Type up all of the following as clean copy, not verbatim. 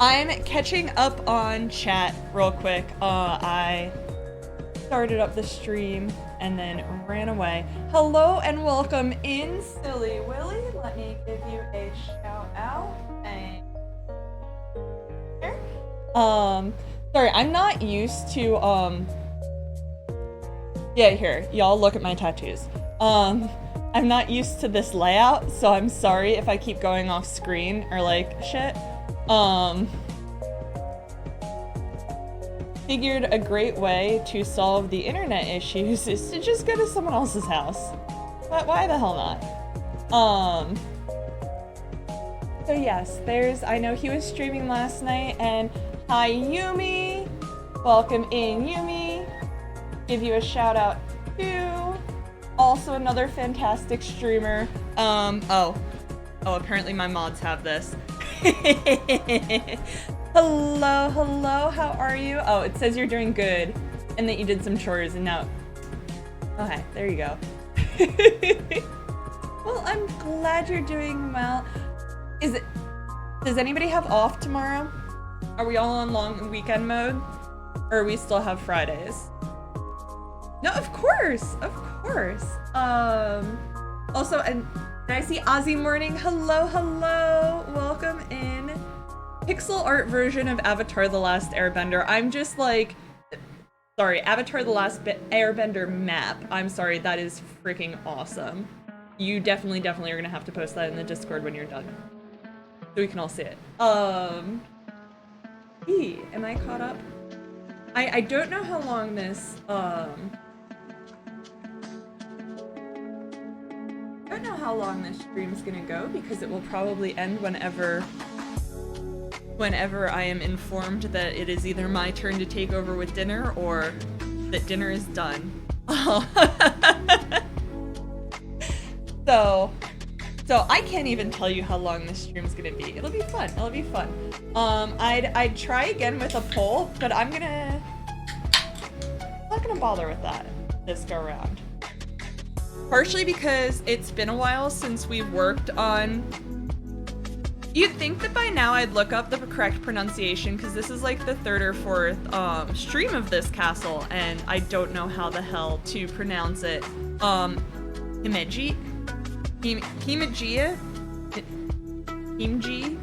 I'm catching up on chat real quick. I started up the stream and then ran away. Hello and welcome in, Silly Willy. Let me give you a shout out. And here. Sorry, I'm not used to yeah, here, y'all look at my tattoos. I'm not used to this layout, so I'm sorry if I keep going off screen or like shit. Figured a great way to solve the internet issues is to just go to someone else's house. But why the hell not? So yes, I know he was streaming last night, and hi Yumi! Welcome in, Yumi! Give you a shout out too. Also another fantastic streamer. Apparently my mods have this. Hello, how are you? Oh, it says you're doing good, and that you did some chores, and now... Okay, there you go. Well, I'm glad you're doing well. Does anybody have off tomorrow? Are we all on long weekend mode? Or we still have Fridays? No, of course. Also, and I see Ozzy Morning. Hello, welcome in. Pixel art version of Avatar: The Last Airbender. I'm just like, sorry, Avatar: The Last Airbender map. I'm sorry, that is freaking awesome. You definitely are gonna have to post that in the Discord when you're done, so we can all see it. Am I caught up? I don't know how long this I don't know how long this stream's gonna go, because it will probably end whenever I am informed that it is either my turn to take over with dinner or that dinner is done. So I can't even tell you how long this stream's gonna be. It'll be fun. I'd try again with a poll, but I'm not gonna bother with that this go around. Partially because it's been a while since we've worked on... You'd think that by now I'd look up the correct pronunciation, because this is like the third or fourth stream of this castle, and I don't know how the hell to pronounce it. Himeji? Himeji?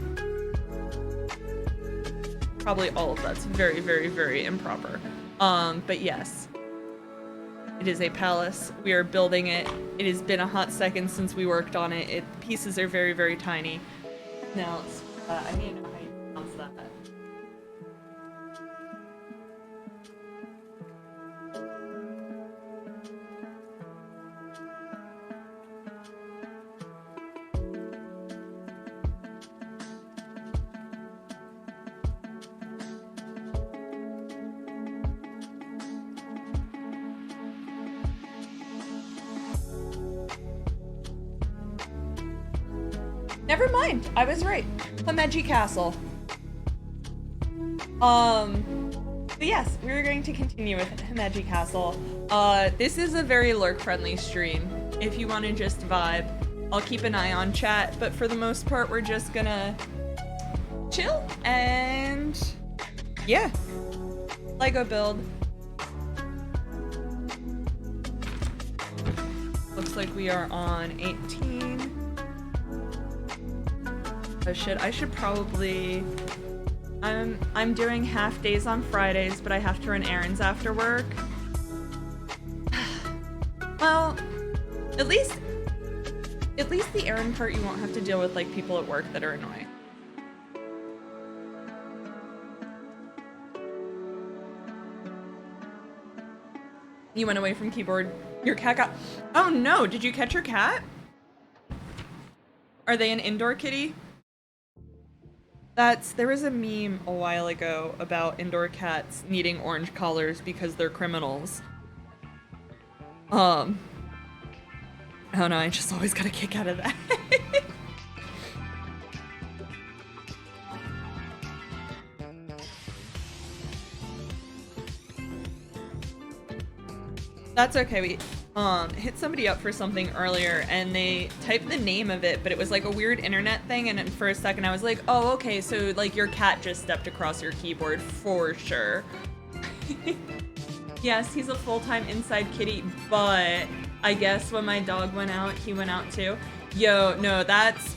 Probably all of that's very improper. But yes. It is a palace. We are building it. It has been a hot second since we worked on it. Pieces are very tiny. Now, I need to know how you pronounce that. Never mind, I was right. Himeji Castle. But yes, we're going to continue with Himeji Castle. This is a very lurk-friendly stream. If you want to just vibe, I'll keep an eye on chat, but for the most part, we're just gonna chill and yeah, Lego build. Looks like we are on 18. Oh shit, I should probably... I'm doing half days on Fridays, but I have to run errands after work. Well, at least the errand part you won't have to deal with like people at work that are annoying. You went away from keyboard. Your cat got... Oh no, did you catch your cat? Are they an indoor kitty? There was a meme a while ago about indoor cats needing orange collars because they're criminals. I don't know, I just always got a kick out of that. That's okay, hit somebody up for something earlier and they typed the name of it, but it was like a weird internet thing, and then for a second I was like, oh, okay, so like your cat just stepped across your keyboard for sure. Yes, he's a full-time inside kitty, but I guess when my dog went out, he went out too. Yo, no, that's...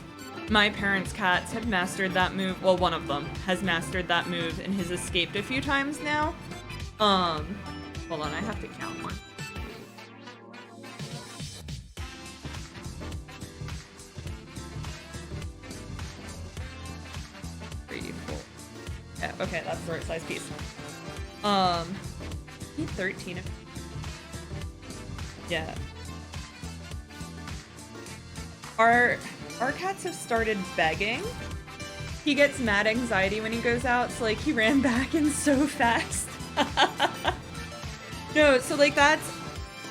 My parents' cats have mastered that move. Well, one of them has mastered that move and has escaped a few times now. Hold on, I have to count one. Yeah, okay, that's the right size piece. Need 13. Yeah. Our cats have started begging. He gets mad anxiety when he goes out, so like he ran back in so fast. No, so like that's...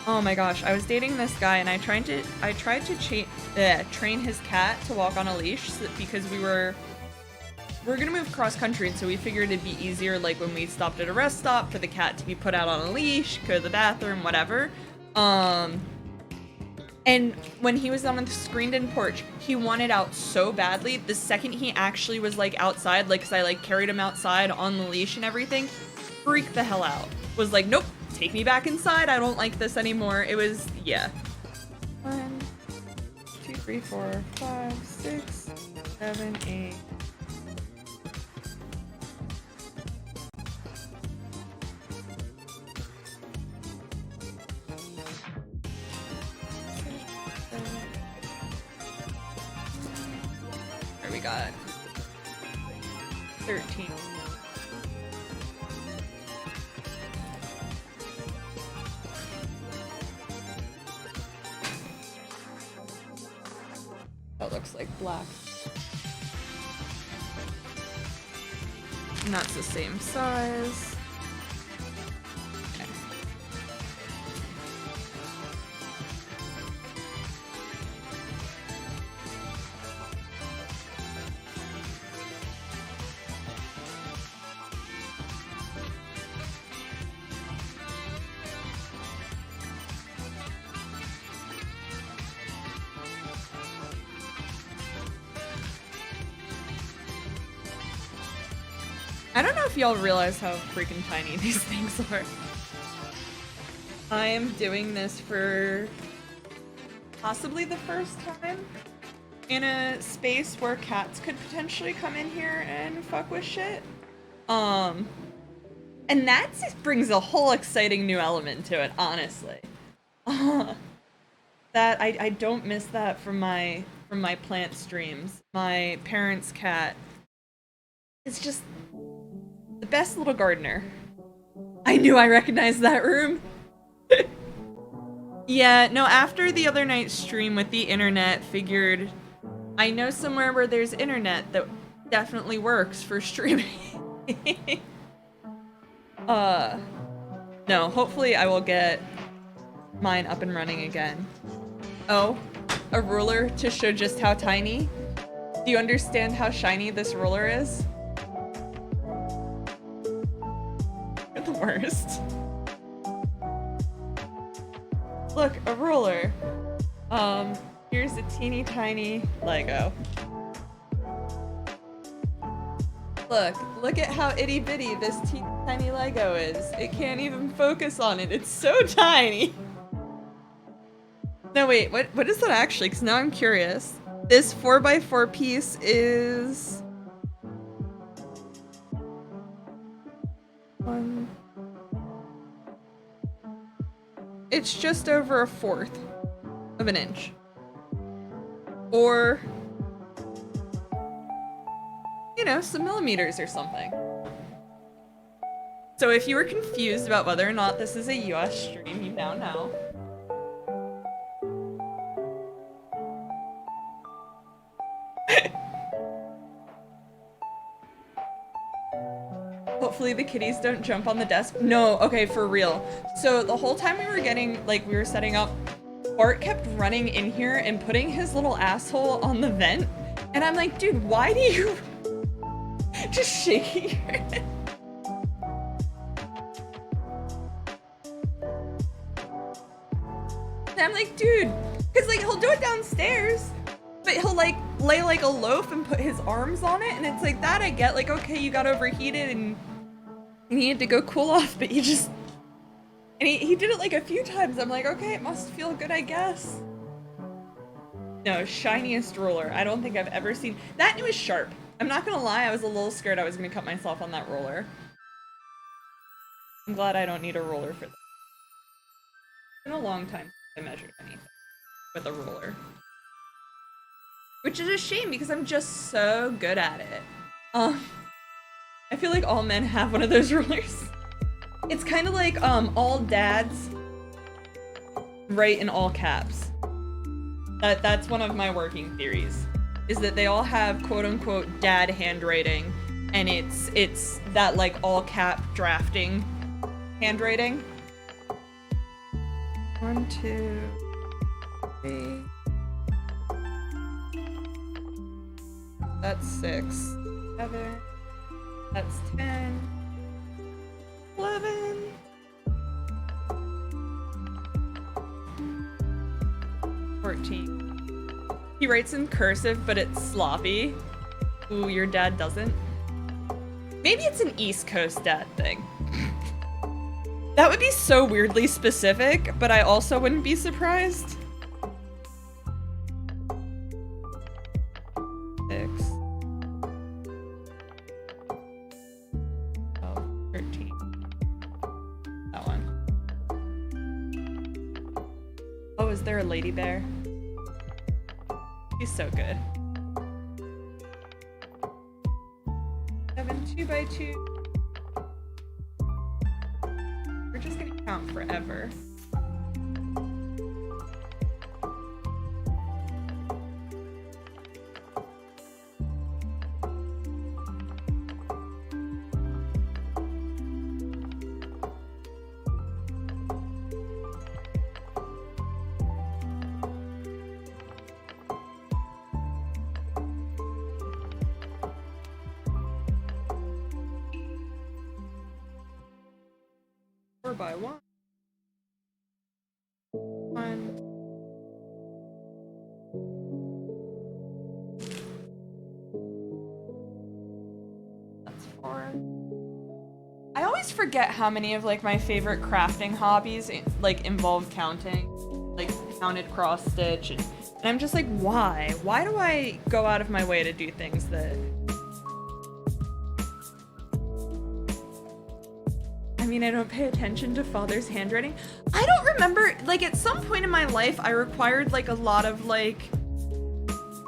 Oh my gosh, I was dating this guy and I tried to train his cat to walk on a leash because we're gonna move cross country, and so we figured it'd be easier like when we stopped at a rest stop for the cat to be put out on a leash, go to the bathroom, whatever. And when he was on the screened-in porch, he wanted out so badly. The second he actually was like outside, like, cause I like carried him outside on the leash and everything, freaked the hell out. Was like, nope, take me back inside. I don't like this anymore. It was, yeah. 1, 2, 3, 4, 5, 6, 7, 8. We got 13. That looks like black. And that's the same size. Okay. I don't know if y'all realize how freaking tiny these things are. I am doing this for possibly the first time in a space where cats could potentially come in here and fuck with shit. And that just brings a whole exciting new element to it, honestly. That I don't miss that from my plant streams. My parents' cat is just the best little gardener. I knew I recognized that room. Yeah, no, after the other night's stream with the internet, figured I know somewhere where there's internet that definitely works for streaming. No, hopefully I will get mine up and running again. Oh, a ruler to show just how tiny? Do you understand how shiny this ruler is? You're the worst. Look, a ruler. Here's a teeny tiny Lego. Look at how itty bitty this teeny tiny Lego is. It can't even focus on it. It's so tiny. No, wait, what is that actually? Because now I'm curious. This 4x4 piece is... It's just over 1/4 of an inch. Or, you know, some millimeters or something. So if you were confused about whether or not this is a US stream, you now know. Hopefully the kitties don't jump on the desk. No, okay, for real. So the whole time we were setting up, Bart kept running in here and putting his little asshole on the vent. And I'm like, dude, why do you... Just shaking your head. And I'm like, dude, because like he'll do it downstairs, but he'll like lay like a loaf and put his arms on it, and it's like that I get, like, okay, you got overheated and you needed to go cool off, but you just, and he did it like a few times. I'm like, okay, it must feel good, I guess. No, shiniest roller. I don't think I've ever seen that. It was sharp. I'm not gonna lie, I was a little scared I was gonna cut myself on that roller. I'm glad I don't need a roller for that. It's been a long time since I measured anything with a roller. Which is a shame because I'm just so good at it. I feel like all men have one of those rulers. It's kind of like all dads write in all caps. That's one of my working theories, is that they all have quote unquote dad handwriting, and it's that like all cap drafting handwriting. 1, 2, 3. That's 6, 7. That's 10, 11. 14. He writes in cursive, but it's sloppy. Ooh, your dad doesn't? Maybe it's an East Coast dad thing. That would be so weirdly specific, but I also wouldn't be surprised. 6. 12, 13. That one. Oh, is there a lady bear? He's so good. 7, 2 by 2. We're just gonna count forever. By 1. 1. That's 4. I always forget how many of like my favorite crafting hobbies like involve counting, like counted cross stitch, and I'm just like, why? Why do I go out of my way to do things that? I mean, I don't pay attention to father's handwriting. I don't remember, like at some point in my life, I required like a lot of like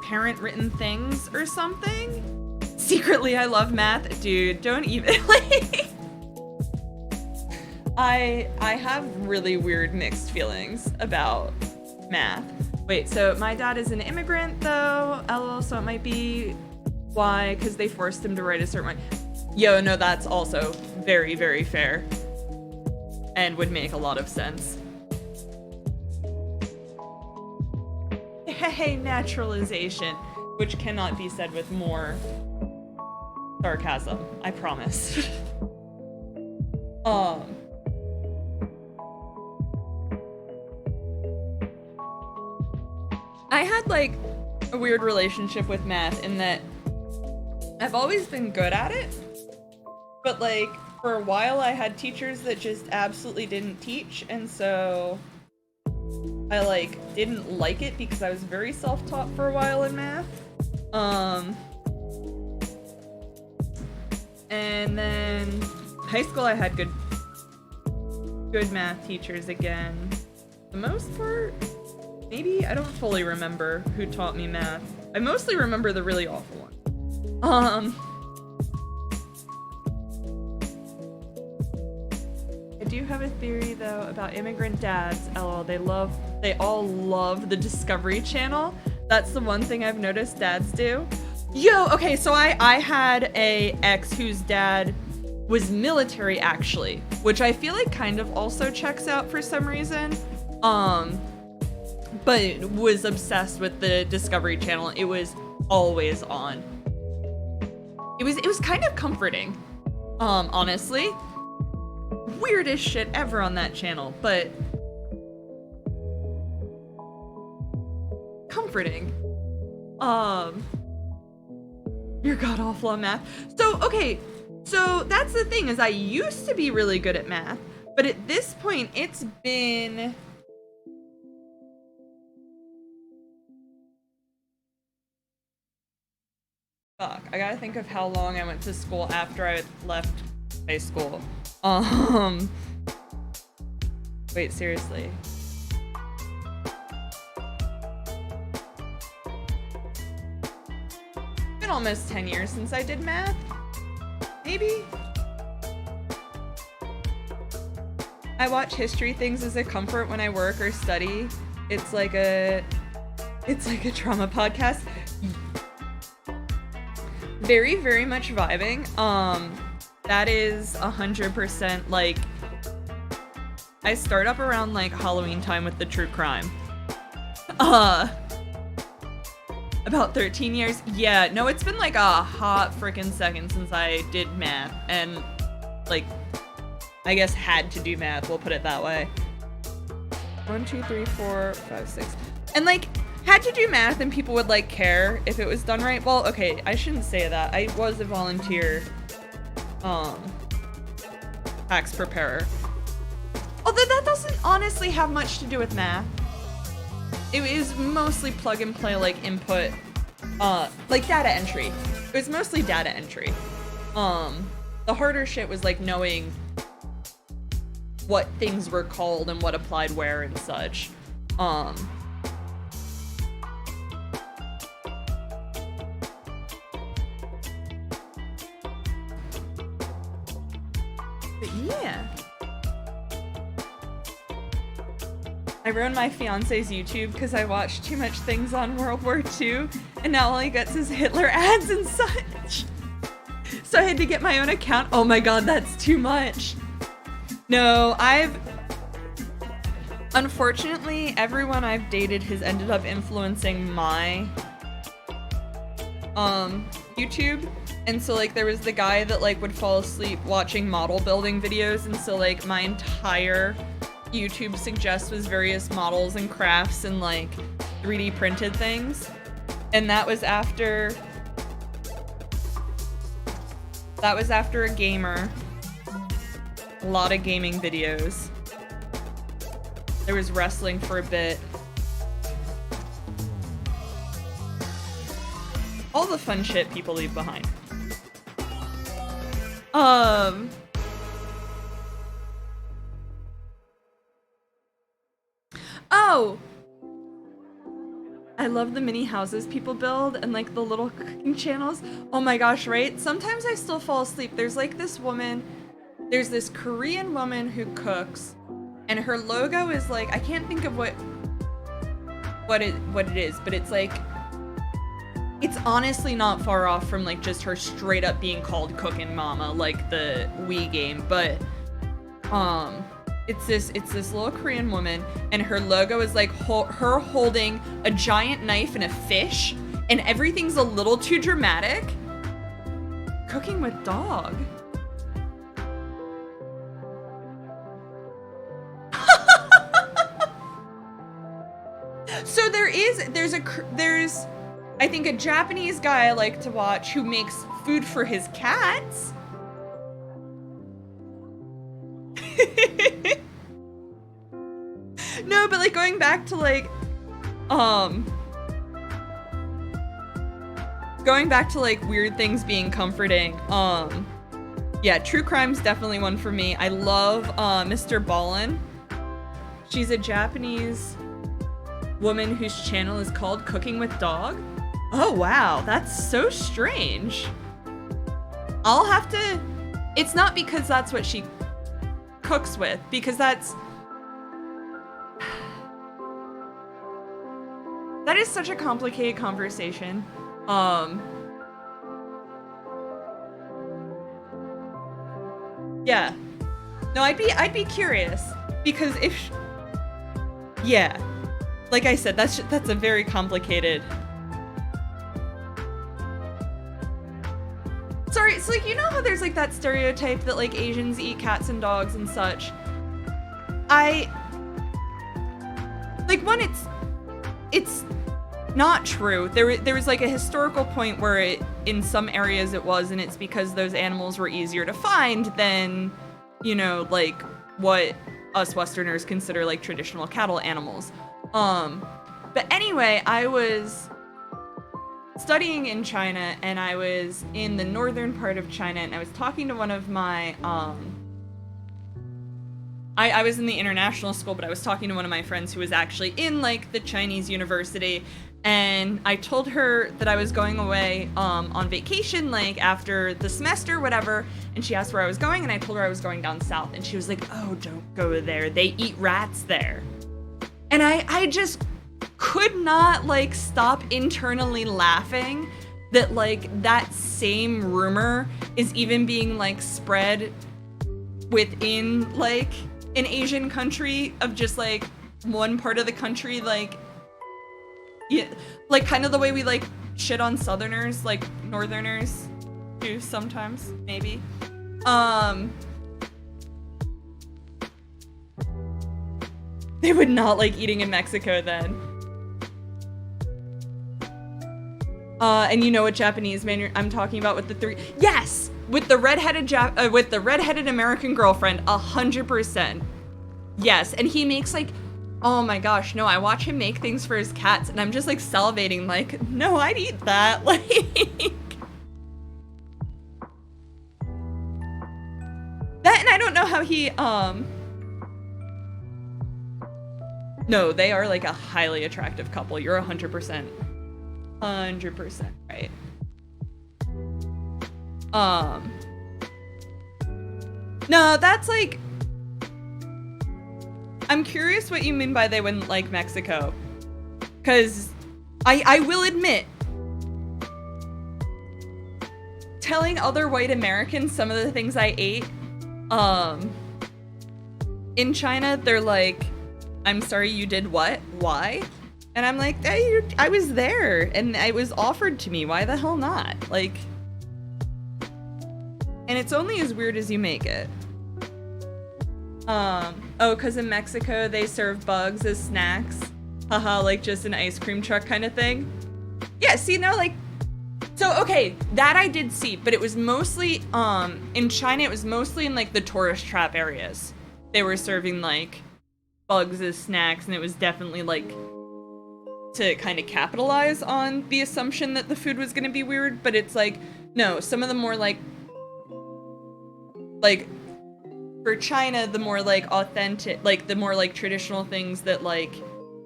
parent written things or something. Secretly, I love math. Dude, don't even like, I have really weird mixed feelings about math. Wait, so my dad is an immigrant though, LOL, so it might be why, because they forced him to write a certain way. Yo, no, that's also very, very fair and would make a lot of sense. Hey, naturalization, which cannot be said with more sarcasm, I promise. I had like a weird relationship with math in that I've always been good at it, but like for a while I had teachers that just absolutely didn't teach, and so I like didn't like it because I was very self-taught for a while in math. And then high school I had good math teachers again. For the most part, maybe I don't fully remember who taught me math. I mostly remember the really awful one. I do have a theory though about immigrant dads. LOL, they all love the Discovery Channel. That's the one thing I've noticed dads do. Yo, okay, so I had a ex whose dad was military actually, which I feel like kind of also checks out for some reason. But was obsessed with the Discovery Channel. It was always on. It was kind of comforting, honestly. Weirdest shit ever on that channel, but comforting. You're god awful on math. So, okay, so that's the thing, is I used to be really good at math, but at this point, it's been... Fuck, I gotta think of how long I went to school after I left high school. Wait, seriously. It's been almost 10 years since I did math. Maybe? I watch history things as a comfort when I work or study. It's like a trauma podcast. Very, very much vibing. That is 100% like, I start up around like Halloween time with the true crime. About 13 years. Yeah, no, it's been like a hot freaking second since I did math and like, I guess had to do math, we'll put it that way. 1, 2, 3, 4, 5, 6. And like, had to do math and people would like care if it was done right. Well, okay, I shouldn't say that. I was a volunteer tax preparer. Although that doesn't honestly have much to do with math. It is mostly plug and play, like input, like data entry. It was mostly data entry. The harder shit was like knowing what things were called and what applied where and such. But yeah. I ruined my fiance's YouTube because I watched too much things on World War II, and now all he gets is Hitler ads and such. So I had to get my own account. Oh my god, that's too much. No, unfortunately, everyone I've dated has ended up influencing my YouTube. And so like there was the guy that like would fall asleep watching model building videos, and so like my entire YouTube suggest was various models and crafts and like 3D printed things. And that was after a gamer. A lot of gaming videos. There was wrestling for a bit. All the fun shit people leave behind. Oh! I love the mini houses people build and like the little cooking channels. Oh my gosh, right? Sometimes I still fall asleep. There's like this woman, there's this Korean woman who cooks, and her logo is like, I can't think of what it is, but it's like, it's honestly not far off from like just her straight up being called Cookin' Mama, like the Wii game, but it's this little Korean woman, and her logo is like her holding a giant knife and a fish, and everything's a little too dramatic. Cooking with dog. So there's I think a Japanese guy I like to watch who makes food for his cats. No, but like going back to like weird things being comforting. Yeah, true crime's definitely one for me. I love Mr. Ballin. She's a Japanese woman whose channel is called Cooking with Dog. Oh wow, that's so strange. I'll have to... It's not because that's what she cooks with, because that is such a complicated conversation. Yeah. No, I'd be curious, because yeah. Like I said, that's a very complicated... Sorry, so like, you know how there's like that stereotype that like Asians eat cats and dogs and such? Like, one, it's Not true. There was like a historical point where in some areas it was, and it's because those animals were easier to find than, you know, like what us Westerners consider like traditional cattle animals. But anyway, I was studying in China, and I was in the northern part of China, and I was talking to one of my, I was in the international school, but I was talking to one of my friends who was actually in like the Chinese university, and I told her that I was going away on vacation, like after the semester, whatever, and she asked where I was going, and I told her I was going down south, and she was like, oh, don't go there, they eat rats there. And I just could not like stop internally laughing that like that same rumor is even being like spread within like an Asian country of just like one part of the country, like, yeah, like kind of the way we like shit on Southerners, like Northerners do sometimes, maybe. They would not like eating in Mexico then. And you know what Japanese man I'm talking about with the three? Yes, with the redheaded American girlfriend, 100%. Yes, and he makes like, oh my gosh, no, I watch him make things for his cats, and I'm just like salivating, like, no, I'd eat that, like. That, and I don't know how he, no, they are like a highly attractive couple. You're 100%. 100% right. No, that's like, I'm curious what you mean by they wouldn't like Mexico. Because I will admit, telling other white Americans some of the things I ate, in China, they're like, I'm sorry, you did what? Why? And I'm like, hey, I was there, and it was offered to me. Why the hell not? Like, and it's only as weird as you make it. Oh, because in Mexico, they serve bugs as snacks. Haha, like just an ice cream truck kind of thing. Yeah, see, no, like, so, okay, that I did see, but it was mostly, in China, it was mostly in, like, the tourist trap areas. They were serving, like, bugs as snacks, and it was definitely, like, to kind of capitalize on the assumption that the food was going to be weird, but it's like, no, some of the more like for China, the more like authentic, like the more like traditional things that like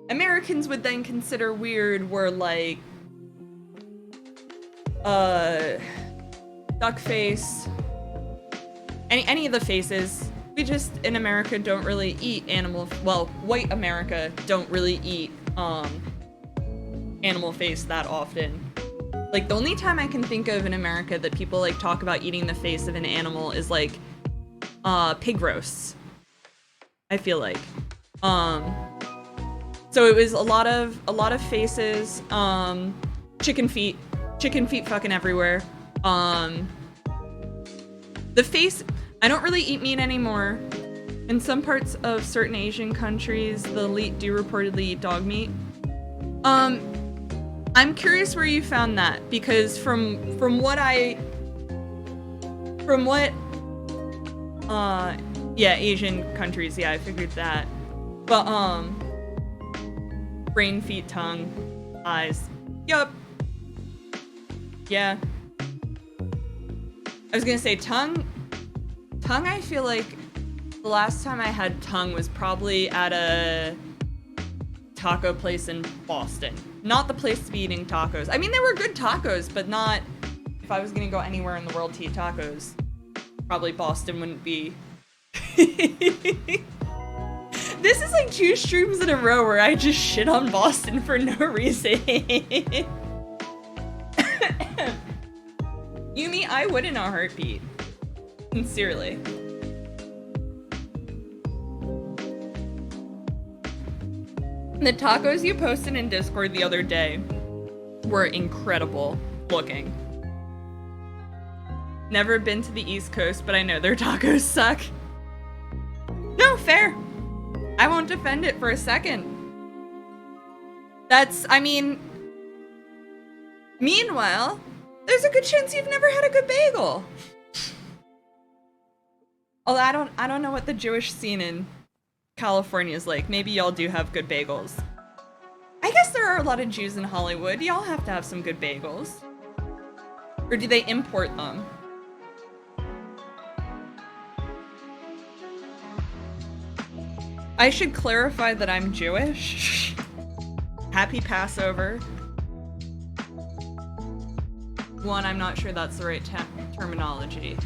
Americans would then consider weird were like duck face, any of the faces. We just in America don't really eat white America don't really eat animal face that often. Like, the only time I can think of in America that people, like, talk about eating the face of an animal is, like, pig roasts. I feel like. So it was a lot of faces, chicken feet fucking everywhere. The face, I don't really eat meat anymore. In some parts of certain Asian countries, the elite do reportedly eat dog meat. I'm curious where you found that, because from what yeah, Asian countries, yeah, I figured that. But brain, feet, tongue, eyes. Yup. Yeah. I was gonna say tongue, I feel like the last time I had tongue was probably at a taco place in Boston. Not the place to be eating tacos. I mean, they were good tacos, but not if I was gonna go anywhere in the world to eat tacos. Probably Boston wouldn't be. This is like 2 streams in a row where I just shit on Boston for no reason. Yumi, I would in a heartbeat. Sincerely. The tacos you posted in Discord the other day were incredible looking. Never been to the East Coast, but I know their tacos suck. No, fair. I won't defend it for a second. I mean, Meanwhile, there's a good chance you've never had a good bagel. Although I don't know what the Jewish scene in California is like. Maybe y'all do have good bagels. I guess there are a lot of Jews in Hollywood. Y'all have to have some good bagels. Or do they import them? I should clarify that I'm Jewish. Happy Passover. One, I'm not sure that's the right terminology.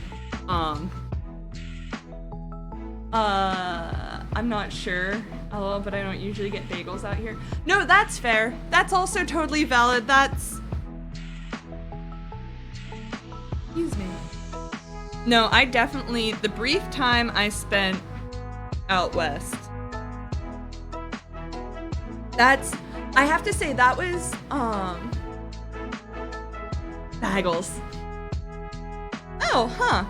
I'm not sure. Oh, but I don't usually get bagels out here. No, that's fair. That's also totally valid. That's... Excuse me. No, I definitely... The brief time I spent out west... That's... I have to say, that was, bagels. Oh, huh.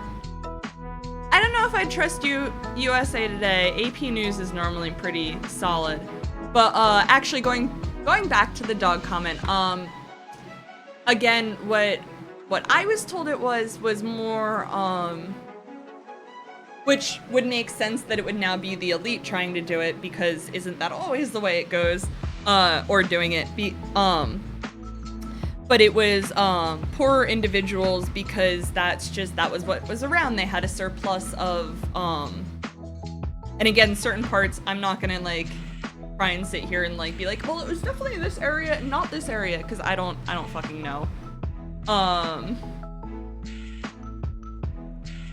I don't know if I'd trust you, USA Today. AP News is normally pretty solid. But, actually going back to the dog comment, again, what I was told it was more, which would make sense that it would now be the elite trying to do it, because isn't that always the way it goes? Or doing it, but it was poorer individuals, because that was what was around. They had a surplus of, and again, certain parts, I'm not gonna like try and sit here and like be like, well, it was definitely this area and not this area, because I don't fucking know.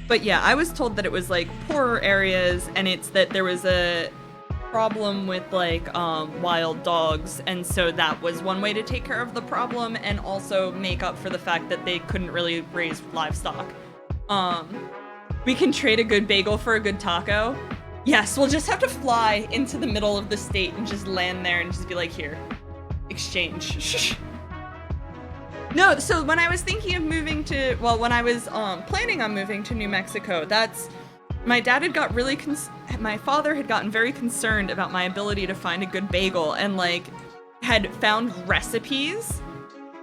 But yeah, I was told that it was like poorer areas, and it's that there was a problem with like wild dogs, and so that was one way to take care of the problem and also make up for the fact that they couldn't really raise livestock. We can trade a good bagel for a good taco. Yes, we'll just have to fly into the middle of the state and just land there and just be like, here, exchange. No, so when I was thinking of moving to, well, when I was planning on moving to New Mexico, my dad had got really, my father had gotten very concerned about my ability to find a good bagel, and like had found recipes.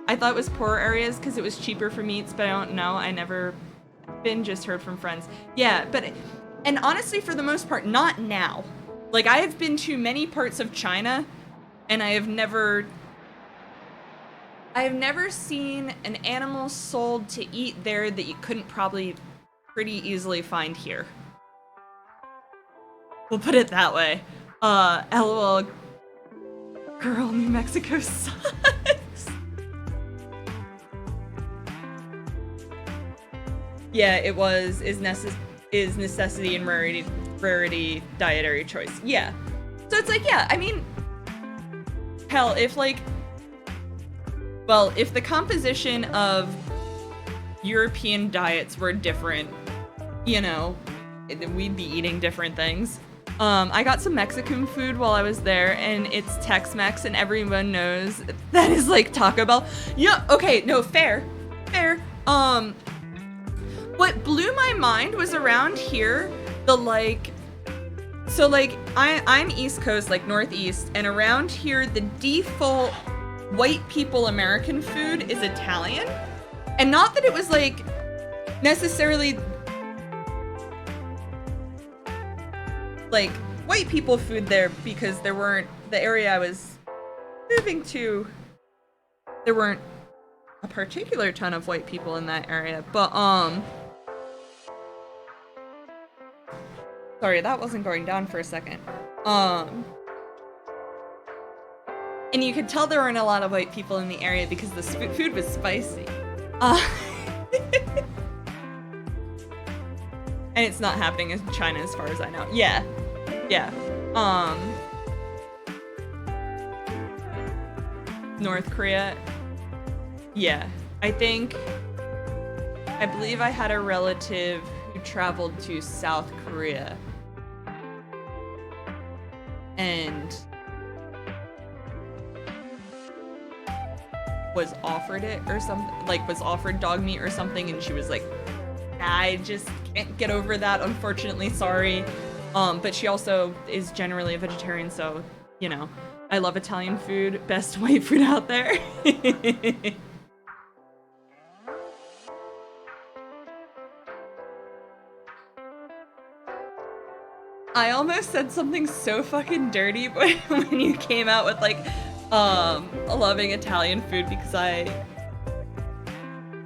I thought it was poorer areas because it was cheaper for meats, but I don't know. I never been, just heard from friends. Yeah, and honestly, for the most part, not now. Like, I have been to many parts of China, and I have never seen an animal sold to eat there that you couldn't probably pretty easily find here. We'll put it that way. LOL. Girl, New Mexico sucks. Yeah, is necessity and rarity dietary choice. Yeah. So it's like, yeah, I mean, hell, if the composition of European diets were different, you know, we'd be eating different things. I got some Mexican food while I was there, and it's Tex-Mex, and everyone knows that is like Taco Bell. Yeah, okay, no, fair. What blew my mind was around here, I'm East Coast, like Northeast, and around here, the default white people American food is Italian. And not that it was like necessarily like white people food there, because there weren't, the area I was moving to, there weren't a particular ton of white people in that area, but sorry, that wasn't going down for a second. And you could tell there weren't a lot of white people in the area because the food was spicy. And it's not happening in China as far as I know. Yeah. North Korea. Yeah. I believe I had a relative who traveled to South Korea. And was offered it or something, like was offered dog meat or something, and she was like, I just can't get over that, unfortunately, sorry. But she also is generally a vegetarian, so, you know, I love Italian food, best white food out there. I almost said something so fucking dirty when you came out with like loving Italian food, because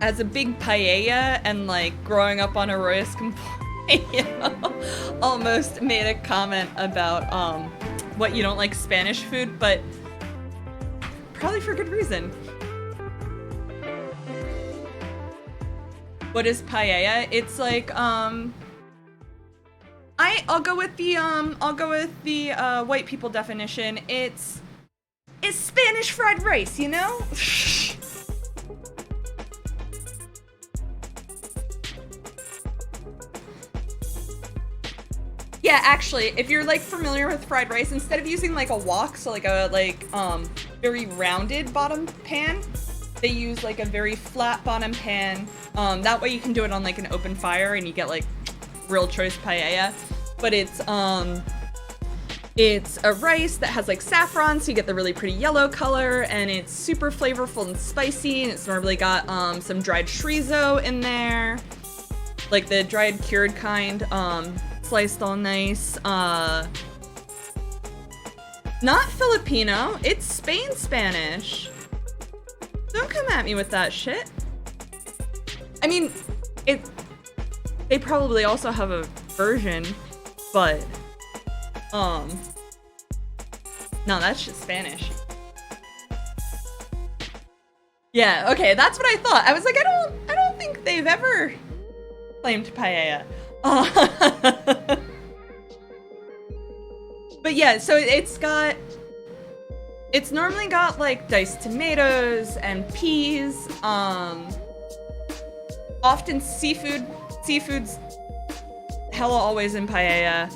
as a big paella and like growing up on Arroyos con pollo, almost made a comment about what you don't like Spanish food, but probably for good reason. What is paella? It's like I'll go with the white people definition. It's Spanish fried rice, you know? Yeah, actually, if you're like familiar with fried rice, instead of using like a wok, so like a very rounded bottom pan, they use like a very flat bottom pan. That way you can do it on like an open fire and you get like real choice paella. But it's a rice that has like saffron, so you get the really pretty yellow color, and it's super flavorful and spicy, and it's normally got some dried chorizo in there, like the dried cured kind, sliced all nice. Not Filipino, it's Spain Spanish. Don't come at me with that shit. I mean, they probably also have a version, but no, that's just Spanish. Yeah, okay, that's what I thought. I was like, I don't think they've ever claimed paella. But yeah, so it's normally got like diced tomatoes and peas, often seafood's hella always in paella,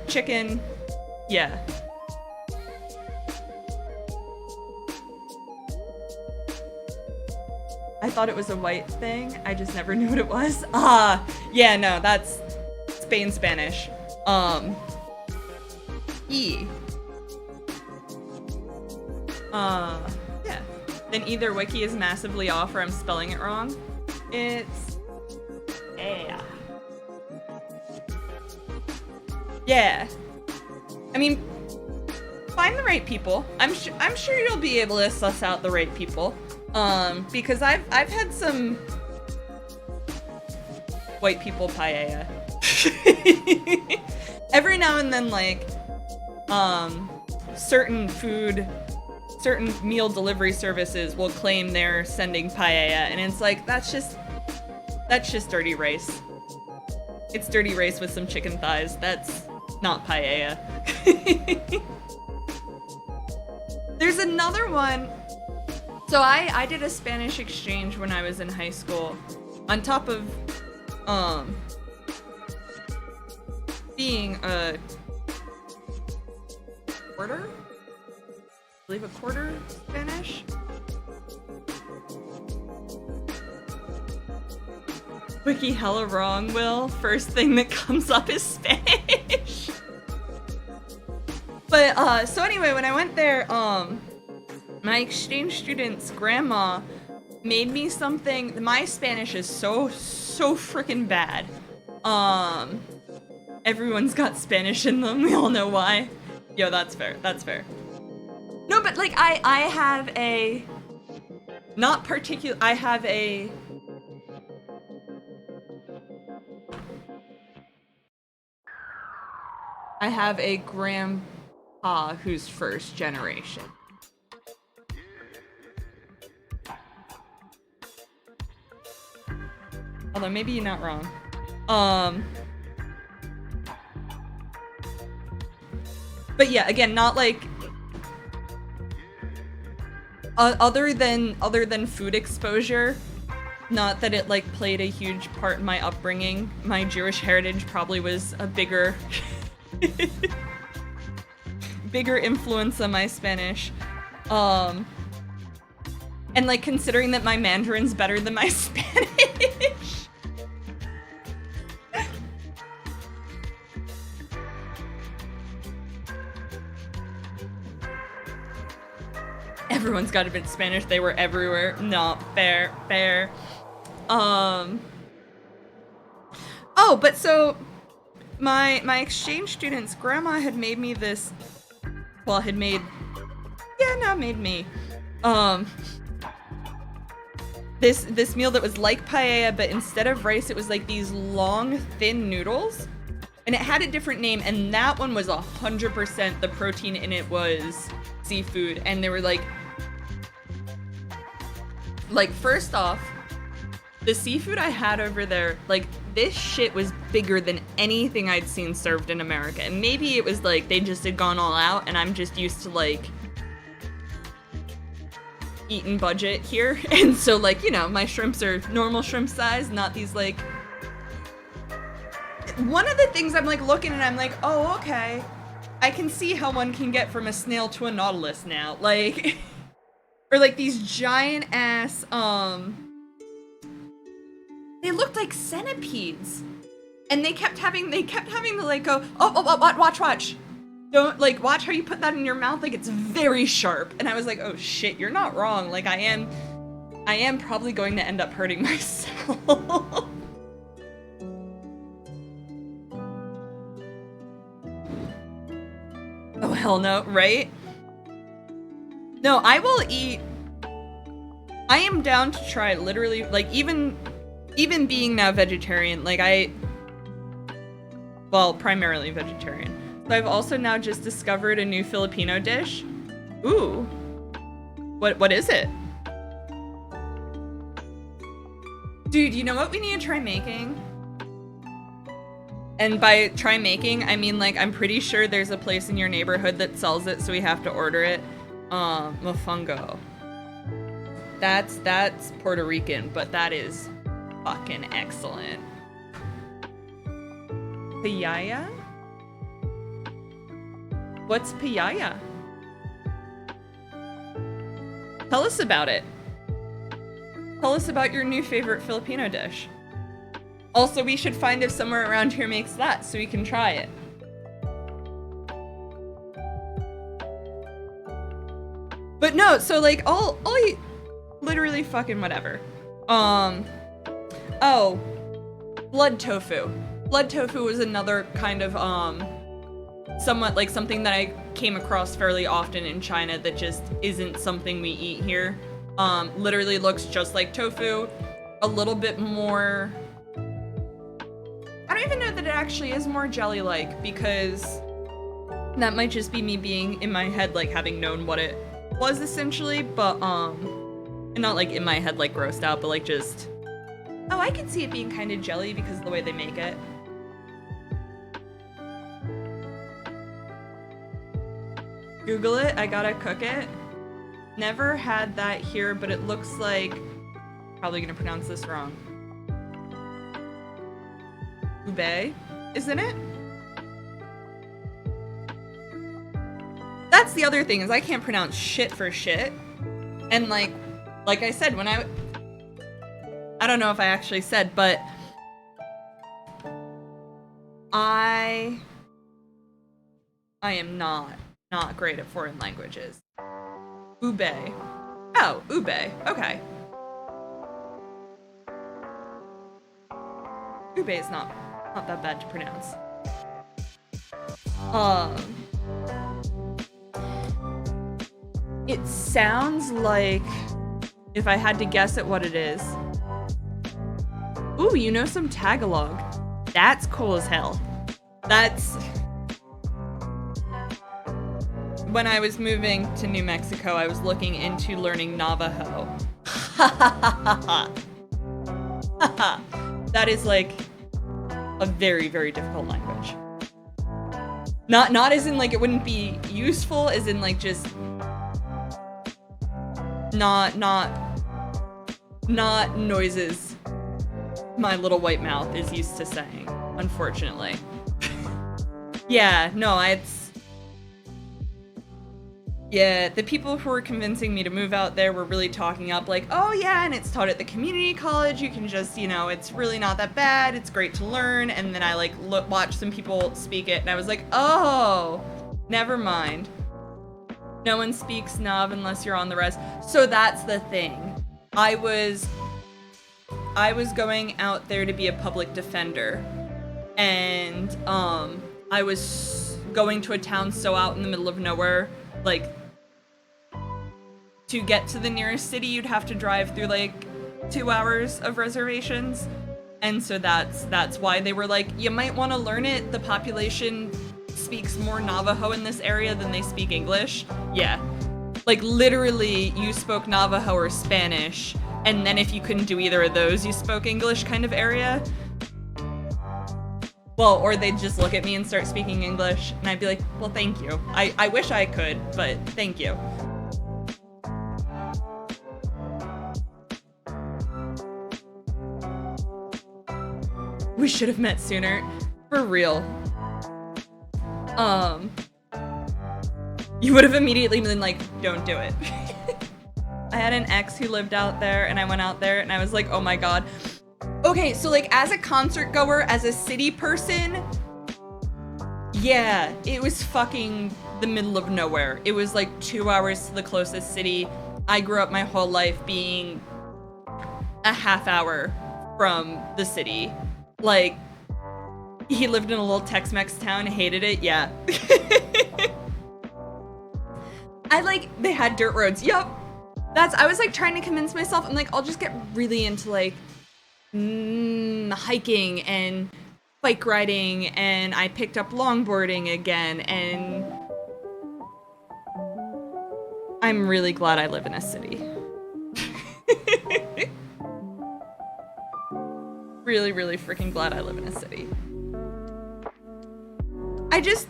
chicken, yeah. I thought it was a white thing, I just never knew what it was. Yeah, no, that's Spain Spanish. Yeah. Then either wiki is massively off or I'm spelling it wrong. It's yeah. I mean, find the right people. I'm sure you'll be able to suss out the right people. Because I've had some white people paella. Every now and then, like, certain meal delivery services will claim they're sending paella, and it's like, that's just dirty rice. It's dirty rice with some chicken thighs. That's not paella. There's another one. So I did a Spanish exchange when I was in high school. On top of being a quarter? I believe a quarter Spanish? Wiki hella wrong, Will. First thing that comes up is Spanish. But so anyway, when I went there, my exchange student's grandma made me something. My Spanish is so freaking bad. Everyone's got Spanish in them. We all know why. Yo, that's fair. That's fair. No, but like I have a not particular. I have a grandpa who's first generation. Although maybe you're not wrong. But yeah, again, not like other than food exposure, not that it like played a huge part in my upbringing. My Jewish heritage probably was a bigger influence on my Spanish. And like considering that my Mandarin's better than my Spanish. Everyone's got a bit Spanish. They were everywhere. No, fair. Oh, but so my exchange student's grandma had made me this, well, made me, this meal that was like paella, but instead of rice, it was like these long, thin noodles, and it had a different name, and that one was 100% the protein in it was seafood, and they were like, first off, the seafood I had over there, like, this shit was bigger than anything I'd seen served in America. And maybe it was like they just had gone all out and I'm just used to like eating budget here. And so like, you know, my shrimps are normal shrimp size, not these like... One of the things I'm like looking and I'm like, oh, okay. I can see how one can get from a snail to a nautilus now. Like, or like these giant ass, they looked like centipedes, and they kept having to like go, watch. Don't, like, watch how you put that in your mouth, like it's very sharp. And I was like, oh shit, you're not wrong. Like I am probably going to end up hurting myself. Oh hell no, right? No, I will eat. I am down to try literally, like even being now vegetarian, like primarily vegetarian. So I've also now just discovered a new Filipino dish. Ooh. What is it? Dude, you know what we need to try making? And by try making, I mean like I'm pretty sure there's a place in your neighborhood that sells it, so we have to order it. Mofongo. That's Puerto Rican, but that is fucking excellent. Paella? What's paella? Tell us about it. Tell us about your new favorite Filipino dish. Also, we should find if somewhere around here makes that so we can try it. But no, so like I'll eat literally fucking whatever. Oh, blood tofu. Blood tofu was another kind of, somewhat like something that I came across fairly often in China that just isn't something we eat here. Literally looks just like tofu, a little bit more... I don't even know that it actually is more jelly-like, because that might just be me being in my head, like, having known what it was essentially, but, and not like in my head, like, grossed out, but like just... Oh, I can see it being kind of jelly because of the way they make it. Google it, I gotta cook it. Never had that here, but it looks like... Probably gonna pronounce this wrong. Ube, isn't it? That's the other thing, is I can't pronounce shit for shit. And like I said, when I don't know if I actually said, but I am not great at foreign languages. Ube. Oh, ube. Okay. Ube is not that bad to pronounce. It sounds like, if I had to guess at what it is. Ooh, you know some Tagalog. That's cool as hell. That's... When I was moving to New Mexico, I was looking into learning Navajo. That is like a very, very difficult language. Not as in like it wouldn't be useful, as in like just not noises my little white mouth is used to saying, unfortunately. Yeah, no, yeah, the people who were convincing me to move out there were really talking up like, oh yeah, and it's taught at the community college, you can just, you know, it's really not that bad, it's great to learn. And then I like watched some people speak it and I was like, oh, never mind. No one speaks Nav unless you're on the res. So that's the thing. I was going out there to be a public defender, and I was going to a town so out in the middle of nowhere, like, to get to the nearest city, you'd have to drive through, like, 2 hours of reservations. And so that's why they were like, you might want to learn it. The population speaks more Navajo in this area than they speak English. Yeah. Like, literally, you spoke Navajo or Spanish, and then if you couldn't do either of those, you spoke English kind of area. Well, or they'd just look at me and start speaking English, and I'd be like, well, thank you. I wish I could, but thank you. We should have met sooner. For real. You would have immediately been like, don't do it. I had an ex who lived out there, and I went out there, and I was like, oh my god. Okay, so, like, as a concert goer, as a city person, yeah, it was fucking the middle of nowhere. It was, like, 2 hours to the closest city. I grew up my whole life being a half hour from the city. Like, he lived in a little Tex-Mex town, hated it, yeah. They had dirt roads, yup. I was, like, trying to convince myself, I'm like, I'll just get really into, like, hiking and bike riding, and I picked up longboarding again, and I'm really glad I live in a city. Really, really freaking glad I live in a city. I just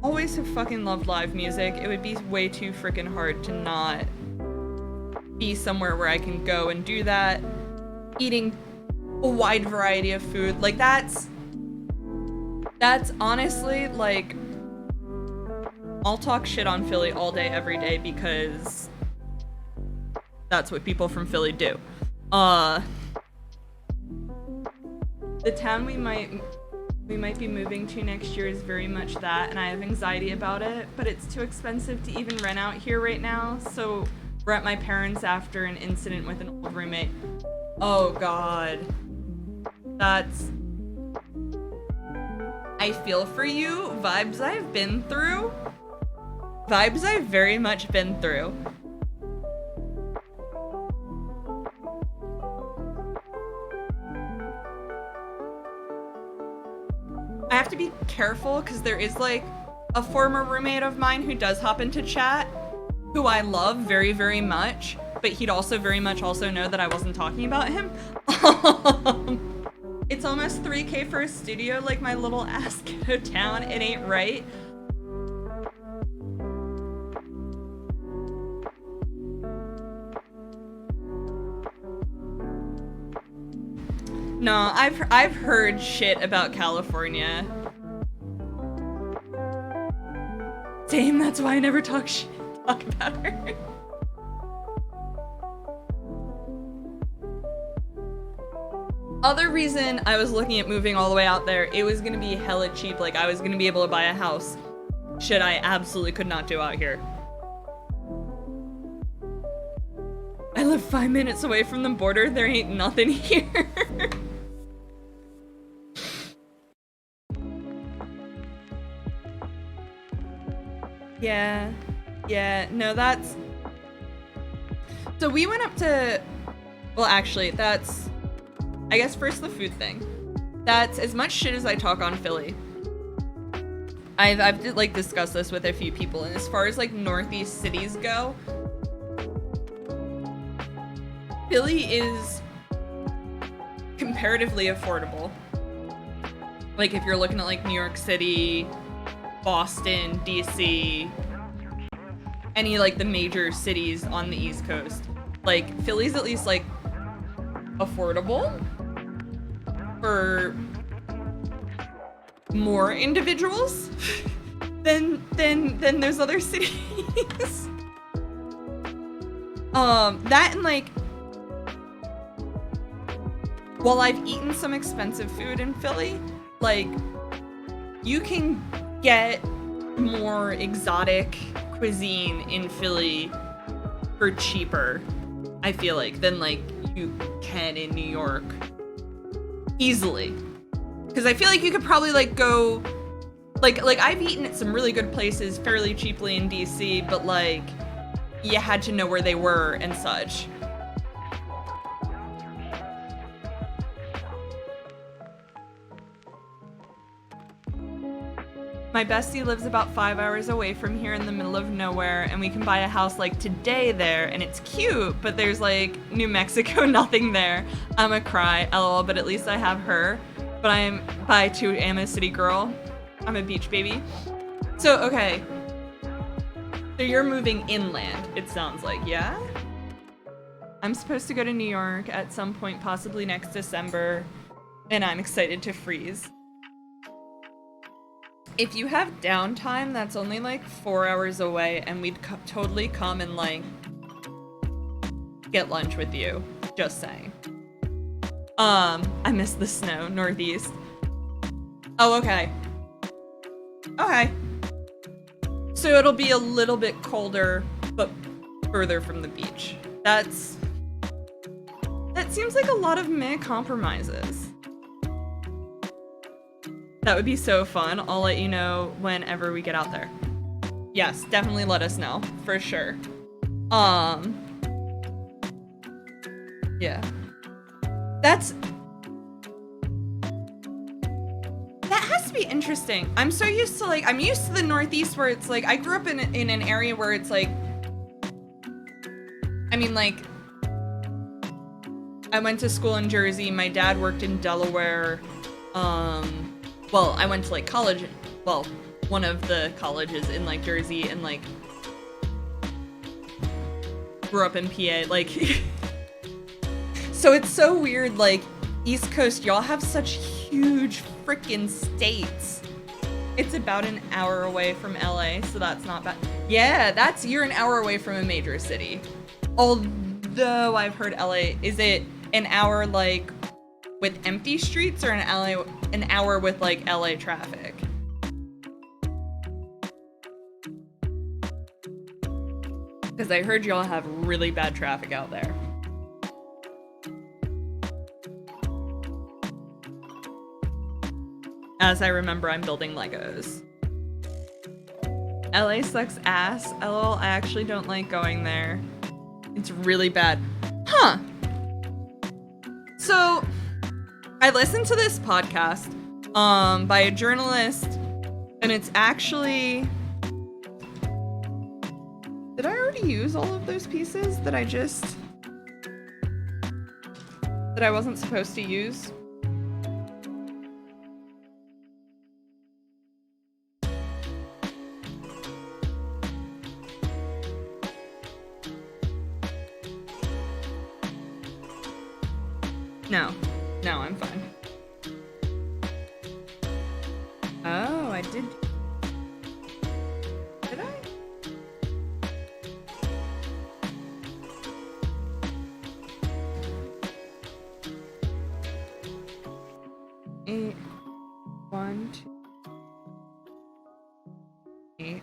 always have fucking loved live music. It would be way too freaking hard to not be somewhere where I can go and do that. Eating a wide variety of food. Like, that's honestly, like, I'll talk shit on Philly all day, every day, because that's what people from Philly do. The town we might be moving to next year is very much that, and I have anxiety about it, but it's too expensive to even rent out here right now, so we're at my parents' after an incident with an old roommate. Oh god. I feel for you. Vibes I've been through. Vibes I've very much been through. I have to be careful because there is, like, a former roommate of mine who does hop into chat, who I love very, very much, but he'd also very much also know that I wasn't talking about him. It's almost 3K for a studio, like my little ass ghetto town. It ain't right. No, I've heard shit about California. Damn, that's why I never talk about her. Other reason I was looking at moving all the way out there, it was gonna be hella cheap. Like, I was gonna be able to buy a house. Shit I absolutely could not do out here. I live 5 minutes away from the border. There ain't nothing here. Yeah, no, that's... So we went up to... Well, actually, that's... I guess first the food thing. That's as much shit as I talk on Philly. I've like discussed this with a few people, and as far as like northeast cities go, Philly is comparatively affordable. Like if you're looking at like New York City, Boston, DC, any like the major cities on the East Coast, like Philly's at least like affordable for more individuals than those other cities. That and like, while I've eaten some expensive food in Philly, like you can get more exotic cuisine in Philly for cheaper, I feel like, than like you can in New York. Easily. Because I feel like you could probably like go, like I've eaten at some really good places fairly cheaply in DC, but like you had to know where they were and such. My bestie lives about 5 hours away from here in the middle of nowhere, and we can buy a house like today there, and it's cute, but there's like New Mexico, nothing there. I'm a cry, lol, but at least I have her. But I'm bi too, am a city girl. I'm a beach baby. So, okay. So you're moving inland, it sounds like, yeah? I'm supposed to go to New York at some point, possibly next December, and I'm excited to freeze. If you have downtime, that's only like 4 hours away, and we'd totally come and like get lunch with you. Just saying. I miss the snow, Northeast. Oh, okay. Okay. So it'll be a little bit colder, but further from the beach. That seems like a lot of meh compromises. That would be so fun. I'll let you know whenever we get out there. Yes, definitely let us know, for sure. Yeah. That has to be interesting. I'm so used to I'm used to the Northeast where it's like, I grew up in an area where it's like, I mean like, I went to school in Jersey, my dad worked in Delaware, well, I went to like college, well, one of the colleges in like Jersey, and like grew up in PA, like so it's so weird, like East Coast, y'all have such huge freaking states. It's about an hour away from LA, so that's not bad. Yeah, you're an hour away from a major city. Although I've heard LA, is it an hour like with empty streets, or an hour with like LA traffic? Because I heard y'all have really bad traffic out there. As I remember, I'm building Legos. LA sucks ass. LOL, I actually don't like going there. It's really bad. Huh. So, I listened to this podcast by a journalist, and it's actually... Did I already use all of those pieces that I wasn't supposed to use? No, I'm fine. Oh, I did. Did I? Eight, 1, 2, 8.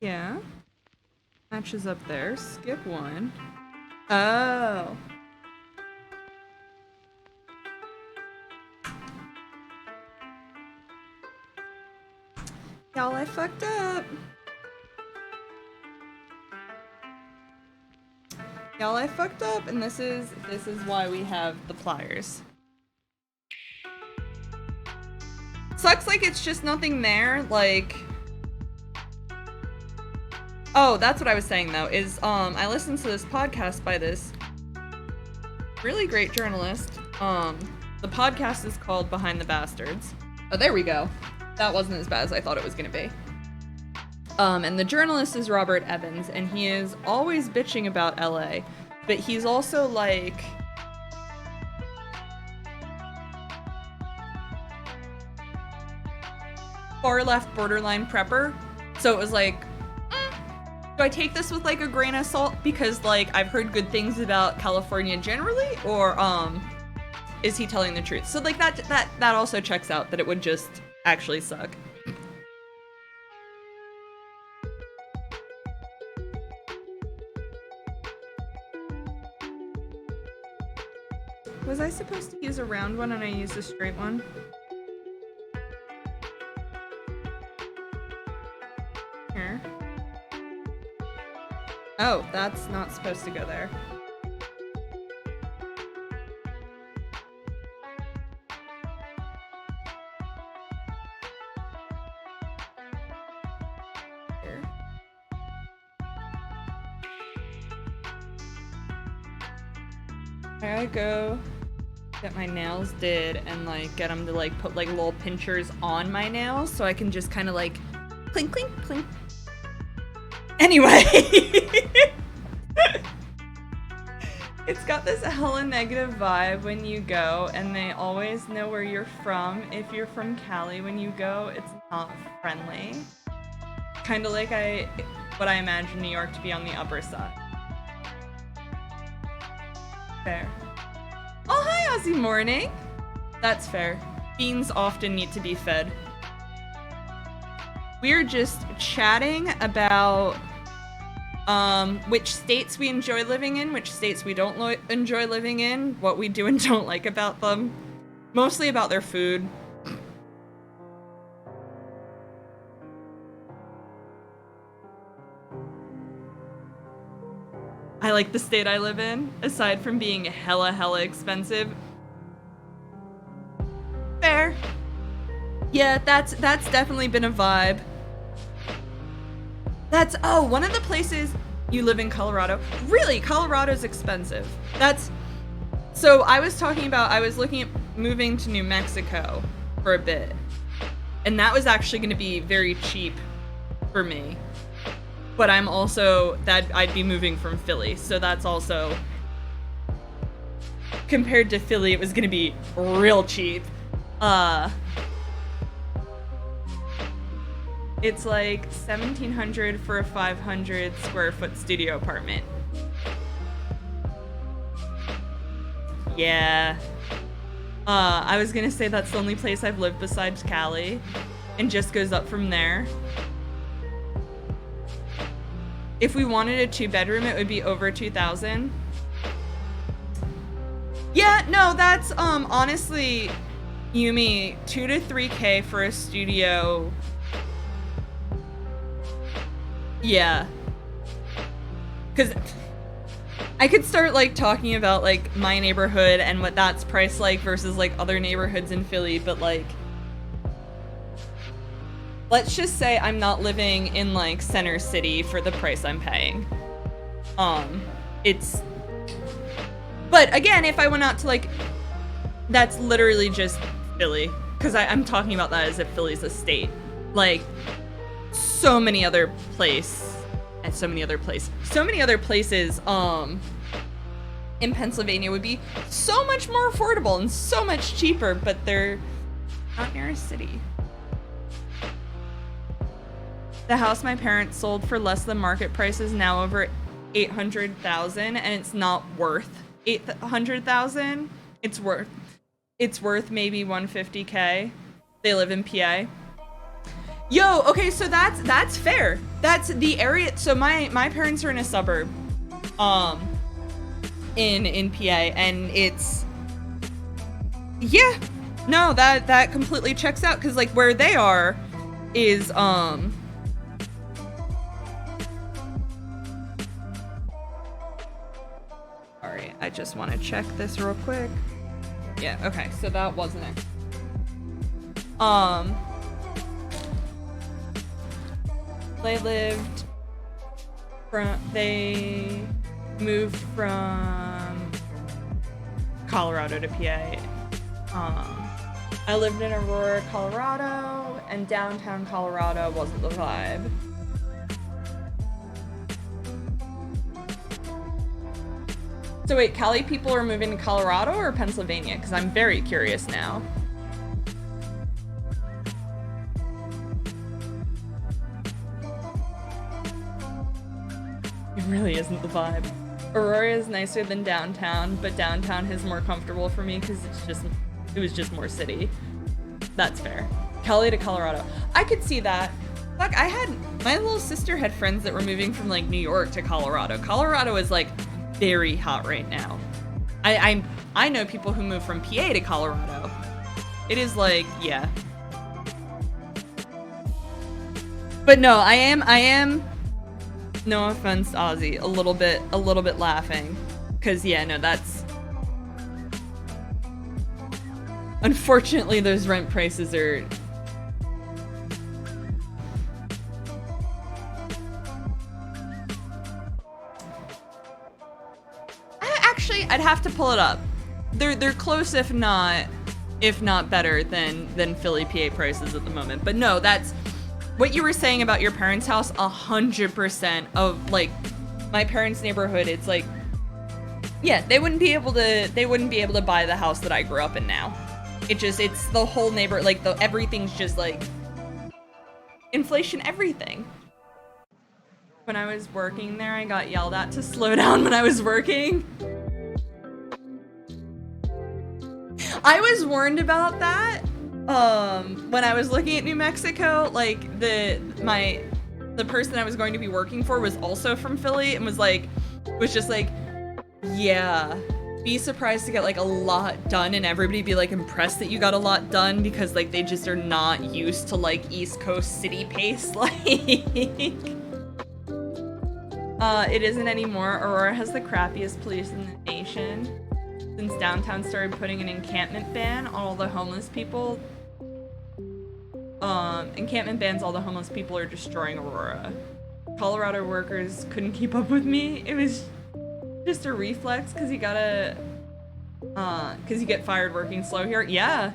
Yeah. Matches up there. Skip 1. Oh. Y'all, I fucked up. Y'all, I fucked up, and this is why we have the pliers. Sucks like it's just nothing there, like... Oh, that's what I was saying though, is I listened to this podcast by this really great journalist. The podcast is called Behind the Bastards. Oh, there we go. That wasn't as bad as I thought it was gonna be. And the journalist is Robert Evans, and he is always bitching about LA, but he's also like... far left borderline prepper. So it was like, do I take this with like a grain of salt because like I've heard good things about California generally, or is he telling the truth? So like that also checks out, that it would just actually suck. Was I supposed to use a round one and I used a straight one? Here. Oh, that's not supposed to go there. Here. I gotta go get my nails did and like get them to like put like little pinchers on my nails so I can just kind of like clink, clink, clink. Anyway, it's got this hella negative vibe when you go, and they always know where you're from. If you're from Cali, when you go, it's not friendly. Kind of like what I imagine New York to be on the upper side. Fair. Oh, hi, Aussie Morning. That's fair. Beans often need to be fed. We're just chatting about which states we enjoy living in, which states we don't enjoy living in, what we do and don't like about them. Mostly about their food. I like the state I live in, aside from being hella expensive. Fair. Yeah, that's definitely been a vibe. Oh, one of the places you live in Colorado. Really, Colorado's expensive. So I was talking about, I was looking at moving to New Mexico for a bit. And that was actually going to be very cheap for me. But I'm also, I'd be moving from Philly. So that's also, compared to Philly, it was going to be real cheap. It's like $1,700 for a 500 square foot studio apartment. Yeah. I was gonna say that's the only place I've lived besides Cali, and just goes up from there. If we wanted a 2-bedroom, it would be over $2,000. Yeah, no, that's honestly, Yumi, $2 to $3K for a studio. Yeah. Because I could start like talking about like my neighborhood and what that's priced like versus like other neighborhoods in Philly, but like, let's just say I'm not living in like Center City for the price I'm paying. But again, if I went out to like, that's literally just Philly, because I'm talking about that as if Philly's a state. Like, so many other places in Pennsylvania would be so much more affordable and so much cheaper, but they're not near a city. The house my parents sold for less than market price is now over $800,000, and it's not worth $800,000. It's worth maybe $150K. They live in PA. Yo, okay, so that's fair. That's the area. So my parents are in a suburb, in PA, and it's, yeah, no, that completely checks out, because like where they are is sorry, I just want to check this real quick. Yeah, okay, so that wasn't it. They moved from Colorado to PA. I lived in Aurora, Colorado, and downtown Colorado wasn't the vibe. So wait, Cali people are moving to Colorado or Pennsylvania? Because I'm very curious now. It really isn't the vibe. Aurora is nicer than downtown, but downtown is more comfortable for me because it was just more city. That's fair. Cali to Colorado. I could see that. Fuck, my little sister had friends that were moving from like New York to Colorado. Colorado is like very hot right now. I know people who move from PA to Colorado. It is like, yeah. But no, I am, no offense, Ozzy, a little bit laughing. Cause yeah, no, that's, unfortunately those rent prices are, actually, I'd have to pull it up. They're close, if not better than Philly, PA prices at the moment. But no, that's what you were saying about your parents' house. 100% of like my parents' neighborhood. It's like, yeah, they wouldn't be able to buy the house that I grew up in now. It's the whole neighbor, like everything's just like inflation, everything. When I was working there, I got yelled at to slow down when I was working. I was warned about that when I was looking at New Mexico. Like the person I was going to be working for was also from Philly and was just like, yeah, be surprised to get like a lot done, and everybody be like impressed that you got a lot done, because like they just are not used to like East Coast city pace. Like it isn't anymore. Aurora has the crappiest police in the nation. Since downtown started putting an encampment ban on all the homeless people. Encampment bans all the homeless people are destroying Aurora. Colorado workers couldn't keep up with me. It was just a reflex, cause you get fired working slow here. Yeah,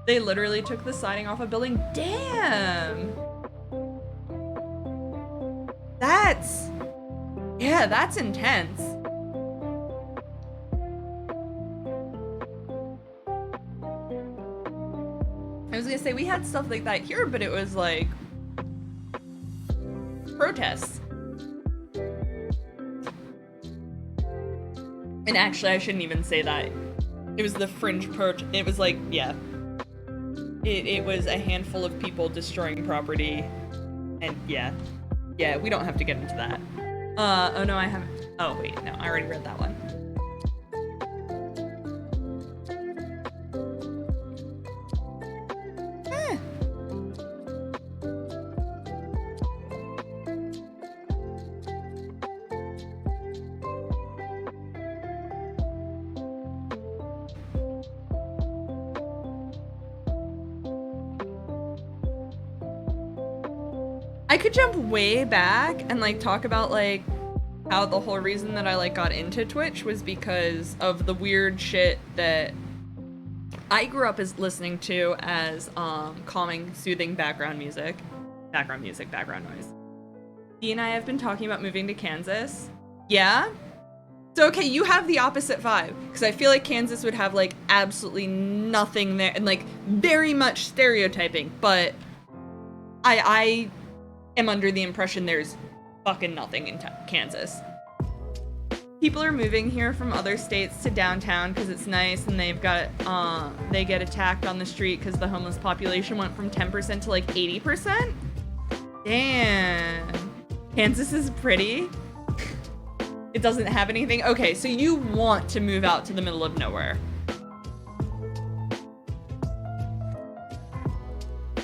they literally took the siding off a building. Damn. That's intense. I was gonna say, we had stuff like that here, but it was like protests. And actually, I shouldn't even say that. It was the fringe it was like, yeah. It was a handful of people destroying property. And yeah. Yeah, we don't have to get into that. Oh no, I haven't. Oh wait, no, I already read that one. I could jump way back and like talk about like how the whole reason that I like got into Twitch was because of the weird shit that I grew up as listening to as calming, soothing background noise. Dee and I have been talking about moving to Kansas. Yeah? So okay, you have the opposite vibe, because I feel like Kansas would have like absolutely nothing there and like very much stereotyping, but I am under the impression there's fucking nothing in Kansas. People are moving here from other states to downtown because it's nice, and they get attacked on the street because the homeless population went from 10% to like 80%. Damn. Kansas is pretty. It doesn't have anything. Okay, so you want to move out to the middle of nowhere.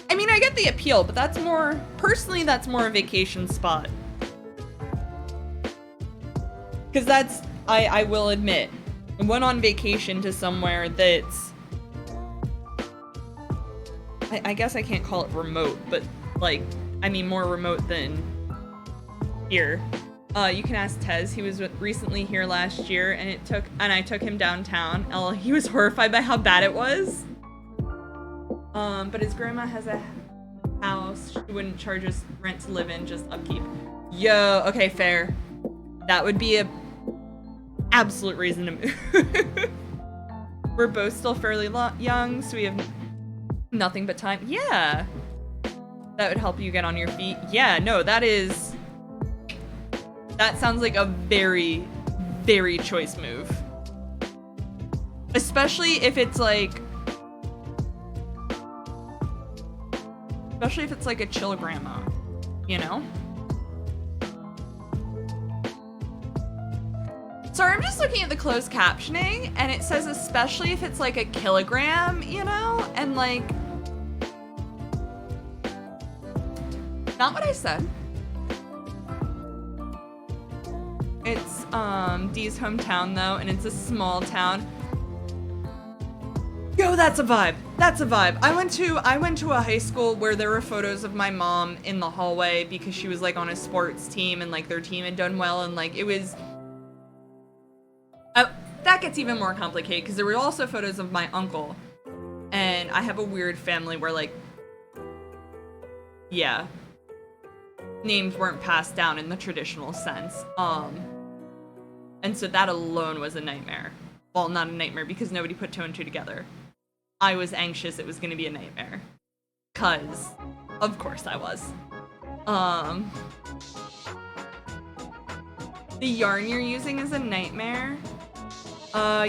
I mean, I get the appeal, but that's more, personally, that's more a vacation spot. Because that's, I will admit, I went on vacation to somewhere that's, I guess I can't call it remote, but like, I mean more remote than here. You can ask Tez, he was recently here last year, and I took him downtown. He was horrified by how bad it was. But his grandma has a house. She wouldn't charge us rent to live in, just upkeep. Yo, okay, fair. That would be a absolute reason to move. We're both still fairly young, so we have nothing but time. Yeah. That would help you get on your feet. Yeah, no, that sounds like a very, very choice move. Especially if it's like a chill grandma, you know? Sorry, I'm just looking at the closed captioning, and it says especially if it's like a kilogram, you know? And like... Not what I said. It's Dee's hometown though, and it's a small town. Yo, that's a vibe. That's a vibe. I went to a high school where there were photos of my mom in the hallway because she was like on a sports team and like their team had done well, and like it was that gets even more complicated because there were also photos of my uncle, and I have a weird family where like, yeah, names weren't passed down in the traditional sense. And so that alone was a nightmare. Well, not a nightmare because nobody put two and two together. I was anxious it was gonna be a nightmare. 'Cause, of course I was. The yarn you're using is a nightmare.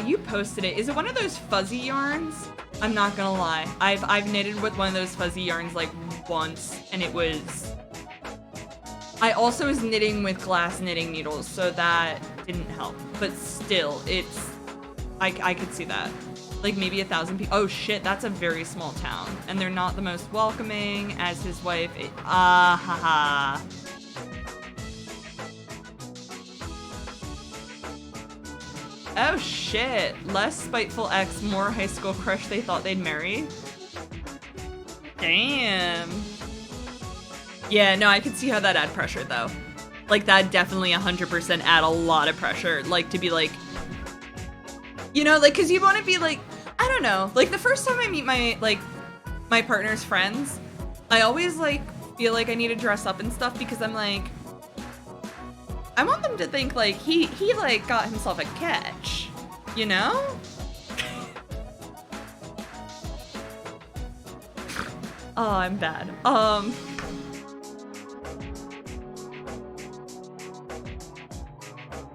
You posted it. Is it one of those fuzzy yarns? I'm not gonna lie. I've knitted with one of those fuzzy yarns like once, and it was... I also was knitting with glass knitting needles, so that didn't help. But still, it's... I could see that. Like maybe 1,000 people. Oh shit, that's a very small town. And they're not the most welcoming as his wife. Haha. Oh shit. Less spiteful ex, more high school crush they thought they'd marry. Damn. Yeah, no, I could see how that add pressure though. Like that definitely 100% add a lot of pressure. Like to be like, you know, like, cause you want to be like, I don't know, like the first time I meet my partner's friends, I always like feel like I need to dress up and stuff because I'm like, I want them to think like he like got himself a catch, you know? Oh, I'm bad.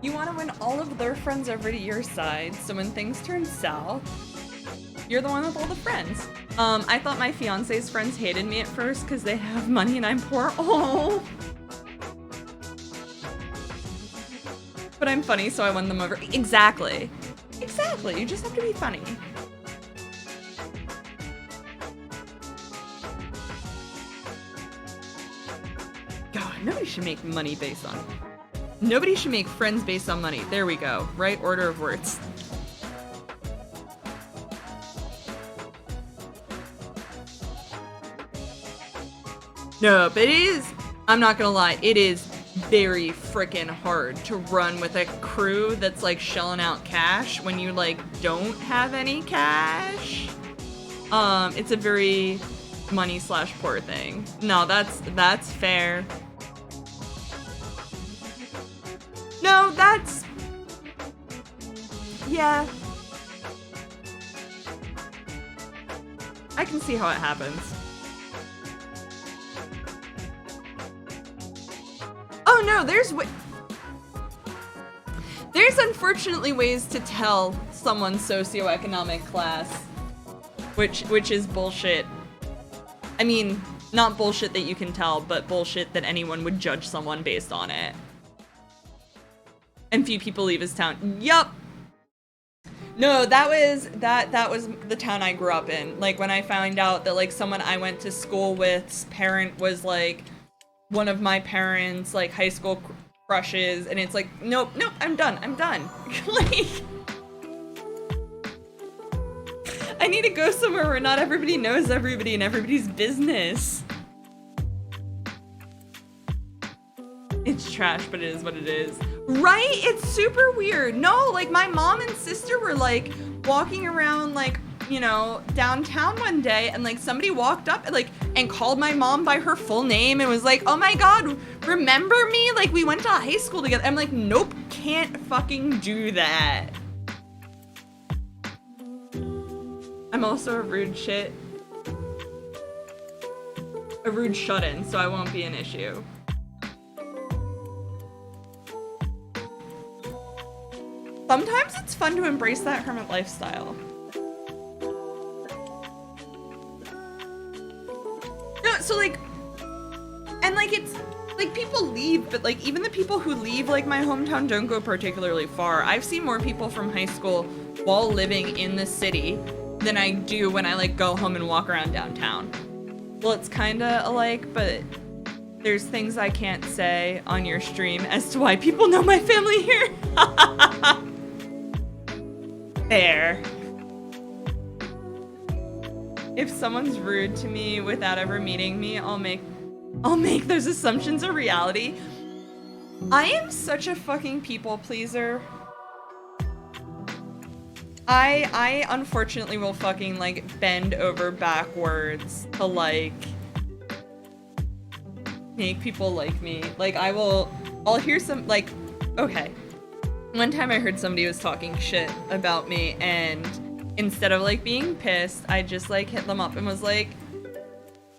You want to win all of their friends over to your side, so when things turn south, you're the one with all the friends. I thought my fiance's friends hated me at first because they have money and I'm poor. Oh. But I'm funny, so I won them over. Exactly. Exactly. You just have to be funny. God, nobody should make money based on it. Nobody should make friends based on money. There we go. Right order of words. No, but it is, I'm not gonna lie, it is very freaking hard to run with a crew that's like shelling out cash when you like don't have any cash. It's a very money/poor thing. No, that's fair. No, that's... Yeah. I can see how it happens. Oh no, there's unfortunately ways to tell someone's socioeconomic class, which is bullshit. I mean, not bullshit that you can tell, but bullshit that anyone would judge someone based on it. And few people leave his town. Yup. No, that was the town I grew up in. Like when I found out that like someone I went to school with's parent was like one of my parents' like high school crushes, and it's like, nope, I'm done. Like, I need to go somewhere where not everybody knows everybody and everybody's business. It's trash, but it is what it is. Right? It's super weird. No, like my mom and sister were like walking around like, you know, downtown one day, and like somebody walked up and like and called my mom by her full name and was like, oh my god, remember me? Like we went to high school together. I'm like, nope, can't fucking do that. I'm also a rude shut-in, so I won't be an issue. Sometimes it's fun to embrace that hermit lifestyle. No, so like, and like it's like, people leave, but, like, even the people who leave, like, my hometown don't go particularly far. I've seen more people from high school while living in the city than I do when I, like, go home and walk around downtown. Well, it's kinda alike, but there's things I can't say on your stream as to why people know my family here. There. If someone's rude to me without ever meeting me, I'll make those assumptions a reality. I am such a fucking people pleaser. I unfortunately will fucking, like, bend over backwards to, like, make people like me. Like, I'll hear some, like, okay. One time I heard somebody was talking shit about me, and instead of, like, being pissed, I just, like, hit them up and was like,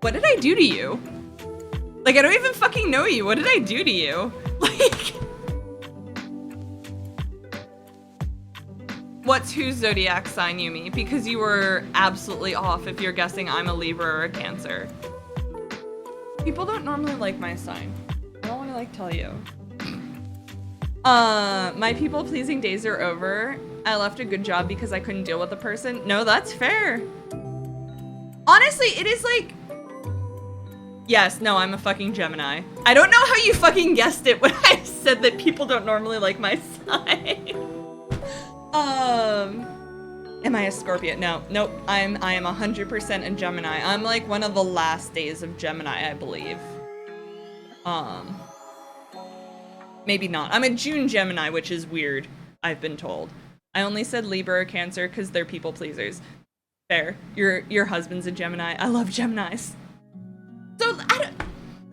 what did I do to you? Like, I don't even fucking know you. What did I do to you? Like, what's whose zodiac sign, Yumi? Because you were absolutely off if you're guessing I'm a Libra or a Cancer. People don't normally like my sign. I don't want to, like, tell you. My people-pleasing days are over. I left a good job because I couldn't deal with the person. No, that's fair. Honestly, it is like... Yes, no, I'm a fucking Gemini. I don't know how you fucking guessed it when I said that people don't normally like my sign. Am I a Scorpio? No, nope. I am 100% a Gemini. I'm like one of the last days of Gemini, I believe. Maybe not. I'm a June Gemini, which is weird, I've been told. I only said Libra or Cancer because they're people pleasers. Fair. Your husband's a Gemini. I love Geminis. So,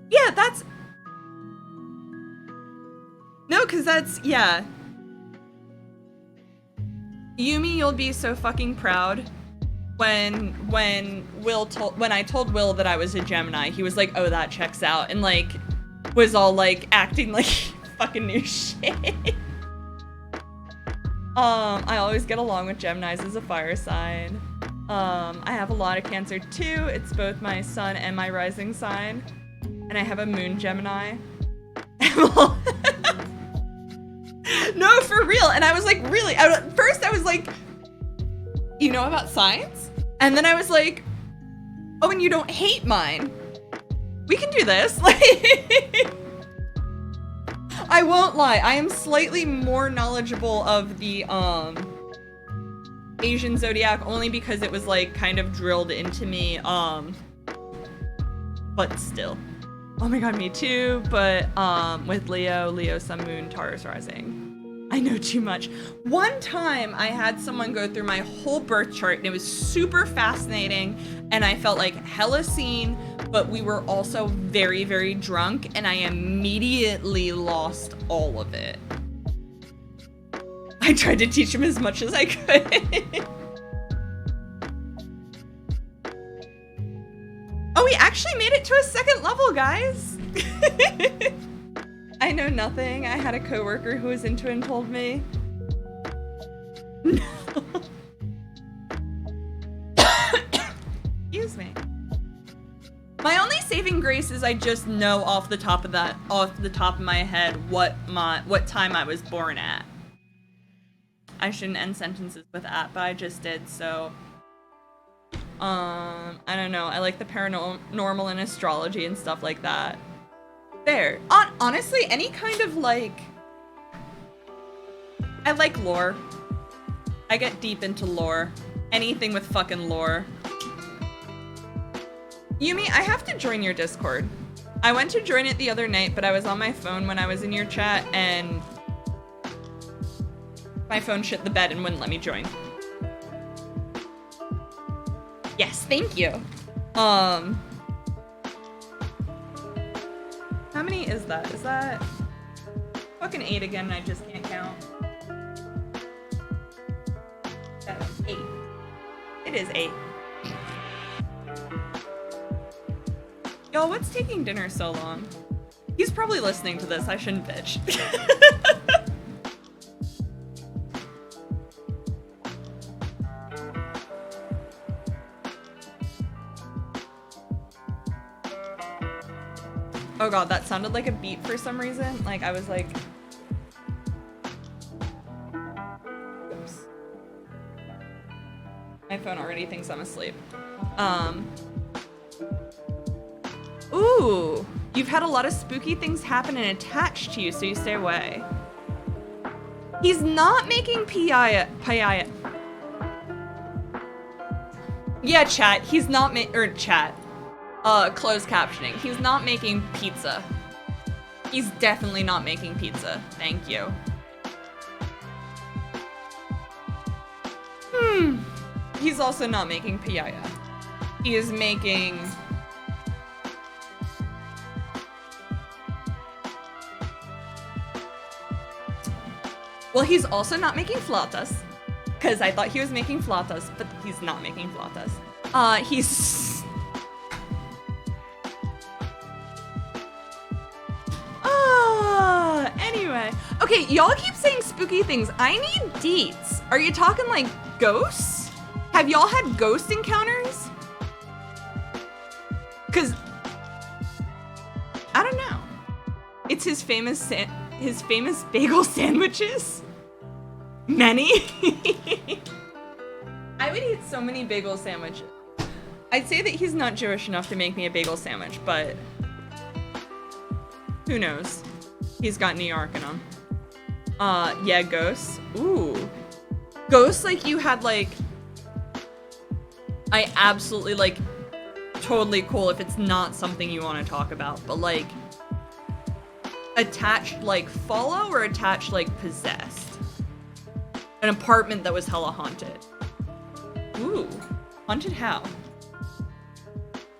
yeah, that's... No, because that's, yeah. Yumi, you'll be so fucking proud. When I told Will that I was a Gemini, he was like, oh, that checks out, and, like, was all, like, acting like fucking new shit. I always get along with Geminis as a fire sign. I have a lot of Cancer too. It's both my sun and my rising sign. And I have a moon Gemini. No, for real. And I was like, really? First I was like, you know about signs? And then I was like, oh, and you don't hate mine. We can do this. Like, I won't lie. I am slightly more knowledgeable of the, Asian zodiac only because it was, like, kind of drilled into me, but still. Oh my god, me too, but, with Leo, Sun, Moon, Taurus rising. I know too much. One time I had someone go through my whole birth chart and it was super fascinating and I felt like hella seen, but we were also very, very drunk and I immediately lost all of it. I tried to teach him as much as I could. Oh, we actually made it to a second level, guys. I know nothing. I had a coworker who was into it and told me. No. Excuse me. My only saving grace is I just know off the top of my head what time I was born at. I shouldn't end sentences with at, but I just did, so... I don't know. I like the paranormal and astrology and stuff like that. Fair. Honestly, any kind of, like... I like lore. I get deep into lore. Anything with fucking lore. Yumi, I have to join your Discord. I went to join it the other night, but I was on my phone when I was in your chat, and... my phone shit the bed and wouldn't let me join. Yes, thank you. How many is that? Is that fucking 8 again and I just can't count? That's 8. It is 8. Yo, what's taking dinner so long? He's probably listening to this. I shouldn't bitch. Oh god, that sounded like a beep for some reason. Like, I was like... Oops. My phone already thinks I'm asleep. Ooh! You've had a lot of spooky things happen and attached to you, so you stay away. He's not making pia. Yeah, chat. He's not chat. Closed captioning. He's not making pizza. He's definitely not making pizza. Thank you. He's also not making pia. He is making... Well, he's also not making flautas. Because I thought he was making flautas, but he's not making flautas. He's... Anyway. Okay, y'all keep saying spooky things. I need deets. Are you talking like ghosts? Have y'all had ghost encounters? Because... I don't know. It's his famous bagel sandwiches. Many? I would eat so many bagel sandwiches. I'd say that he's not Jewish enough to make me a bagel sandwich, but who knows? He's got New York in him. Yeah, ghosts. Ooh. Ghosts, like, you had, like... I absolutely, like, totally cool if it's not something you want to talk about, but, like, attached, like, follow or attached, like, possessed? An apartment that was hella haunted. Ooh. Haunted how?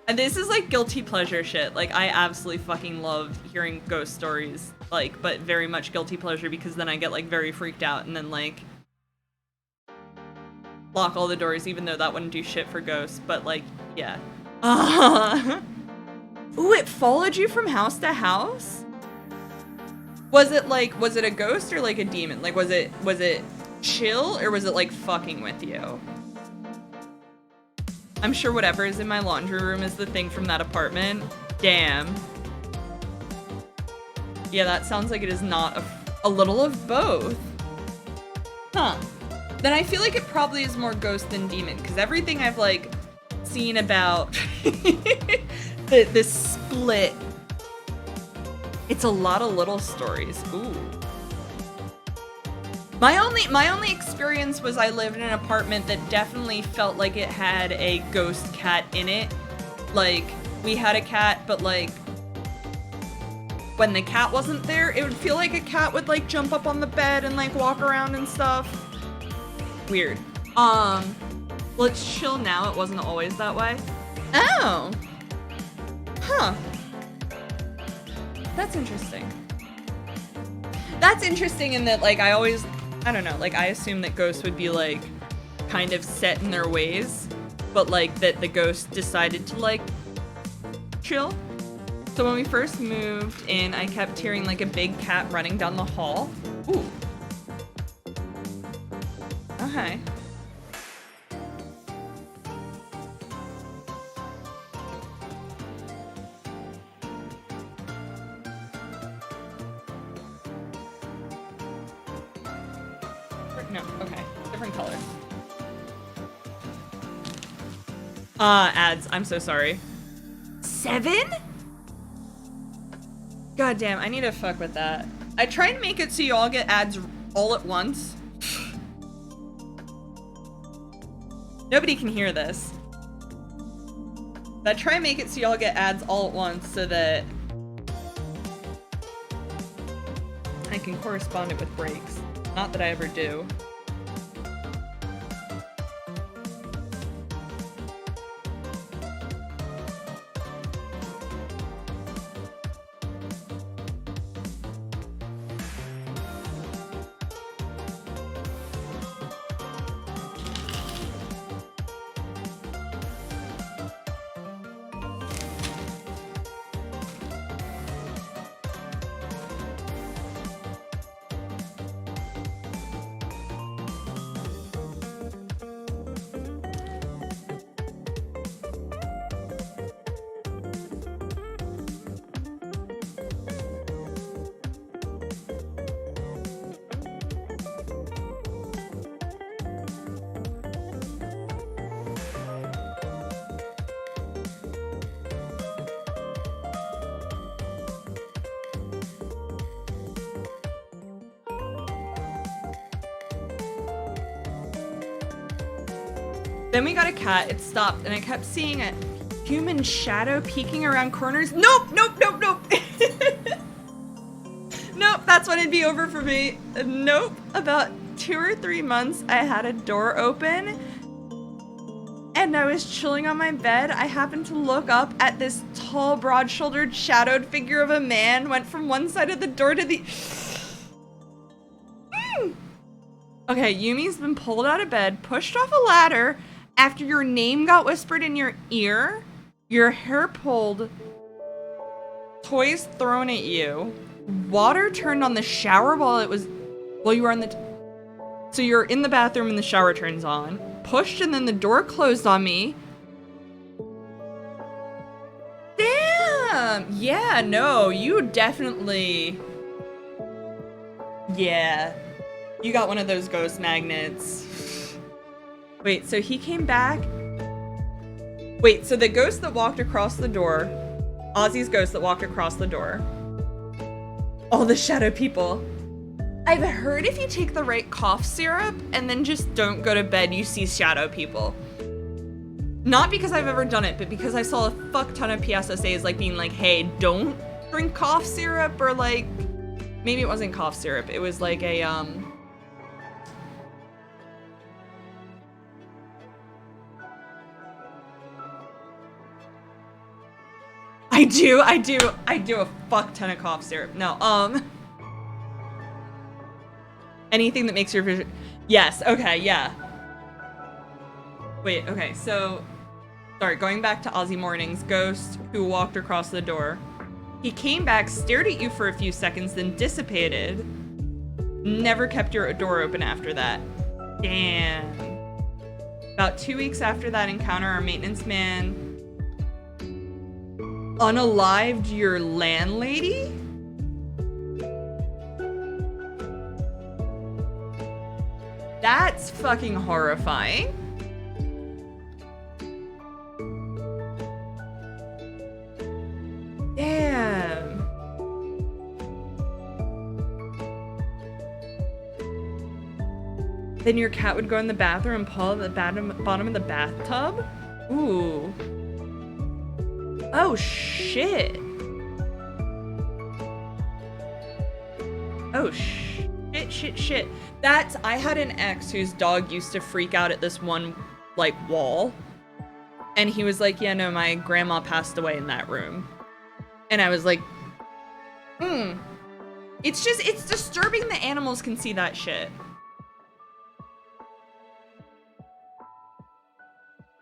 And this is, like, guilty pleasure shit. Like, I absolutely fucking love hearing ghost stories. Like, but very much guilty pleasure because then I get, like, very freaked out and then, like, lock all the doors even though that wouldn't do shit for ghosts. But, like, yeah. Ooh, it followed you from house to house? Was it, like, was it a ghost or, like, a demon? Like, was it chill or was it, like, fucking with you? I'm sure whatever is in my laundry room is the thing from that apartment. Damn. Yeah, that sounds like it is not a little of both. Huh. Then I feel like it probably is more ghost than demon, because everything I've, like, seen about this split, it's a lot of little stories. Ooh. My only experience was I lived in an apartment that definitely felt like it had a ghost cat in it. Like, we had a cat, but, like, when the cat wasn't there, it would feel like a cat would, like, jump up on the bed and, like, walk around and stuff. Weird. Let's chill now. It wasn't always that way. Oh. Huh. That's interesting. That's interesting in that, like, I don't know, like, I assume that ghosts would be, like, kind of set in their ways, but, like, that the ghost decided to, like, chill. So when we first moved in, I kept hearing, like, a big cat running down the hall. Ooh. Okay. No, okay. Different color. Ads. I'm so sorry. 7? God damn, I need to fuck with that. I try and make it so you all get ads all at once. Nobody can hear this. But I try and make it so y'all get ads all at once so that I can correspond it with breaks. Not that I ever do. Then we got a cat. It stopped, and I kept seeing a human shadow peeking around corners. Nope, nope, nope, nope. Nope, that's when it'd be over for me. Nope. About 2 or 3 months, I had a door open, and I was chilling on my bed. I happened to look up at this tall, broad-shouldered, shadowed figure of a man, went from one side of the door to the... Okay, Yumi's been pulled out of bed, pushed off a ladder, after your name got whispered in your ear, your hair pulled, toys thrown at you, water turned on the shower while you were on the... So you're in the bathroom and the shower turns on, pushed and then the door closed on me. Damn! Yeah, no, you definitely... Yeah. You got one of those ghost magnets. Wait, so he came back? Wait, so the ghost that walked across the door, Ozzy's ghost that walked across the door, all the shadow people. I've heard if you take the right cough syrup and then just don't go to bed, you see shadow people. Not because I've ever done it, but because I saw a fuck ton of PSSAs like being like, hey, don't drink cough syrup, or like, maybe it wasn't cough syrup, it was like a, I do a fuck ton of cough syrup. No, anything that makes your vision... Yes, okay, yeah. Wait, okay, so... Sorry, going back to Ozzy Morning's ghost who walked across the door. He came back, stared at you for a few seconds, then dissipated. Never kept your door open after that. Damn. About 2 weeks after that encounter, our maintenance man unalived your landlady? That's fucking horrifying. Damn. Then your cat would go in the bathroom and pull at the bottom of the bathtub? Ooh. Oh, shit. Oh, shit. That's... I had an ex whose dog used to freak out at this one, like, wall. And he was like, yeah, no, my grandma passed away in that room. And I was like, It's just... It's disturbing that animals can see that shit.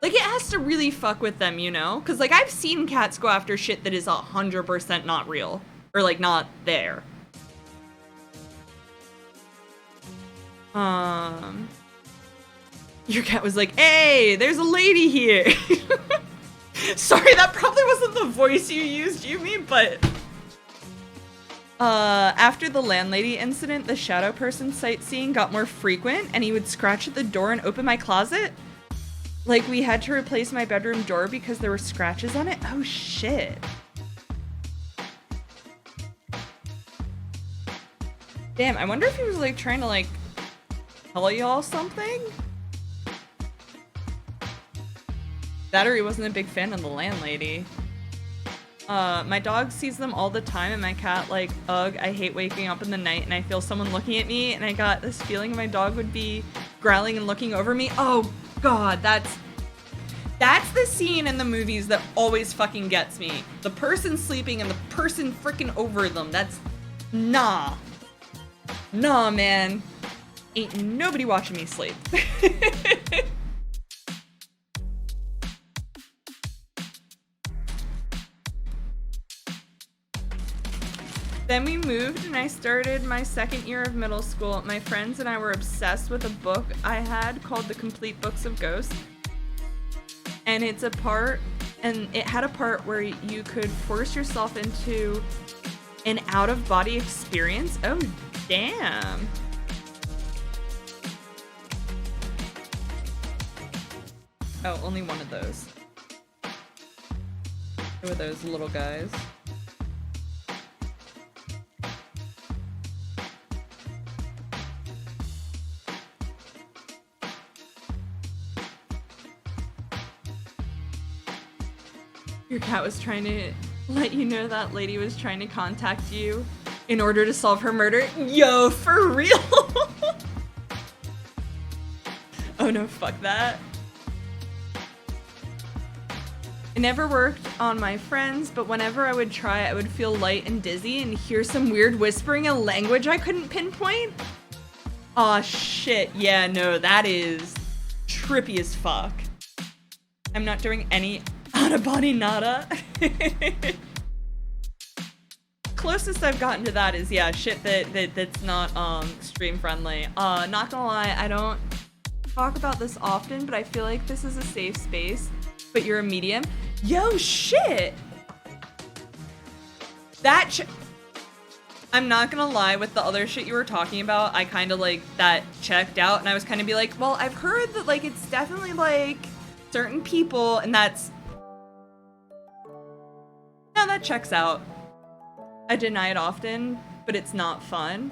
Like, it has to really fuck with them, you know? Because, like, I've seen cats go after shit that is 100% not real. Or, like, not there. Your cat was like, hey, there's a lady here. Sorry, that probably wasn't the voice you used, Yumi, but... After the landlady incident, the shadow person sightseeing got more frequent, and he would scratch at the door and open my closet. Like, we had to replace my bedroom door because there were scratches on it? Oh, shit. Damn, I wonder if he was, like, trying to, like, tell y'all something? That or he wasn't a big fan of the landlady. My dog sees them all the time, and my cat, like, ugh, I hate waking up in the night and I feel someone looking at me, and I got this feeling my dog would be growling and looking over me. Oh, God, that's the scene in the movies that always fucking gets me. The person sleeping and the person freaking over them. That's... Nah. Nah, man. Ain't nobody watching me sleep. Then we moved and I started my second year of middle school. My friends and I were obsessed with a book I had called The Complete Books of Ghosts. And it had a part where you could force yourself into an out-of-body experience. Oh, damn. Oh, only one of those. Who are those little guys? Your cat was trying to let you know that lady was trying to contact you in order to solve her murder. Yo, for real? Oh no, fuck that. It never worked on my friends, but whenever I would try, I would feel light and dizzy and hear some weird whispering in a language I couldn't pinpoint. Aw, shit. Yeah, no, that is trippy as fuck. I'm not doing any out-of-body nada. Closest I've gotten to that is, yeah, shit that's not stream friendly. Not gonna lie, I don't talk about this often, but I feel like this is a safe space. But you're a medium. Yo, shit! I'm not gonna lie, with the other shit you were talking about, I kind of like that checked out, and I was kind of be like, well, I've heard that like it's definitely like certain people, and that's... No, that checks out. I deny it often, but it's not fun.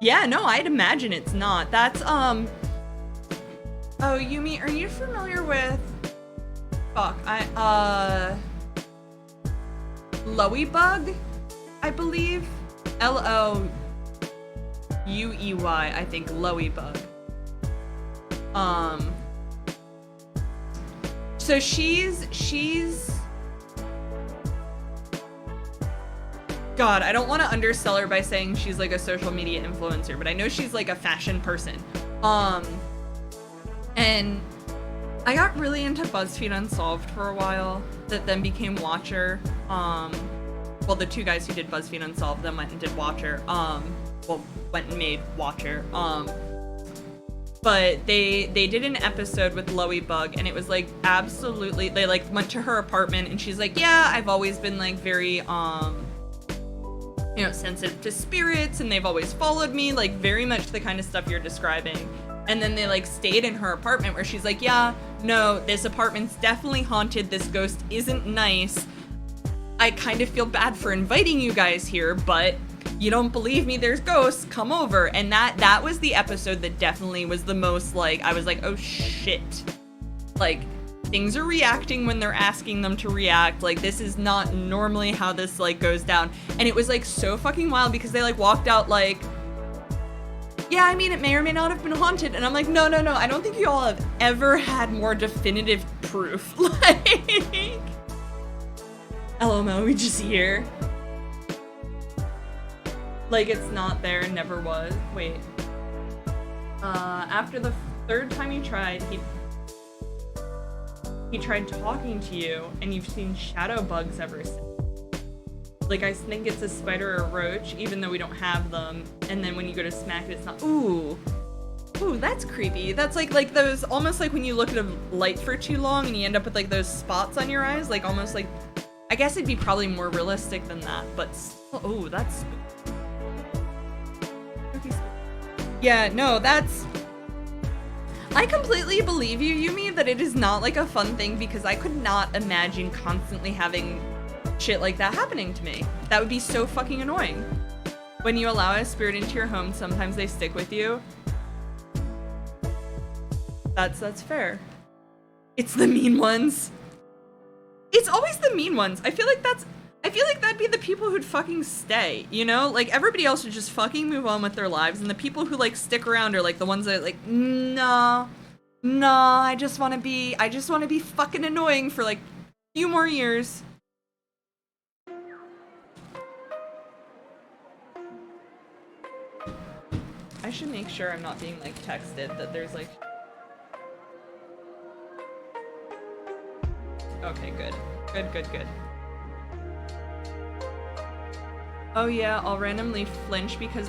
Yeah, no, I'd imagine it's not. That's, Oh, Yumi, are you familiar with... Fuck, Loey Bug, I believe? L-O-U-E-Y, I think, Loey Bug. So she's... God, I don't want to undersell her by saying she's like a social media influencer, but I know she's like a fashion person. And I got really into BuzzFeed Unsolved for a while, that then became Watcher. Well, the two guys who did BuzzFeed Unsolved then went and did Watcher. Well, went and made Watcher. But they did an episode with Loey Bug, and it was like absolutely, they like went to her apartment, and she's like, yeah, I've always been like very, you know, sensitive to spirits, and they've always followed me, like very much the kind of stuff you're describing. And then they like stayed in her apartment where she's like, yeah, no, this apartment's definitely haunted. This ghost isn't nice. I kind of feel bad for inviting you guys here, but you don't believe me, there's ghosts, come over. And that was the episode that definitely was the most like, I was like, oh shit. Like, things are reacting when they're asking them to react. Like, this is not normally how this like goes down. And it was like so fucking wild because they like walked out like, yeah, I mean, it may or may not have been haunted. And I'm like, no, I don't think you all have ever had more definitive proof. Like, LML, we just here. Like, it's not there, never was. Wait. After the third time you tried, he tried talking to you, and you've seen shadow bugs ever since. Like, I think it's a spider or a roach, even though we don't have them. And then when you go to smack it, it's not. Ooh, that's creepy. That's like those, almost like when you look at a light for too long and you end up with like those spots on your eyes, like almost like, I guess it'd be probably more realistic than that, but still, oh, that's spooky. Yeah, no, that's, I completely believe you, Yumi, that it is not like a fun thing, because I could not imagine constantly having shit like that happening to me. That would be so fucking annoying. When you allow a spirit into your home, sometimes they stick with you. That's fair. It's the mean ones. It's always the mean ones. I feel like that'd be the people who'd fucking stay, you know? Like, everybody else would just fucking move on with their lives, and the people who like stick around are like the ones that like, no, I just want to be fucking annoying for like a few more years. I should make sure I'm not being like texted that there's like... Okay, good. Good. Oh yeah, I'll randomly flinch because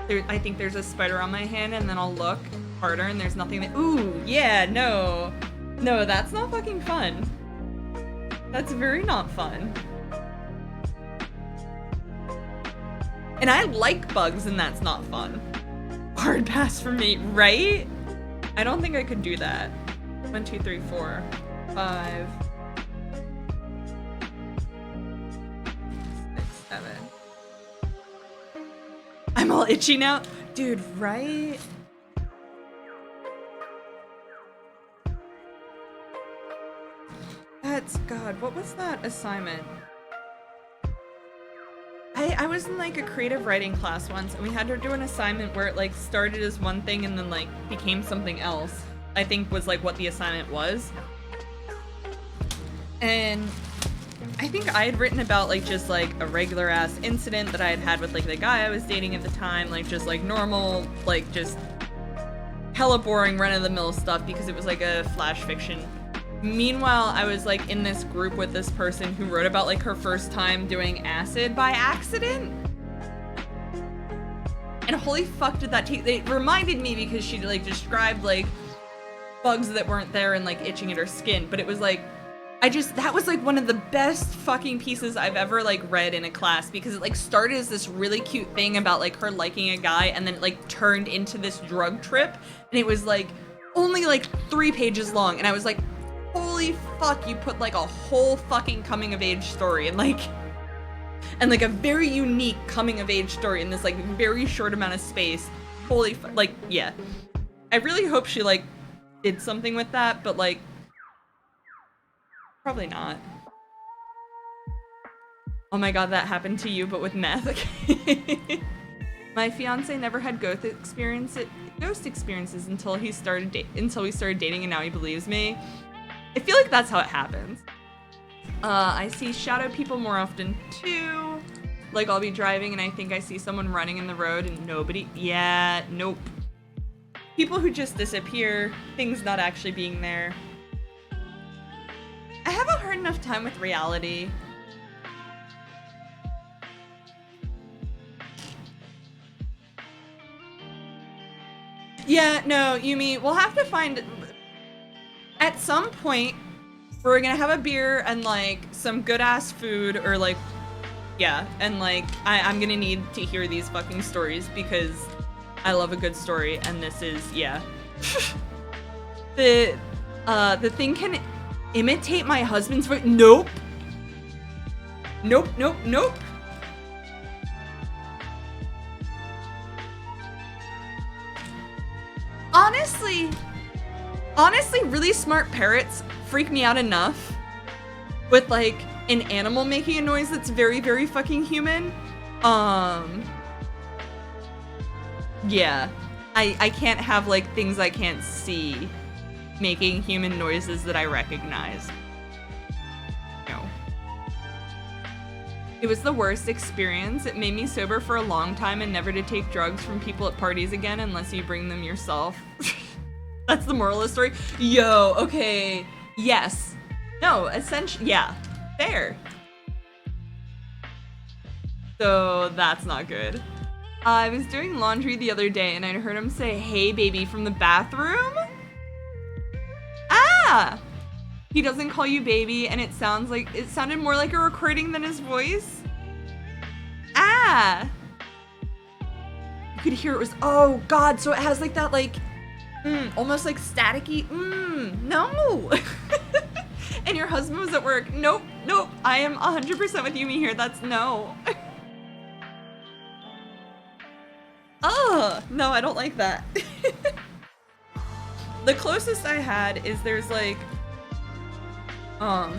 I think there's a spider on my hand, and then I'll look harder and there's nothing that... Ooh, yeah, no. No, that's not fucking fun. That's very not fun. And I like bugs, and that's not fun. Hard pass for me, right? I don't think I could do that. 1, 2, 3, 4, 5, 6, 7. I'm all itchy now. Dude, right? God, what was that assignment? I was in like a creative writing class once, and we had to do an assignment where it like started as one thing and then like became something else. I think was like what the assignment was. And I think I had written about like just like a regular ass incident that I had had with like the guy I was dating at the time, like just like normal, like just hella boring run of the mill stuff because it was like a flash fiction. Meanwhile, I was like in this group with this person who wrote about like her first time doing acid by accident. And holy fuck did that take, it reminded me because she like described like bugs that weren't there and like itching at her skin, but it was like, that was like one of the best fucking pieces I've ever like read in a class because it like started as this really cute thing about like her liking a guy and then it like turned into this drug trip and it was like only like 3 pages long and I was like, holy fuck, you put like a whole fucking coming of age story and like a very unique coming of age story in this like very short amount of space. Holy like, yeah. I really hope she like did something with that, but like probably not. Oh my god, that happened to you, but with meth. Okay. My fiance never had ghost experiences until we started dating, and now he believes me. I feel like that's how it happens. I see shadow people more often too. Like I'll be driving and I think I see someone running in the road and nobody. Yeah, nope. People who just disappear, things not actually being there. I have a hard enough time with reality. Yeah, no, Yumi, we'll have to find... At some point, we're gonna have a beer and, like, some good-ass food, or, like... Yeah, and, like, I'm gonna need to hear these fucking stories, because I love a good story, and this is... Yeah. The thing can imitate my husband's voice. Nope. Nope, nope, nope. Honestly, really smart parrots freak me out enough with like an animal making a noise that's very, very fucking human. Yeah. I can't have like things I can't see making human noises that I recognize. No. It was the worst experience. It made me sober for a long time and never to take drugs from people at parties again unless you bring them yourself. That's the moral of the story. Yo, okay. Yes. No, essentially, yeah. Fair. So that's not good. I was doing laundry the other day and I heard him say, "Hey, baby," from the bathroom. Ah! He doesn't call you baby, and it sounded more like a recording than his voice. Ah! You could hear it was, oh god, so it has like that like, almost like staticky, no! And your husband was at work. Nope, nope, I am 100% with Yumi here, that's no. Oh, no, I don't like that. The closest I had is there's like, God,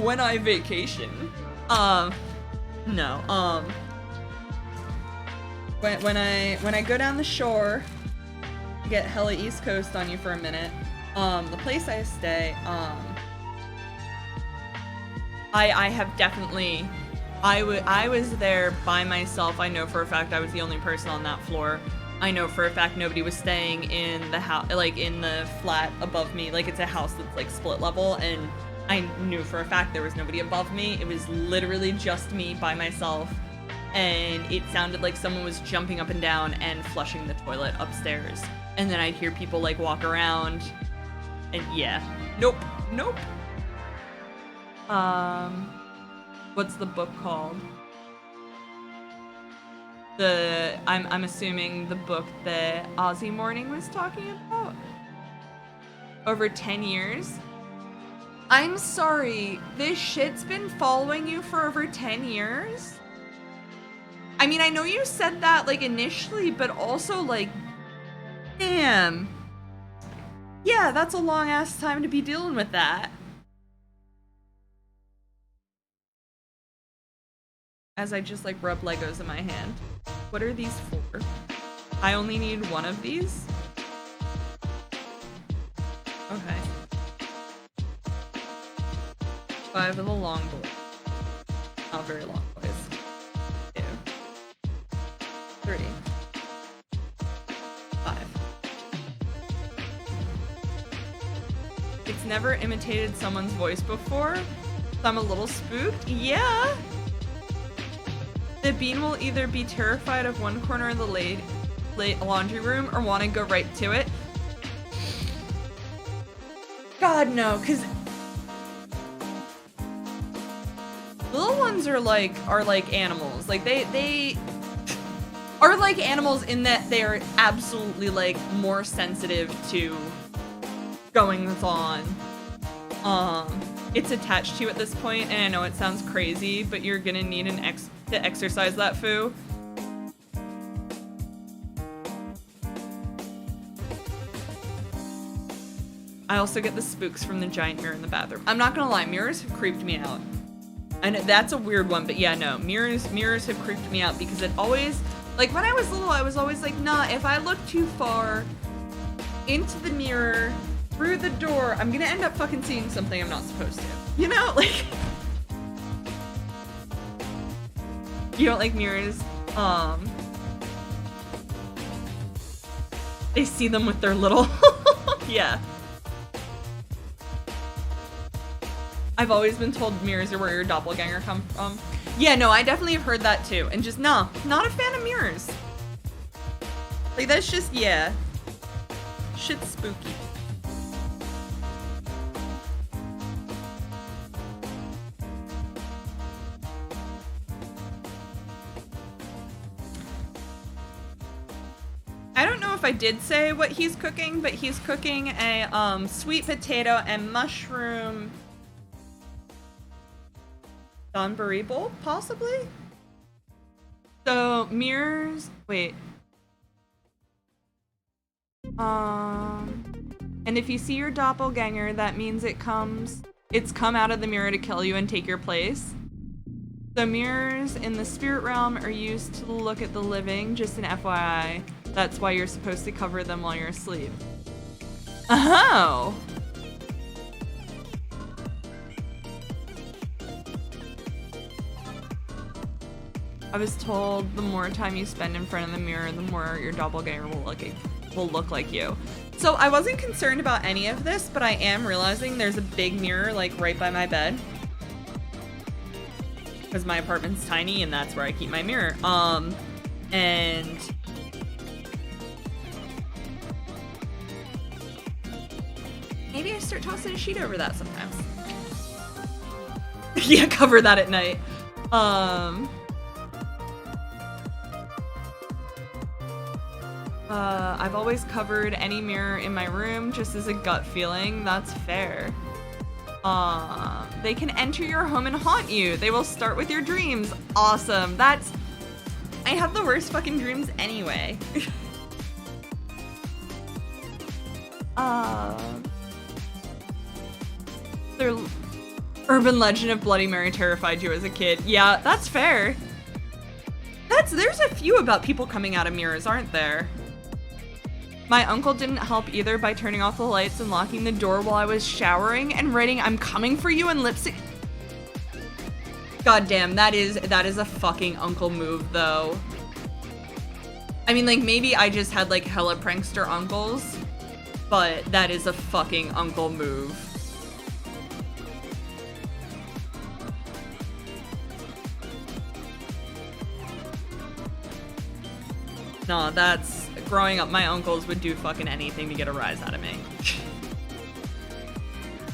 when I vacation, no, when I go down the shore, get hella East Coast on you for a minute, the place I stay, I have definitely, I was there by myself. I know for a fact I was the only person on that floor. I know for a fact nobody was staying in the house, like in the flat above me. Like it's a house that's like split level, and I knew for a fact there was nobody above me. It was literally just me by myself, and it sounded like someone was jumping up and down and flushing the toilet upstairs. And then I'd hear people like walk around, and yeah, nope, nope. What's the book called? I'm assuming the book that Aussie Morning was talking about. Over 10 years? I'm sorry, this shit's been following you for over 10 years? I mean, I know you said that like initially, but also like, damn. Yeah, that's a long ass time to be dealing with that. As I just like rub Legos in my hand. What are these for? I only need one of these? Okay. 5 of the long boys. Not very long boys. 2. 3. 5. It's never imitated someone's voice before, so I'm a little spooked. Yeah! The bean will either be terrified of one corner of the late laundry room or want to go right to it. God, no, because little ones are like animals. Like they are like animals in that they're absolutely like more sensitive to goings on. It's attached to you at this point, and I know it sounds crazy, but you're gonna need to exercise that foo. I also get the spooks from the giant mirror in the bathroom. I'm not gonna lie, mirrors have creeped me out. And that's a weird one, but yeah, no, mirrors have creeped me out because it always, like when I was little, I was always like, nah, if I look too far into the mirror, through the door, I'm gonna end up fucking seeing something I'm not supposed to. You know, like, you don't like mirrors? They see them with their little, yeah. I've always been told mirrors are where your doppelganger come from. Yeah, no, I definitely have heard that too. And just, no, not a fan of mirrors. Like, that's just, yeah. Shit's spooky. I don't know if I did say what he's cooking, but he's cooking a sweet potato and mushroom donburi bowl, possibly? So, mirrors, wait. And if you see your doppelganger, that means it's come out of the mirror to kill you and take your place. So mirrors in the spirit realm are used to look at the living, just an FYI. That's why you're supposed to cover them while you're asleep. Oh! I was told the more time you spend in front of the mirror, the more your doppelganger will look like you. So I wasn't concerned about any of this, but I am realizing there's a big mirror like right by my bed. Because my apartment's tiny and that's where I keep my mirror. And maybe I start tossing a sheet over that sometimes. Yeah, cover that at night. I've always covered any mirror in my room just as a gut feeling. That's fair. They can enter your home and haunt you. They will start with your dreams. Awesome. I have the worst fucking dreams anyway. The urban legend of Bloody Mary terrified you as a kid. Yeah, that's fair. There's a few about people coming out of mirrors, aren't there? My uncle didn't help either by turning off the lights and locking the door while I was showering and writing "I'm coming for you" in lipstick. God damn, that is a fucking uncle move though. I mean, like, maybe I just had like hella prankster uncles, but that is a fucking uncle move. No, that's... Growing up, my uncles would do fucking anything to get a rise out of me.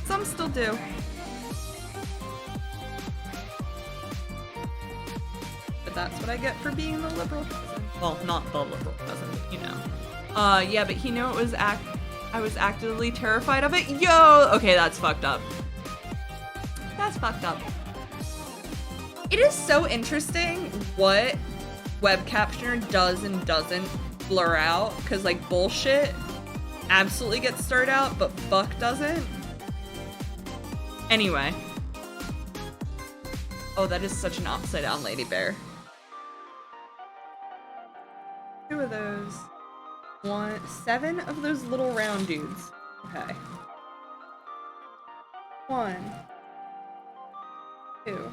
Some still do. But that's what I get for being the liberal cousin. Well, not the liberal cousin, but you know. Yeah, but he knew it was I was actively terrified of it. Yo! Okay, that's fucked up. That's fucked up. It is so interesting what web captioner does and doesn't blur out, because like bullshit absolutely gets starred out, but fuck doesn't. Anyway. Oh, that is such an upside down lady bear. 2 of those. 7 of those little round dudes. Okay. 1, 2,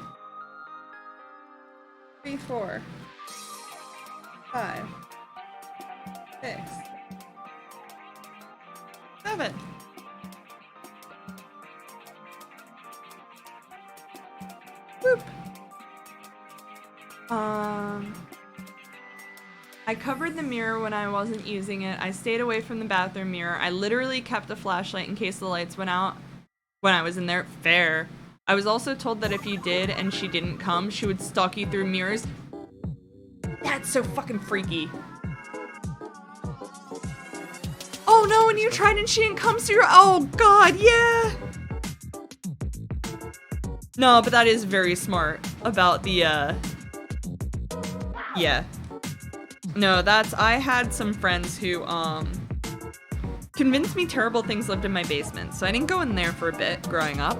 3, 4, 5, 6, 7. Boop. I covered the mirror when I wasn't using it. I stayed away from the bathroom mirror. I literally kept a flashlight in case the lights went out when I was in there. Fair. I was also told that if you did and she didn't come, she would stalk you through mirrors. That's so fucking freaky. Oh no, and you tried and she didn't come, so you're— oh god, yeah! No, but that is very smart about the, yeah. No, I had some friends who, convinced me terrible things lived in my basement, so I didn't go in there for a bit growing up.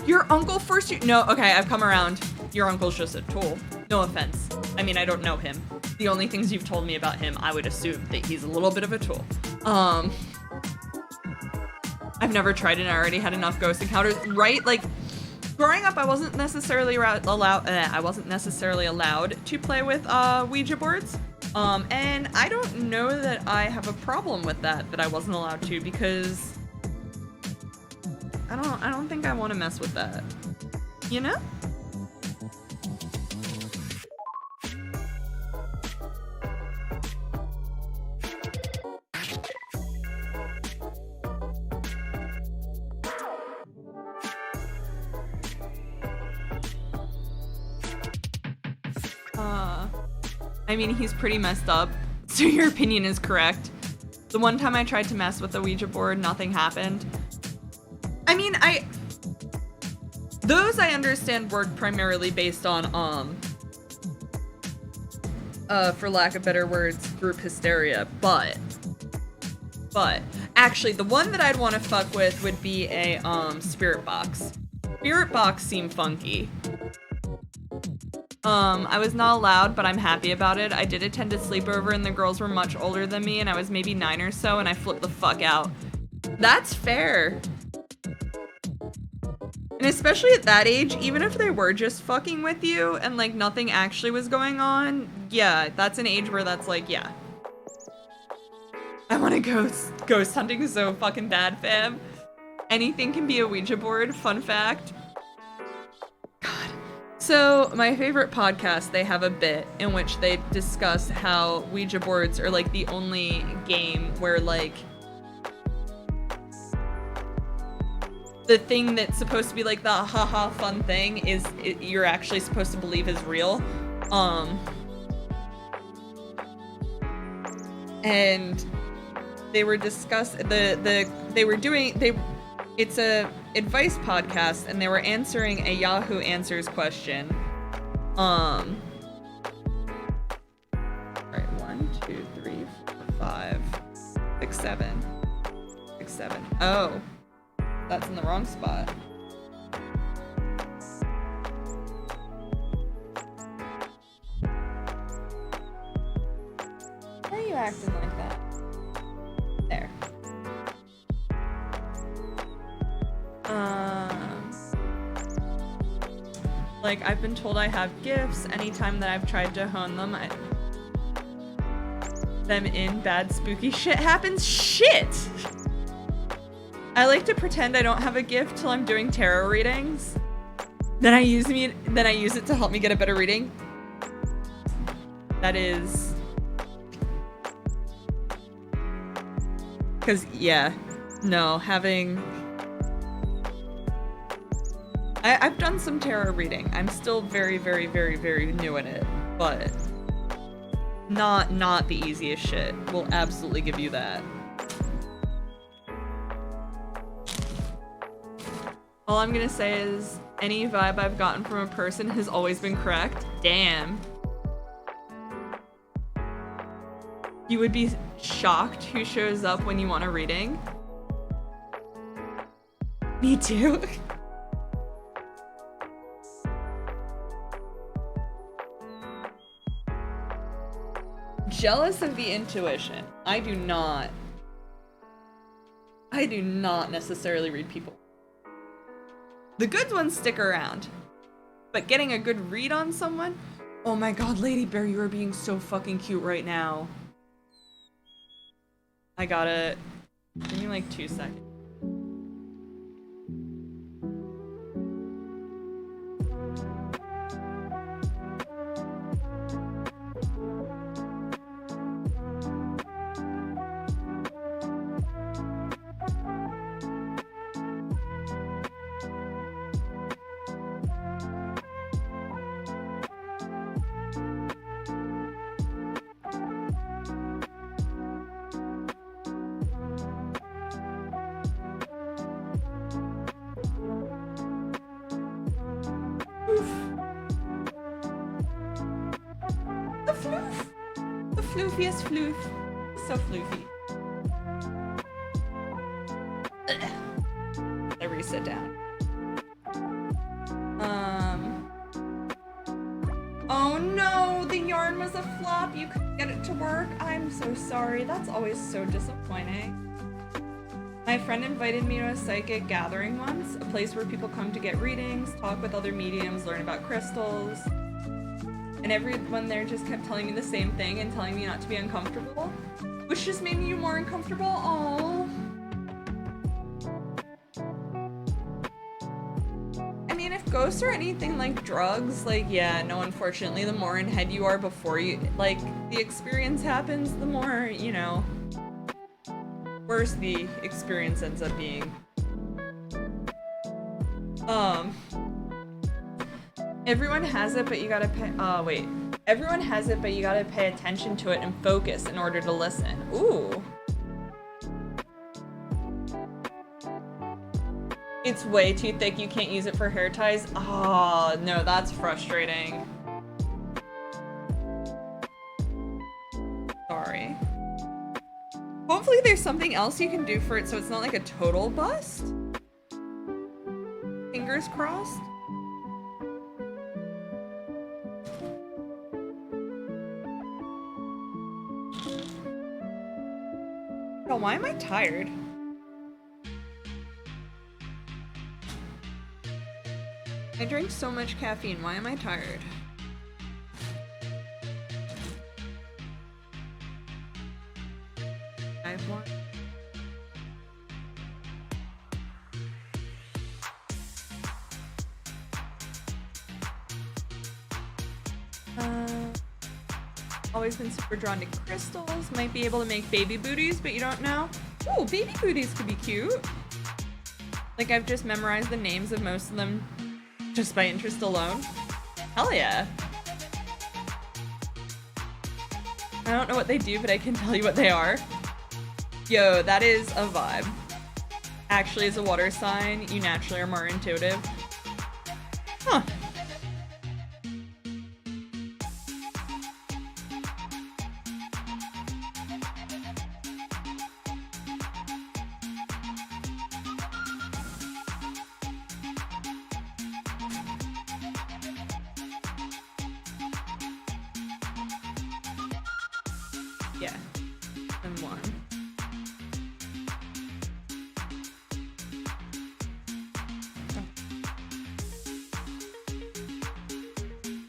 Your uncle first— no, okay, I've come around. Your uncle's just a tool. No offense. I mean, I don't know him. The only things you've told me about him, I would assume that he's a little bit of a tool. I've never tried it and I already had enough ghost encounters, right? Like, growing up, I wasn't necessarily allowed to play with Ouija boards. And I don't know that I have a problem with that I wasn't allowed to, because I don't think I want to mess with that. You know? I mean, he's pretty messed up, so your opinion is correct. The one time I tried to mess with the Ouija board, nothing happened. I mean, those I understand work primarily based on, for lack of better words, group hysteria, but actually the one that I'd want to fuck with would be a, spirit box. Spirit box seemed funky. I was not allowed, but I'm happy about it. I did attend a sleepover and the girls were much older than me and I was maybe 9 or so and I flipped the fuck out. That's fair. And especially at that age, even if they were just fucking with you and like nothing actually was going on, yeah, that's an age where that's like, yeah. I want to ghost hunting so fucking bad, fam. Anything can be a Ouija board, fun fact. So, my favorite podcast, they have a bit in which they discuss how Ouija boards are, like, the only game where, like, the thing that's supposed to be, like, the haha fun thing is you're actually supposed to believe is real. And they were it's a advice podcast and they were answering a Yahoo Answers question. Alright, 1, 2, 3, 4, 5, 6, 7. 6, 7. Oh, that's in the wrong spot. Why are you acting like that? There. Like, I've been told I have gifts anytime that I've tried to hone them. Them in bad spooky shit happens. Shit! I like to pretend I don't have a gift till I'm doing tarot readings. Then I use it to help me get a better reading. That is... Cause, yeah. No, having... I've done some tarot reading. I'm still very, very, very, very new at it, but not the easiest shit. Will absolutely give you that. All I'm gonna say is any vibe I've gotten from a person has always been correct. Damn. You would be shocked who shows up when you want a reading. Me too. Jealous of the intuition. I do not necessarily read people. The good ones stick around. But getting a good read on someone? Oh my god, Lady Bear, you are being so fucking cute right now. I gotta... Give me like 2 seconds. Floofiest floof. So floofy. I reset down. Oh no, the yarn was a flop. You couldn't get it to work. I'm so sorry. That's always so disappointing. My friend invited me to a psychic gathering once, a place where people come to get readings, talk with other mediums, learn about crystals. And everyone there just kept telling me the same thing and telling me not to be uncomfortable, which just made me more uncomfortable. Aww. I mean, if ghosts are anything like drugs, like, yeah, no, unfortunately, the more in head you are before you, like, the experience happens, the more, you know, worse the experience ends up being. Everyone has it, but you gotta pay, Everyone has it, but you gotta pay attention to it and focus in order to listen. Ooh. It's way too thick, you can't use it for hair ties. Oh, no, that's frustrating. Sorry. Hopefully there's something else you can do for it so it's not like a total bust. Fingers crossed. Oh, why am I tired? I drink so much caffeine. Why am I tired? I have one. Always been super drawn to crystals. Might be able to make baby booties, but you don't know. Ooh, baby booties could be cute. Like, I've just memorized the names of most of them just by interest alone. Hell yeah. I don't know what they do, but I can tell you what they are. Yo, that is a vibe. Actually, as a water sign, you naturally are more intuitive. Huh. Yeah, and one.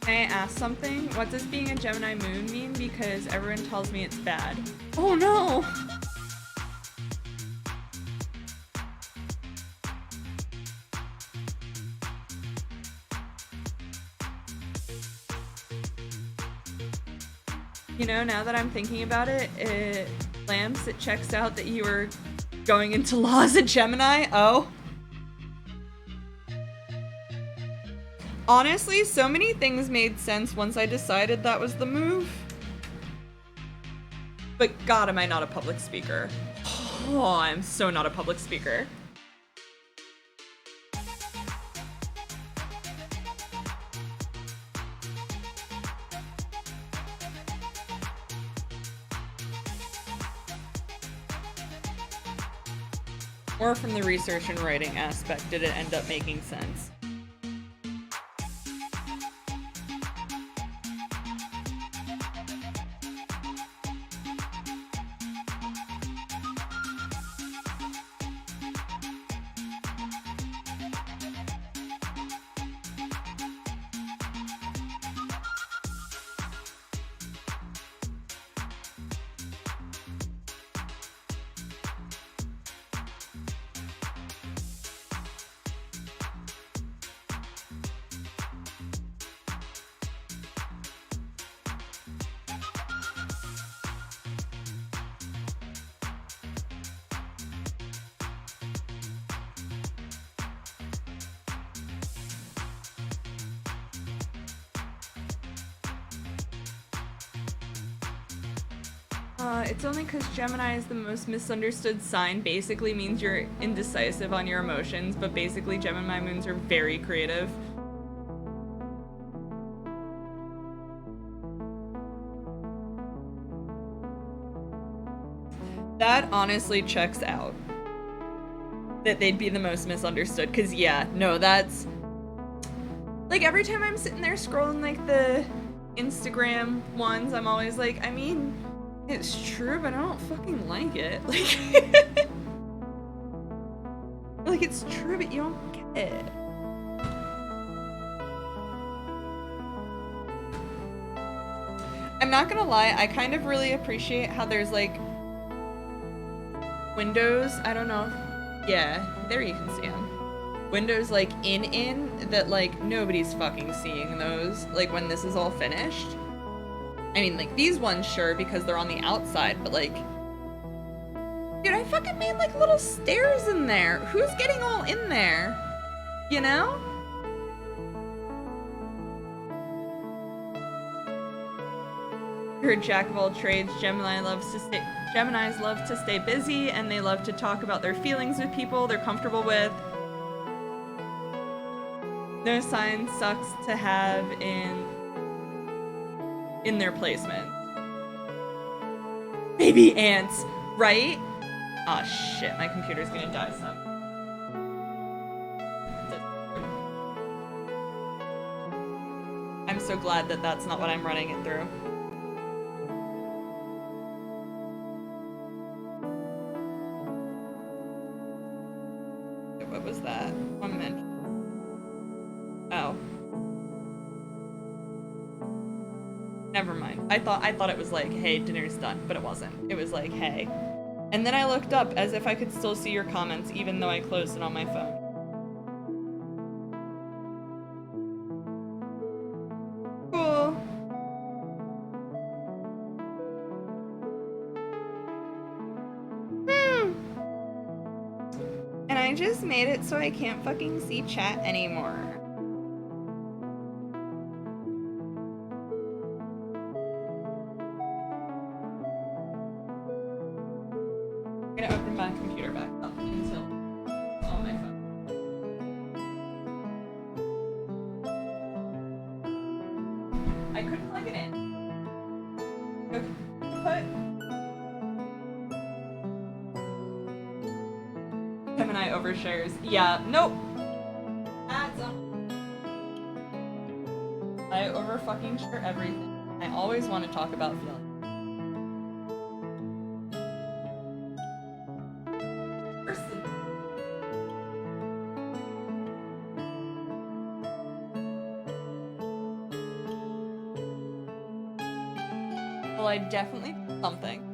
Can I ask something? What does being a Gemini moon mean? Because everyone tells me it's bad. Oh no! You know, now that I'm thinking about it, Lamps, it checks out that you were going into law as a Gemini. Oh. Honestly, so many things made sense once I decided that was the move. But God, am I not a public speaker. Oh, I'm so not a public speaker. Or from the research and writing aspect, did it end up making sense? It's only because Gemini is the most misunderstood sign. Basically means you're indecisive on your emotions, but basically Gemini moons are very creative. That honestly checks out. That they'd be the most misunderstood, because yeah, no, that's... Like, every time I'm sitting there scrolling, like, the Instagram ones, I'm always like, I mean... It's true, but I don't fucking like it. Like, like it's true, but you don't get it. I'm not gonna lie, I kind of really appreciate how there's like windows. I don't know. Yeah, there you can see them. Windows like in that like nobody's fucking seeing those. Like when this is all finished. I mean, like, these ones, sure, because they're on the outside, but, like... Dude, I fucking made, like, little stairs in there. Who's getting all in there? You know? You're a jack of all trades. Geminis love to stay busy, and they love to talk about their feelings with people they're comfortable with. No sign sucks to have in their placement. Baby ants, right? Aw, shit, my computer's gonna die soon. I'm so glad that that's not what I'm running it through. What was that? 1 minute. Oh. Never mind. I thought it was like, hey, dinner's done, but it wasn't. It was like, hey. And then I looked up as if I could still see your comments even though I closed it on my phone. Cool. And I just made it so I can't fucking see chat anymore. I'm gonna open my computer back up until on my phone. I couldn't plug it in. Okay. Put Gemini overshares. Yeah, nope. That's I over fucking share everything. I always want to talk about feelings. Well, I definitely did something.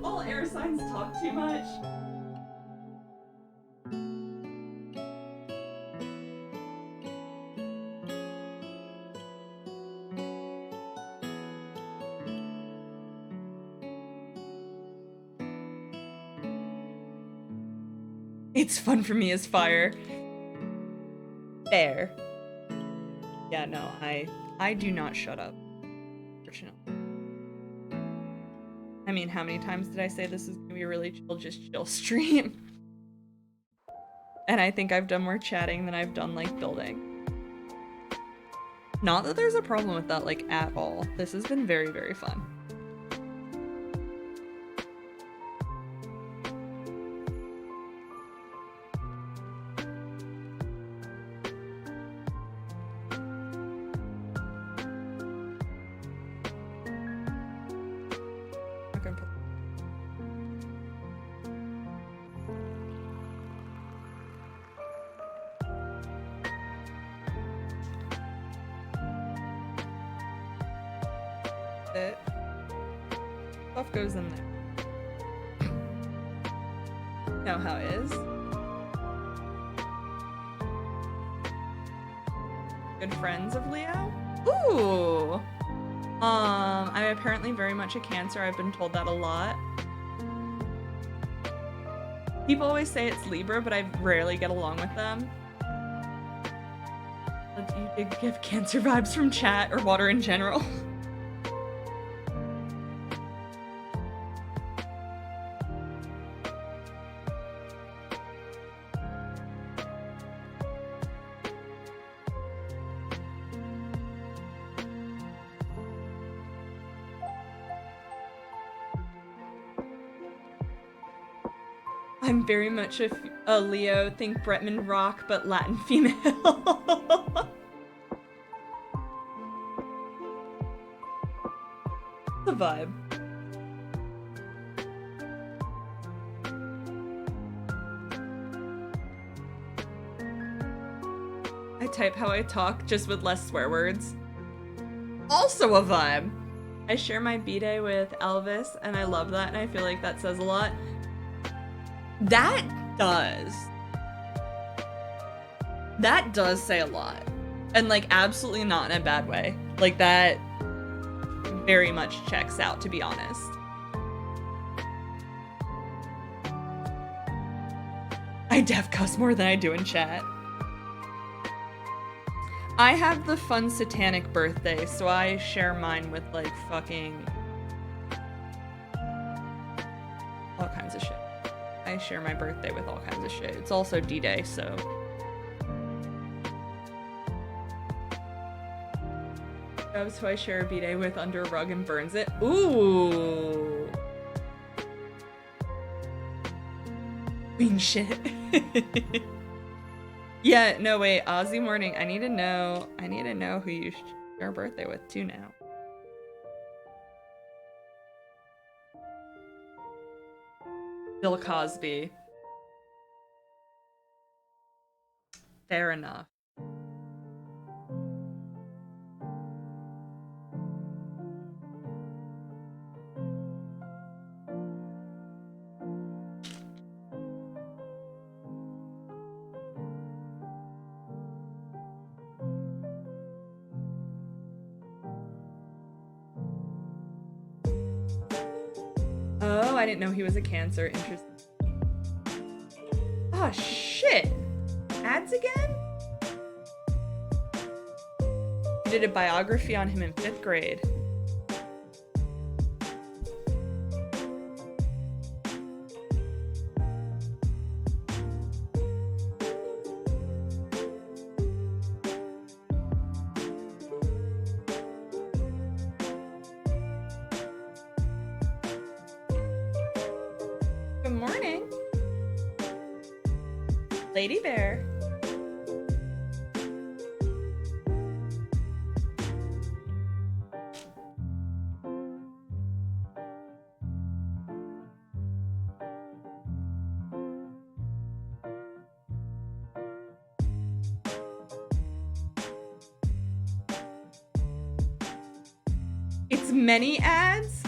All air signs talk too much. It's fun for me as fire. Fair. Yeah, no, I do not shut up. Fortunately. I mean, how many times did I say this is gonna be a really chill, just chill stream? And I think I've done more chatting than I've done, like, building. Not that there's a problem with that, like, at all. This has been very, very fun. Stuff goes in there. Know how it is. Good friends of Leo? Ooh! I'm apparently very much a Cancer. I've been told that a lot. People always say it's Libra, but I rarely get along with them. You did give Cancer vibes from chat or water in general. I'm very much a Leo. Think Bretman rock, but Latin female. The vibe. I type how I talk, just with less swear words. Also a vibe. I share my B-Day with Elvis, and I love that, and I feel like that says a lot. That does. That does say a lot. And, like, absolutely not in a bad way. Like, that very much checks out, to be honest. I def cuss more than I do in chat. I have the fun satanic birthday, so I share mine with, like, fucking all kinds of shit. I share my birthday with all kinds of shit. It's also D-Day, so. That's who I share a B-Day with under a rug and burns it. Ooh. Queen shit. Yeah, no, wait, Aussie morning. I need to know who you share a birthday with too now. Bill Cosby. Fair enough. Oh, I didn't know he was a Cancer. Interesting. Oh, shit. Ads again? I did a biography on him in 5th grade. Good morning. Lady Bear. It's many ads?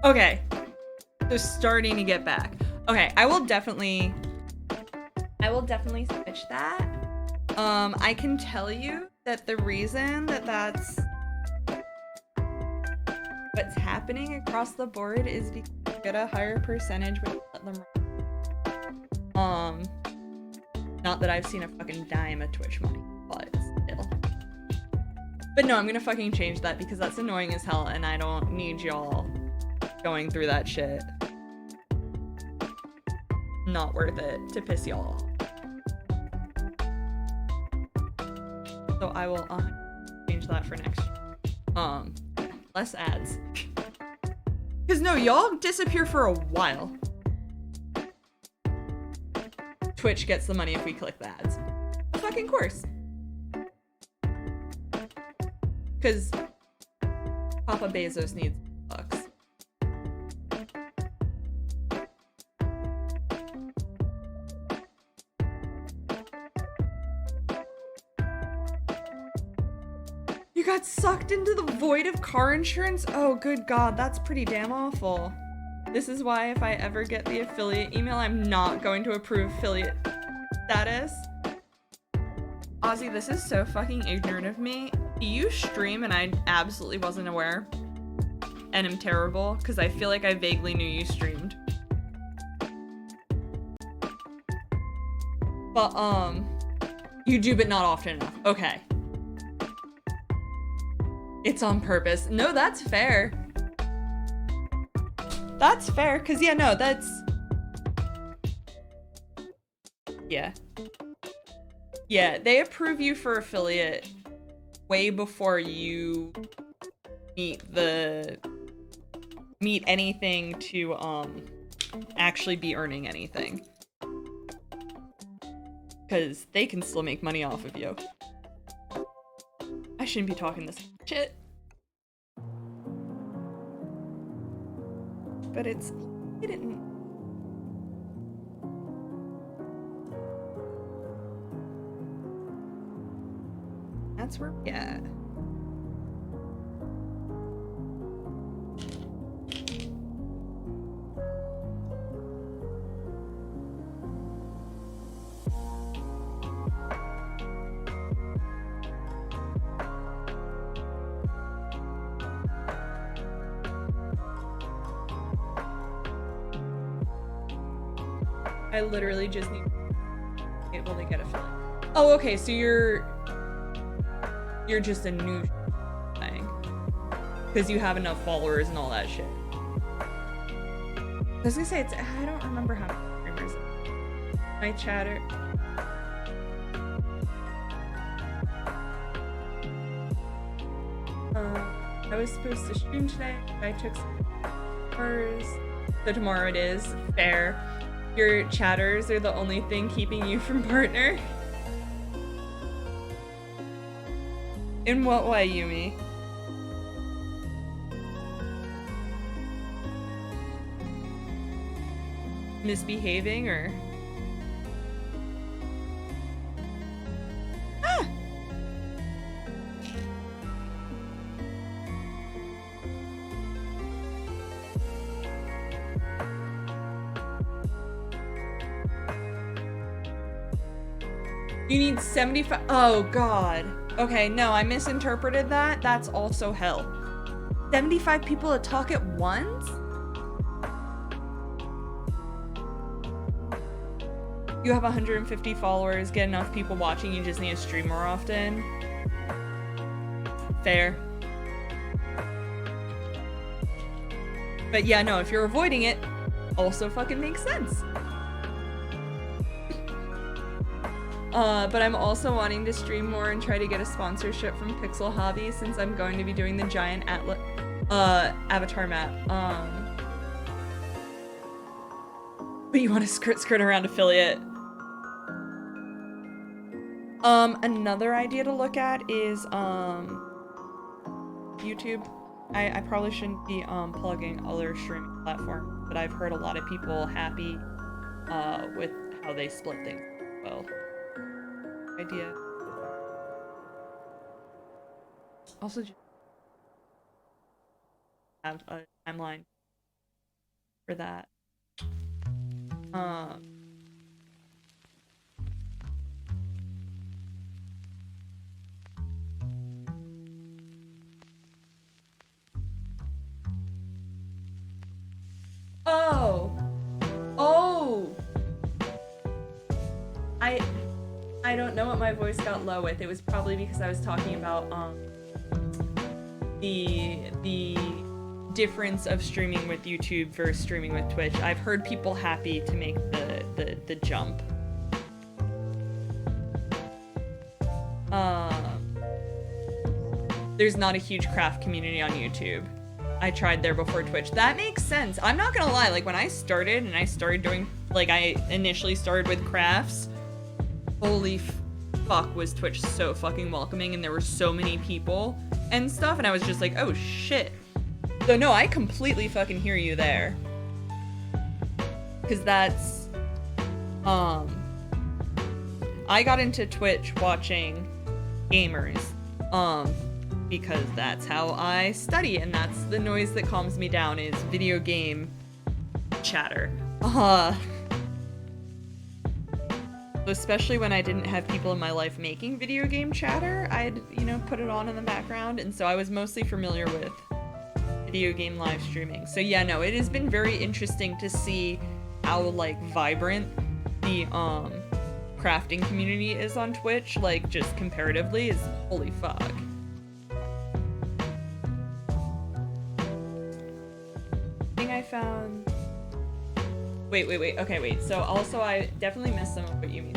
Okay. So starting to get back. Okay, I will definitely switch that. I can tell you that the reason that that's what's happening across the board is because you get a higher percentage when you let them run. Not that I've seen a fucking dime of Twitch money, but still. But no, I'm gonna fucking change that because that's annoying as hell and I don't need y'all going through that shit. Not worth it to piss y'all off. So I will change that for next year. Less ads. Cause no, y'all disappear for a while. Twitch gets the money if we click the ads. Of fucking course. Cause Papa Bezos needs bucks. You got sucked into the void of car insurance? Oh, good God, that's pretty damn awful. This is why if I ever get the affiliate email, I'm not going to approve affiliate status. Ozzy, this is so fucking ignorant of me. You stream and I absolutely wasn't aware. And am terrible, because I feel like I vaguely knew you streamed. But, you do, but not often enough. Okay. It's on purpose. No, that's fair. That's fair, because, yeah, no, that's... Yeah. Yeah, they approve you for affiliate way before you meet anything to, actually be earning anything. Because they can still make money off of you. I shouldn't be talking this shit. But it's hidden. That's where we're at. I literally just need to be able to get affiliate. Oh, okay, so you're just a new thing. Because you have enough followers and all that shit. I was gonna say, I don't remember how many streamers. My chatter. I was supposed to stream today. I took some hours. So tomorrow it is. Fair. Your chatters are the only thing keeping you from partner? In what way, Yumi? Misbehaving or? Ah! You need 75. Oh, God. Okay, no, I misinterpreted that. That's also hell. 75 people to talk at once? You have 150 followers, get enough people watching, you just need to stream more often. Fair. But yeah, no, if you're avoiding it, also fucking makes sense. But I'm also wanting to stream more and try to get a sponsorship from Pixel Hobby since I'm going to be doing the giant avatar map. But you want to skirt around affiliate. Another idea to look at is, YouTube. I probably shouldn't be, plugging other streaming platforms, but I've heard a lot of people happy, with how they split things well. Idea. Also, just have a timeline for that. Oh! I don't know what my voice got low with. It was probably because I was talking about the difference of streaming with YouTube versus streaming with Twitch. I've heard people happy to make the jump. There's not a huge craft community on YouTube. I tried there before Twitch. That makes sense. I'm not gonna lie, like when I started doing, like I initially started with crafts, holy fuck was Twitch so fucking welcoming, and there were so many people and stuff, and I was just like, oh shit. So no, I completely fucking hear you there. Cause that's, I got into Twitch watching gamers, because that's how I study, and that's the noise that calms me down is video game chatter. Especially when I didn't have people in my life making video game chatter, I'd, you know, put it on in the background, and so I was mostly familiar with video game live streaming. So yeah, no, it has been very interesting to see how, like, vibrant the, crafting community is on Twitch, like, just comparatively, is holy fuck. I found... Wait. Okay, wait. So also I definitely missed some of what you mean.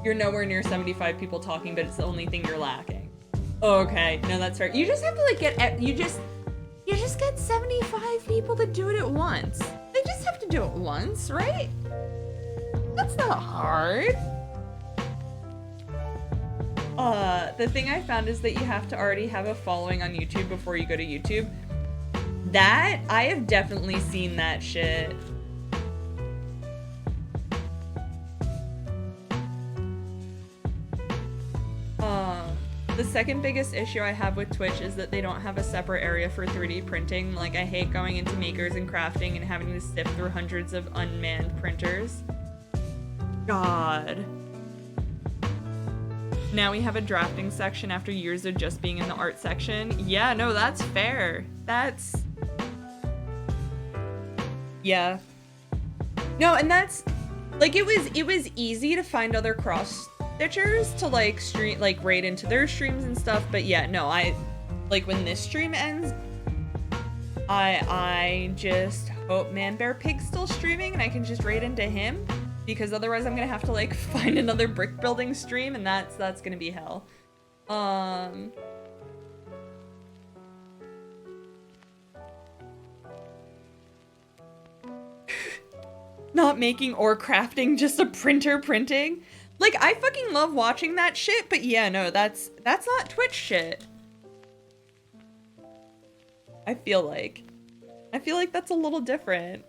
You're nowhere near 75 people talking, but it's the only thing you're lacking. Okay, no, that's fair. You just have to, like, get... You just get 75 people to do it at once. They just have to do it once, right? That's not hard. The thing I found is that you have to already have a following on YouTube before you go to YouTube. That, I have definitely seen that shit. The second biggest issue I have with Twitch is that they don't have a separate area for 3D printing. Like, I hate going into makers and crafting and having to sift through hundreds of unmanned printers. God. Now we have a drafting section after years of just being in the art section. Yeah, no, that's fair. That's... Yeah. No, and that's... Like, it was easy to find other cross-stitchers to, like, stream, like, raid into their streams and stuff, but yeah, no, like, when this stream ends, I just hope Man Bear Pig's still streaming and I can just raid into him, because otherwise I'm gonna have to, like, find another brick building stream, and that's gonna be hell. Not making or crafting, just a printer printing. Like, I fucking love watching that shit, but yeah, no, that's not Twitch shit. I feel like that's a little different.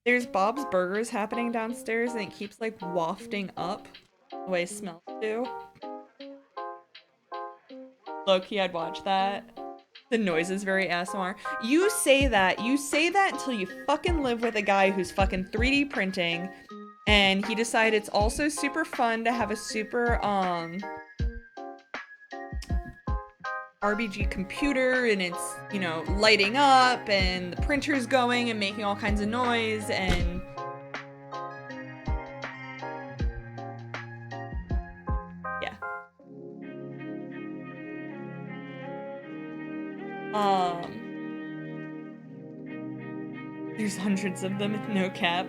There's Bob's Burgers happening downstairs, and it keeps, like, wafting up the way smells do. Low-key, I'd watch that. The noise is very ASMR. You say that until you fucking live with a guy who's fucking 3D printing, and he decided it's also super fun to have a super, RBG computer, and it's, you know, lighting up, and the printer's going and making all kinds of noise, and... Yeah. There's hundreds of them, no cap.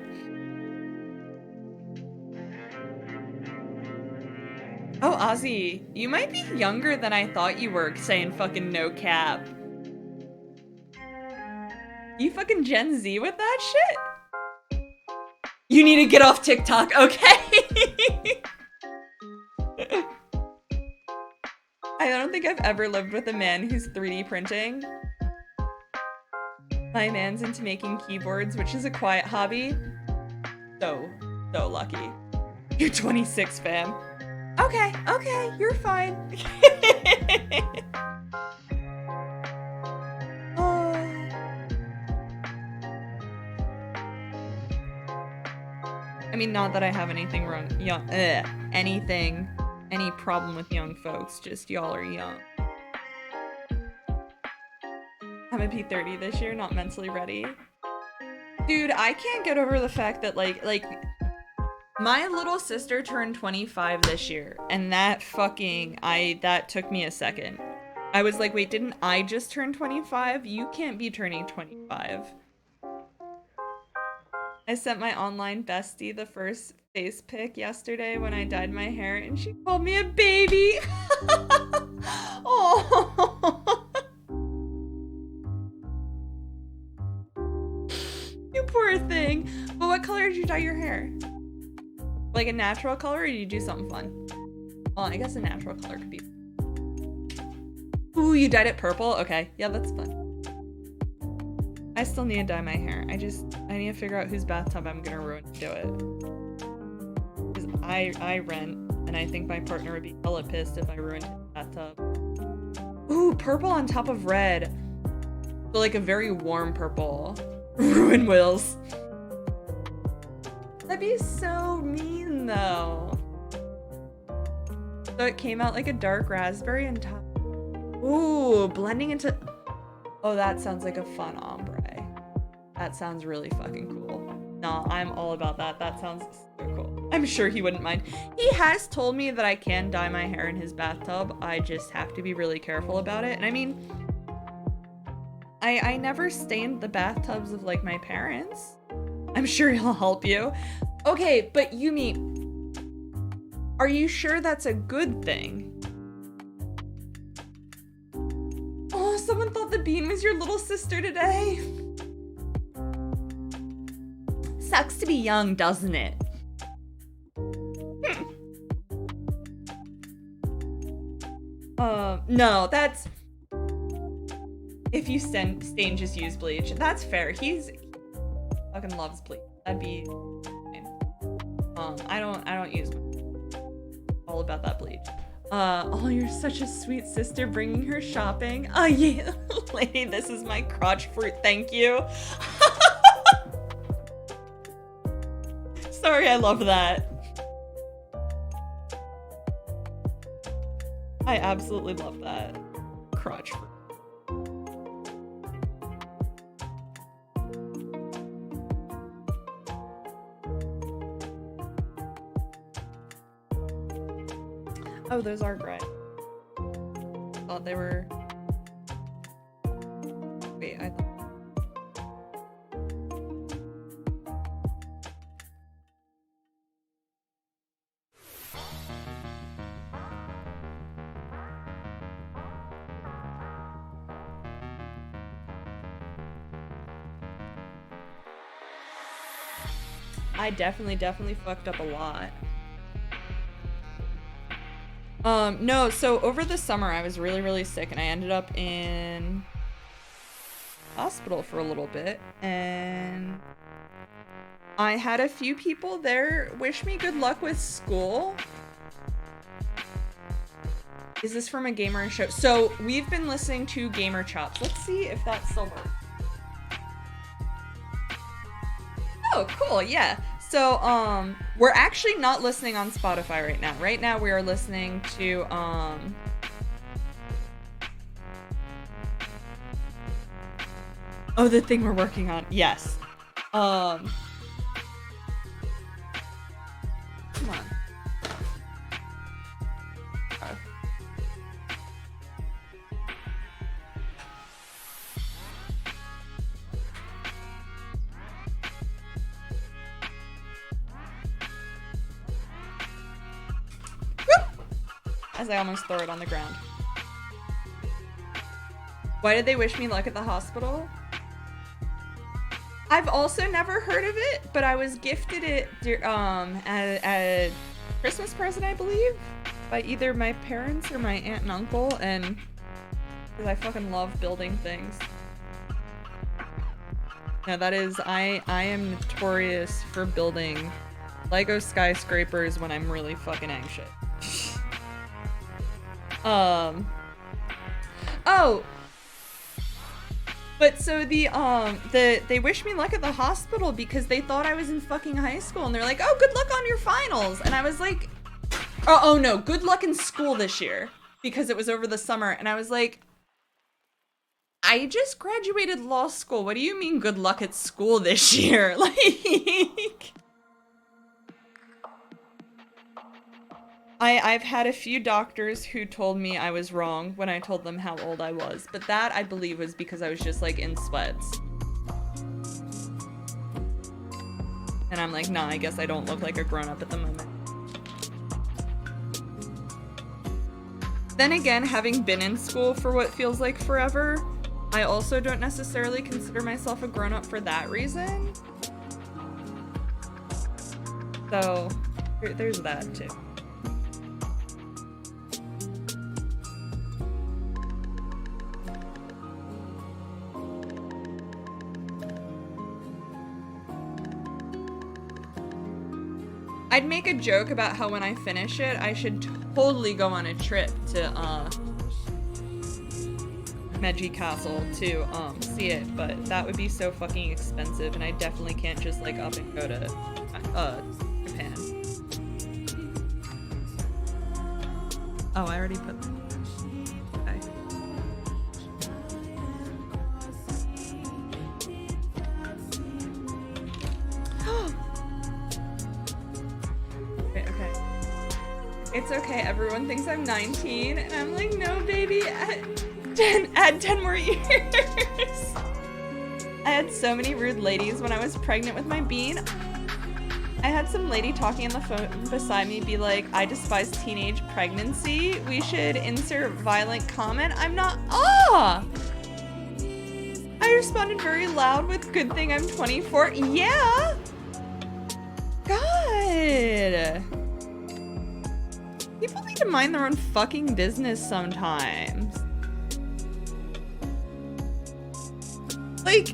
Oh, Ozzy, you might be younger than I thought you were, saying fucking no cap. You fucking Gen Z with that shit? You need to get off TikTok, okay? I don't think I've ever lived with a man who's 3D printing. My man's into making keyboards, which is a quiet hobby. so lucky. You're 26, fam. Okay, you're fine. Oh. I mean, not that I have anything wrong, any problem with young folks, just y'all are young. I'm gonna be 30 this year, not mentally ready. Dude, I can't get over the fact that like my little sister turned 25 this year, and that took me a second. I was like, wait, didn't I just turn 25? You can't be turning 25. I sent my online bestie the first face pic yesterday when I dyed my hair, and she called me a baby. Oh. You poor thing. But what color did you dye your hair? Like a natural color, or did you do something fun? Well, I guess a natural color could be. Ooh, you dyed it purple? Okay, yeah, that's fun. I still need to dye my hair. I need to figure out whose bathtub I'm gonna ruin to do it. Because I rent, and I think my partner would be hella pissed if I ruined his bathtub. Ooh, purple on top of red. So like a very warm purple. Ruin Will's. That'd be so mean though. So it came out like a dark raspberry and top. Ooh, blending into. Oh, that sounds like a fun ombre. That sounds really fucking cool. No, I'm all about that. That sounds so cool. I'm sure he wouldn't mind. He has told me that I can dye my hair in his bathtub. I just have to be really careful about it. And I mean, I never stained the bathtubs of like my parents. I'm sure he'll help you. Okay, but Yumi, are you sure that's a good thing? Oh, someone thought the bean was your little sister today. Sucks to be young, doesn't it? No, that's... If you stain, just use bleach. That's fair. He fucking loves bleach. That'd be fine. I don't use all about that bleach. Oh, you're such a sweet sister bringing her shopping. Oh yeah, lady, this is my crotch fruit. Thank you. Sorry, I love that. I absolutely love that. Crotch fruit. Oh, those are gray. Thought they were. Wait, I thought. I definitely fucked up a lot. No, so over the summer I was really sick and I ended up in hospital for a little bit, and I had a few people there wish me good luck with school. Is this from a gamer show? So we've been listening to Gamer Chops. Let's see if that's still works. Oh, cool, yeah. So, we're actually not listening on Spotify right now. Right now we are listening to, oh, the thing we're working on. Yes. Come on. As I almost throw it on the ground. Why did they wish me luck at the hospital? I've also never heard of it, but I was gifted it as a Christmas present, I believe, by either my parents or my aunt and uncle, and because I fucking love building things. No, that is, I am notorious for building Lego skyscrapers when I'm really fucking anxious. Oh! But so they wished me luck at the hospital because they thought I was in fucking high school, and they're like, oh, good luck on your finals. And I was like, oh no, good luck in school this year because it was over the summer. And I was like, I just graduated law school. What do you mean good luck at school this year? Like, I've had a few doctors who told me I was wrong when I told them how old I was, but that I believe was because I was just like in sweats. And I'm like, nah, I guess I don't look like a grown-up at the moment. Then again, having been in school for what feels like forever, I also don't necessarily consider myself a grown-up for that reason. So, there's that too. I'd make a joke about how when I finish it, I should totally go on a trip to Himeji Castle to see it, but that would be so fucking expensive, and I definitely can't just like up and go to Japan. Oh, I already put that. Okay. It's okay, everyone thinks I'm 19, and I'm like, no, baby, add 10 more years. I had so many rude ladies when I was pregnant with my bean. I had some lady talking on the phone beside me be like, I despise teenage pregnancy. We should insert violent comment. I'm not, I responded very loud with, good thing I'm 24. Yeah. God. People need to mind their own fucking business sometimes. Like,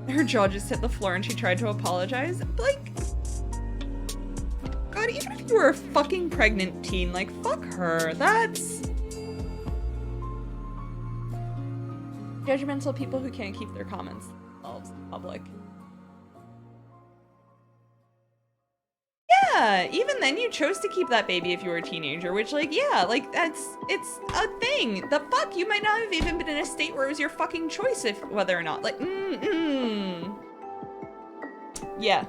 her jaw just hit the floor and she tried to apologize. Like, God, even if you were a fucking pregnant teen, like, fuck her. That's judgmental people who can't keep their comments themselves in public. Yeah, even then you chose to keep that baby if you were a teenager, which, like, yeah, like, it's a thing. The fuck? You might not have even been in a state where it was your fucking choice if whether or not, like, Yeah.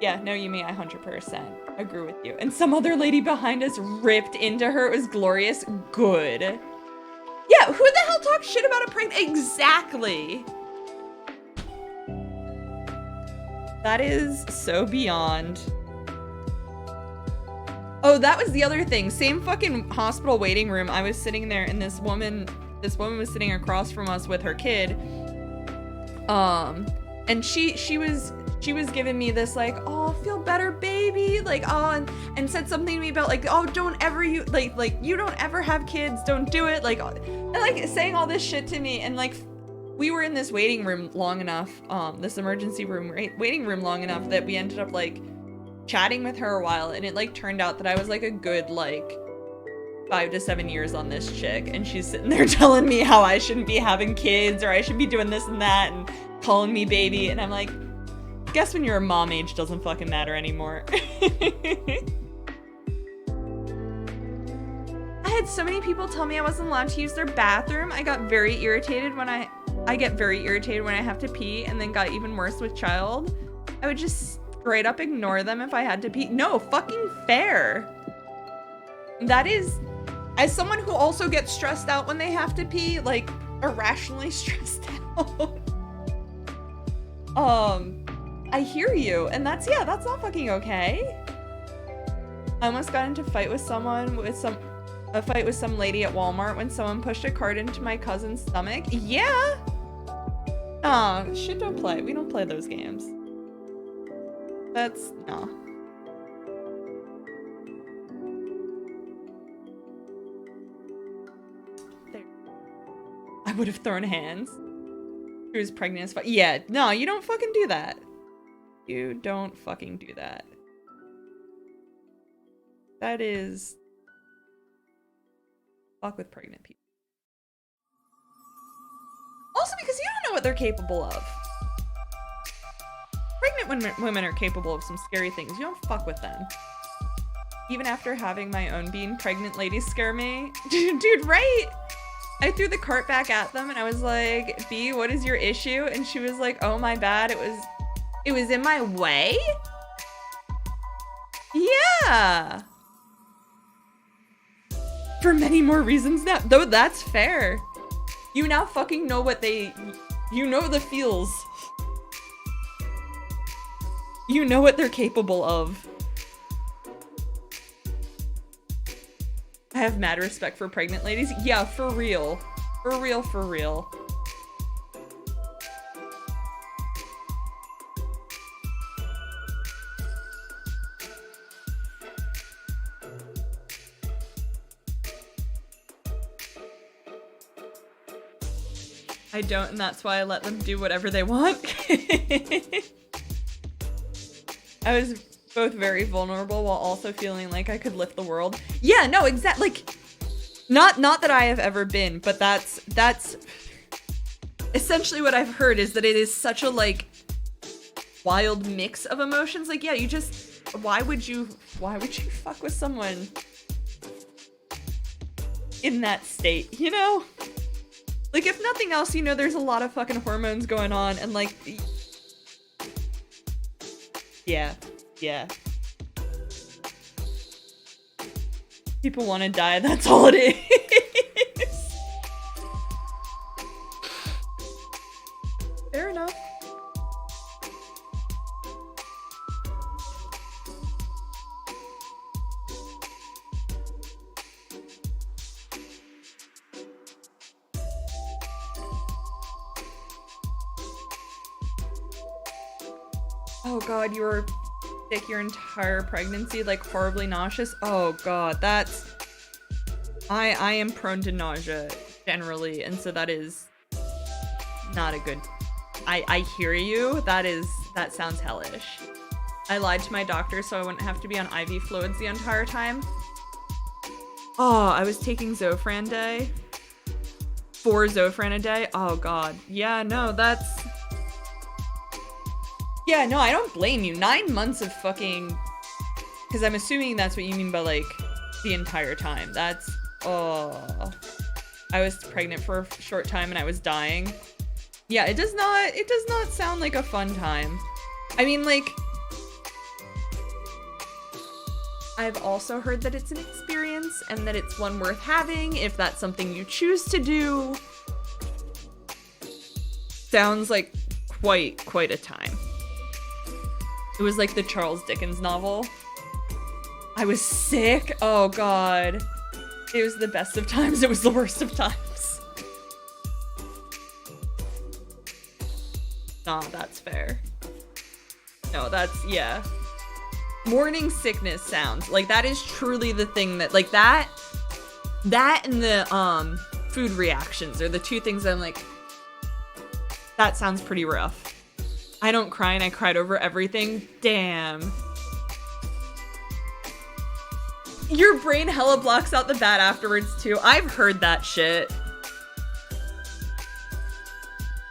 Yeah, no, Yumi, I 100% agree with you. And some other lady behind us ripped into her. It was glorious. Good. Yeah, who the hell talks shit about a pregnant? Exactly. That is so beyond. Oh, that was the other thing. Same fucking hospital waiting room. I was sitting there and this woman was sitting across from us with her kid. And she was giving me this like, oh, feel better, baby. Like, oh, and said something to me about like, oh, don't ever you don't ever have kids. Don't do it. Like, and like saying all this shit to me. And like, we were in this waiting room long enough, this emergency room, waiting room long enough that we ended up like chatting with her a while, and it like turned out that I was like a good like 5 to 7 years on this chick, and she's sitting there telling me how I shouldn't be having kids or I should be doing this and that and calling me baby, and I'm like, guess when you're a mom, age doesn't fucking matter anymore. I had so many people tell me I wasn't allowed to use their bathroom. I got very irritated when I get very irritated when I have to pee, and then got even worse with child. I would just straight up ignore them if I had to pee. No, fucking fair. That is, as someone who also gets stressed out when they have to pee, like irrationally stressed out. I hear you, and that's not fucking okay. I almost got into a fight with some lady at Walmart when someone pushed a cart into my cousin's stomach. Yeah. Shit, don't play. We don't play those games. That's, no. There. would have thrown hands. She was pregnant as fuck. Yeah, no, you don't fucking do that. You don't fucking do that. That is... fuck with pregnant people. Also because you don't know what they're capable of. Pregnant women are capable of some scary things. You don't fuck with them. Even after having my own being, pregnant ladies scare me. Dude, right? I threw the cart back at them and I was like, B, what is your issue? And she was like, oh my bad, it was in my way? Yeah. For many more reasons now. Though that's fair. You now fucking know what you know the feels. You know what they're capable of. I have mad respect for pregnant ladies. Yeah, for real. For real, for real. I don't, and that's why I let them do whatever they want. I was both very vulnerable while also feeling like I could lift the world. Yeah, no, exactly. Like, not that I have ever been, but that's essentially what I've heard, is that it is such a like wild mix of emotions. Like, yeah, you just, why would you fuck with someone in that state, you know? Like, if nothing else, you know, there's a lot of fucking hormones going on, and like, yeah. People want to die, that's all it is. Fair enough. Oh god, you were sick your entire pregnancy, like horribly nauseous. Oh god, that's... I am prone to nausea generally, and so that is not a good... I hear you. That sounds hellish. I lied to my doctor so I wouldn't have to be on IV fluids the entire time. Oh, I was taking Zofran day. 4 Zofran a day. Oh god. Yeah, no, that's... Yeah, no, I don't blame you. 9 months of fucking... Because I'm assuming that's what you mean by, like, the entire time. That's... Oh... I was pregnant for a short time and I was dying. Yeah, it does not sound like a fun time. I mean, like... I've also heard that it's an experience and that it's one worth having if that's something you choose to do. Sounds like quite a time. It was like the Charles Dickens novel. I was sick. Oh god. It was the best of times. It was the worst of times. Nah, that's fair. No, that's, yeah. Morning sickness sounds like that is truly the thing that, like, that and the food reactions are the two things I'm like, that sounds pretty rough. I don't cry and I cried over everything. Damn. Your brain hella blocks out the bad afterwards too. I've heard that shit.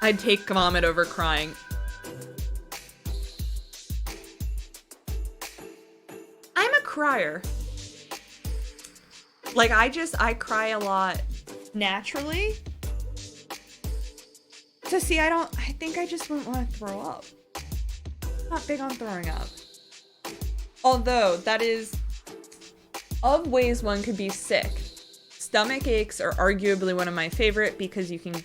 I'd take vomit over crying. I'm a crier. Like, I cry a lot naturally. So see, I think I just wouldn't want to throw up. I'm not big on throwing up. Although, that is, of ways one could be sick, stomach aches are arguably one of my favorite because you can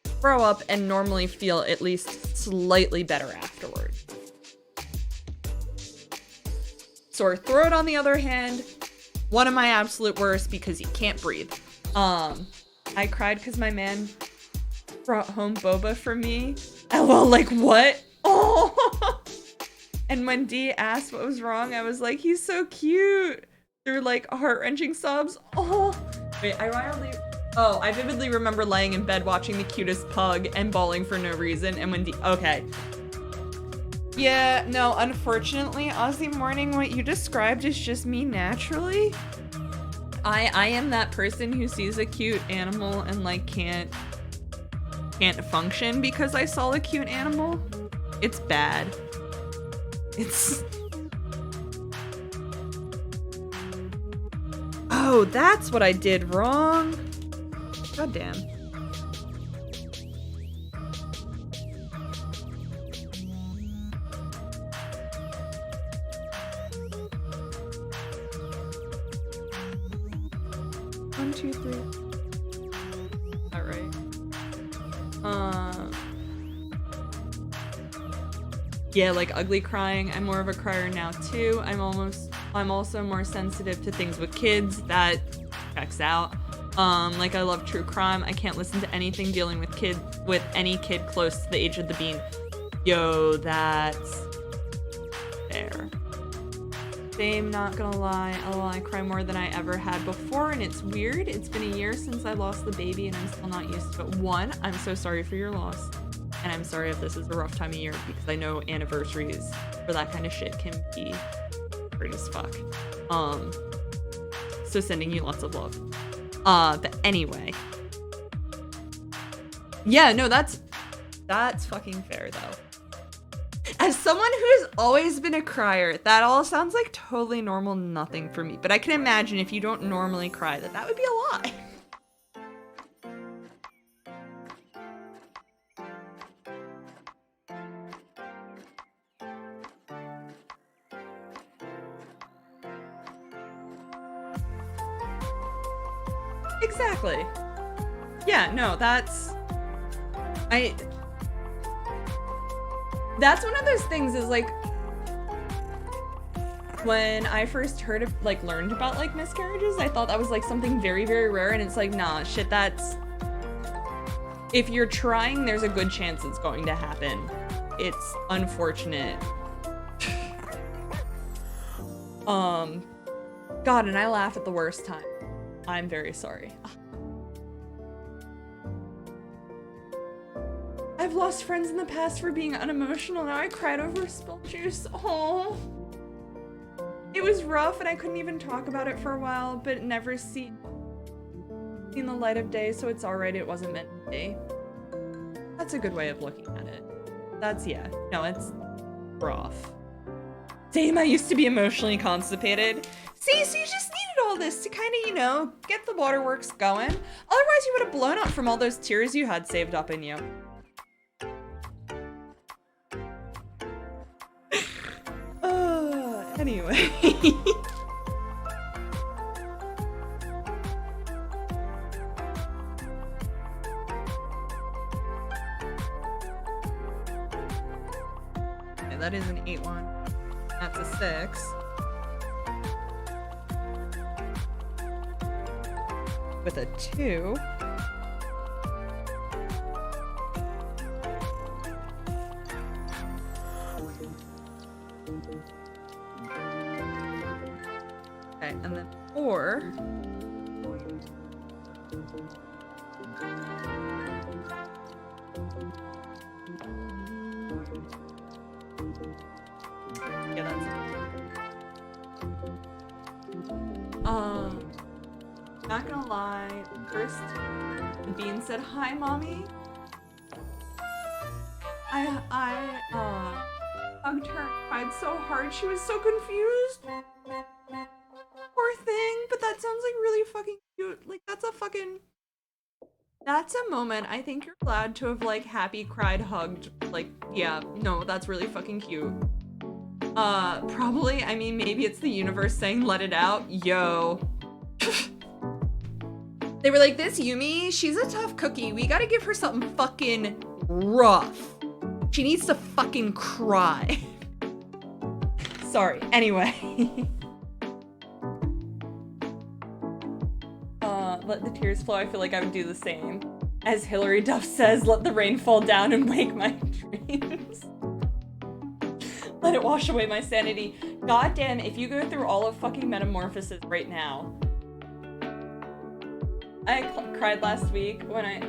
throw up and normally feel at least slightly better afterward. Sore throat, on the other hand, one of my absolute worst because you can't breathe. I cried because my man brought home boba for me. LOL, like, what? Oh! And when D asked what was wrong, I was like, he's so cute. They're like heart-wrenching sobs. Oh! Wait, I Oh, I vividly remember laying in bed watching The Cutest Pug and bawling for no reason, and when okay. Yeah, no, unfortunately, Aussie Morning, what you described is just me naturally. I am that person who sees a cute animal and like can't function because I saw a cute animal. It's bad. It's... Oh, that's what I did wrong. God damn. One, two, three. All right. Yeah, like ugly crying. I'm more of a crier now too. I'm also more sensitive to things with kids. That checks out. Like I love true crime. I can't listen to anything dealing with any kid close to the age of the bean. Yo, that's fair. Same, not gonna lie. I cry more than I ever had before, and it's weird. It's been a year since I lost the baby, and I'm still not used to it. One, I'm so sorry for your loss, and I'm sorry if this is a rough time of year, because I know anniversaries for that kind of shit can be great as fuck. So sending you lots of love. But anyway. Yeah, no, that's fucking fair, though. As someone who's always been a crier, that all sounds like totally normal nothing for me. But I can imagine if you don't normally cry, that would be a lot. Exactly. Yeah, no, that's one of those things is like when I first learned about like miscarriages, I thought that was like something very, very rare, and it's like, nah, shit, if you're trying, there's a good chance it's going to happen. It's unfortunate. God, and I laugh at the worst time. I'm very sorry. I've lost friends in the past for being unemotional. Now I cried over spilled juice. Oh. It was rough and I couldn't even talk about it for a while, but it never seen the light of day, so it's alright, it wasn't meant to be. That's a good way of looking at it. Yeah. No, it's rough. Same, I used to be emotionally constipated. See, so you just needed all this to kind of, get the waterworks going. Otherwise, you would have blown up from all those tears you had saved up in you. Anyway. Okay, that is an 8-1. That's a 6. With a 2. Okay, and then 4. Yeah, that's it. Not gonna lie, first Bean said, "Hi, mommy." I hugged her and cried so hard, she was so confused. Poor thing, but that sounds like really fucking cute. Like, that's a moment I think you're allowed to have, like, happy cried, hugged. Like, yeah, no, that's really fucking cute. Probably, I mean, maybe it's the universe saying let it out. Yo. They were like, this Yumi, she's a tough cookie. We gotta give her something fucking rough. She needs to fucking cry. Sorry, anyway. Let the tears flow. I feel like I would do the same. As Hillary Duff says, let the rain fall down and wake my dreams. Let it wash away my sanity. God damn, if you go through all of fucking Metamorphosis right now, I cried last week when I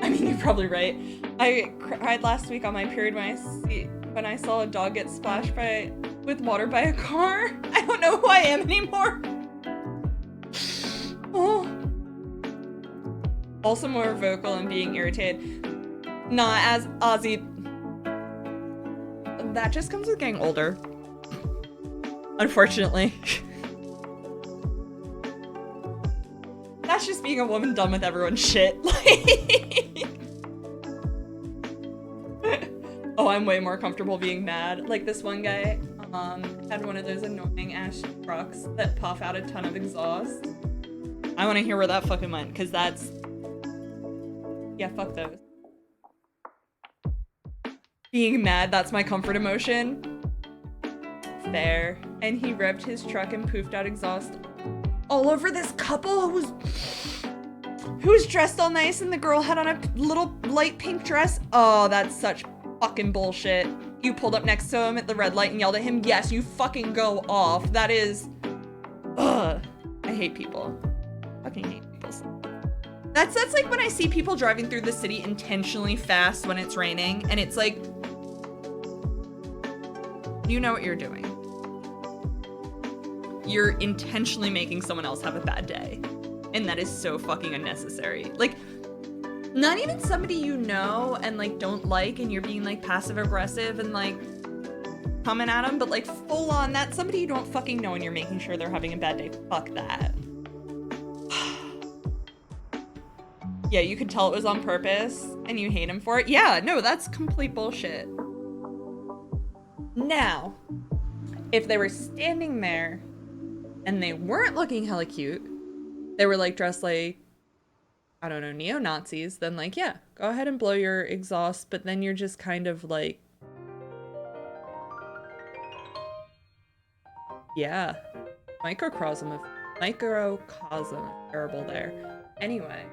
mean, you're probably right. I cried last week on my period when I saw a dog get splashed with water by a car. I don't know who I am anymore. Oh. Also more vocal and being irritated. Not as Ozzy. That just comes with getting older. Unfortunately. That's just being a woman done with everyone's shit. Oh, I'm way more comfortable being mad. Like this one guy had one of those annoying ass trucks that puff out a ton of exhaust. I want to hear where that fucking went, because that's... Yeah, fuck those. Being mad, that's my comfort emotion. Fair. And he revved his truck and poofed out exhaust all over this couple who was dressed all nice and the girl had on a little light pink dress. Oh, that's such fucking bullshit. You pulled up next to him at the red light and yelled at him. Yes, you fucking go off. That is... Ugh. I hate people. Fucking hate people. That's like when I see people driving through the city intentionally fast when it's raining, and it's like, you know what you're doing. You're intentionally making someone else have a bad day. And that is so fucking unnecessary. Like, not even somebody you know and like don't like, and you're being like passive aggressive and like coming at them, but like full on, that's somebody you don't fucking know and you're making sure they're having a bad day. Fuck that. Yeah, you could tell it was on purpose and you hate him for it. Yeah, no, that's complete bullshit. Now, if they were standing there and they weren't looking hella cute, they were like dressed like, I don't know, neo-Nazis, then like, yeah, go ahead and blow your exhaust, but then you're just kind of like, yeah, microcosm of terrible there. Anyway,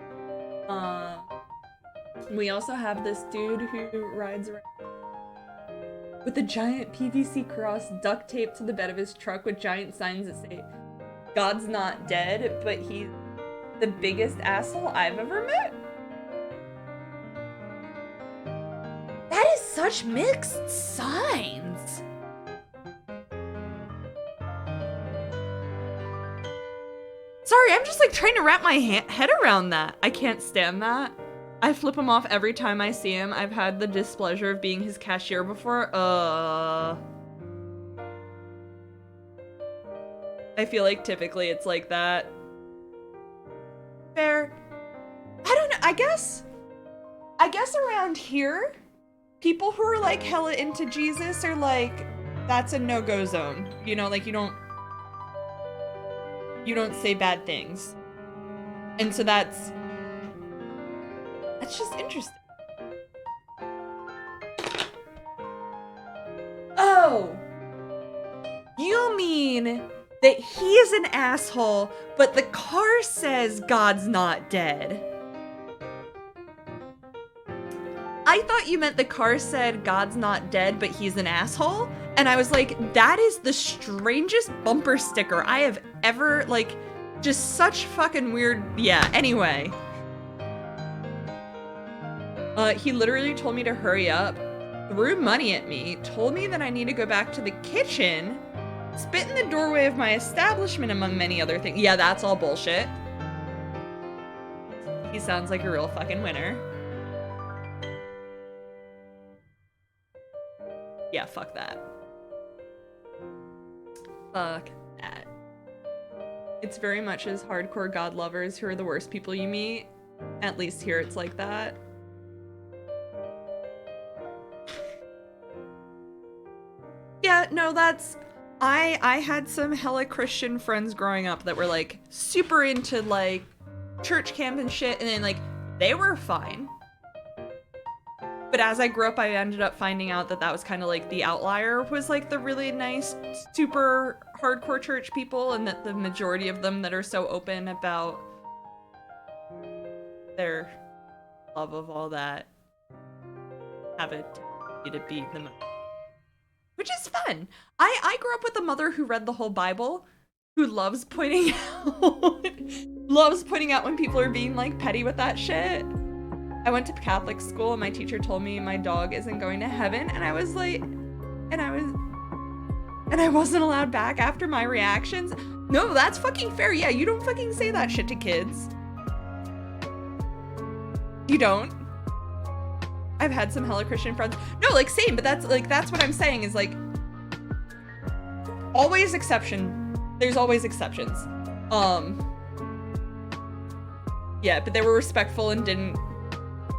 we also have this dude who rides around with a giant PVC cross duct taped to the bed of his truck with giant signs that say, God's not dead, but he's the biggest asshole I've ever met. That is such mixed signs. Sorry, I'm just like trying to wrap my head around that. I can't stand that. I flip him off every time I see him. I've had the displeasure of being his cashier before. I feel like typically it's like that. Fair. I don't know. I guess around here, people who are like hella into Jesus are like, that's a no-go zone. You know, like you don't say bad things. And so that's just interesting. Oh, you mean that he is an asshole, but the car says God's not dead. I thought you meant the car said God's not dead, but he's an asshole. And I was like, that is the strangest bumper sticker I have ever, like, just such fucking weird. Yeah, anyway. He literally told me to hurry up, threw money at me, told me that I need to go back to the kitchen, spit in the doorway of my establishment, among many other things. Yeah, that's all bullshit. He sounds like a real fucking winner. Yeah, fuck that. Fuck that. It's very much as hardcore God lovers who are the worst people you meet. At least here it's like that. Yeah, no, that's... I had some hella Christian friends growing up that were like super into like church camp and shit, and then like they were fine. But as I grew up, I ended up finding out that that was kind of like the outlier was like the really nice, super hardcore church people, and that the majority of them that are so open about their love of all that have a tendency to be the most. Which is fun. I grew up with a mother who read the whole Bible, who loves pointing out loves pointing out when people are being like petty with that shit. I went to Catholic school and my teacher told me my dog isn't going to heaven, and I was like, and I wasn't allowed back after my reactions. No, that's fucking fair. Yeah, you don't fucking say that shit to kids. You don't. I've had some hella Christian friends. No, like same, but that's what I'm saying is like always exception. There's always exceptions. Yeah, but they were respectful and didn't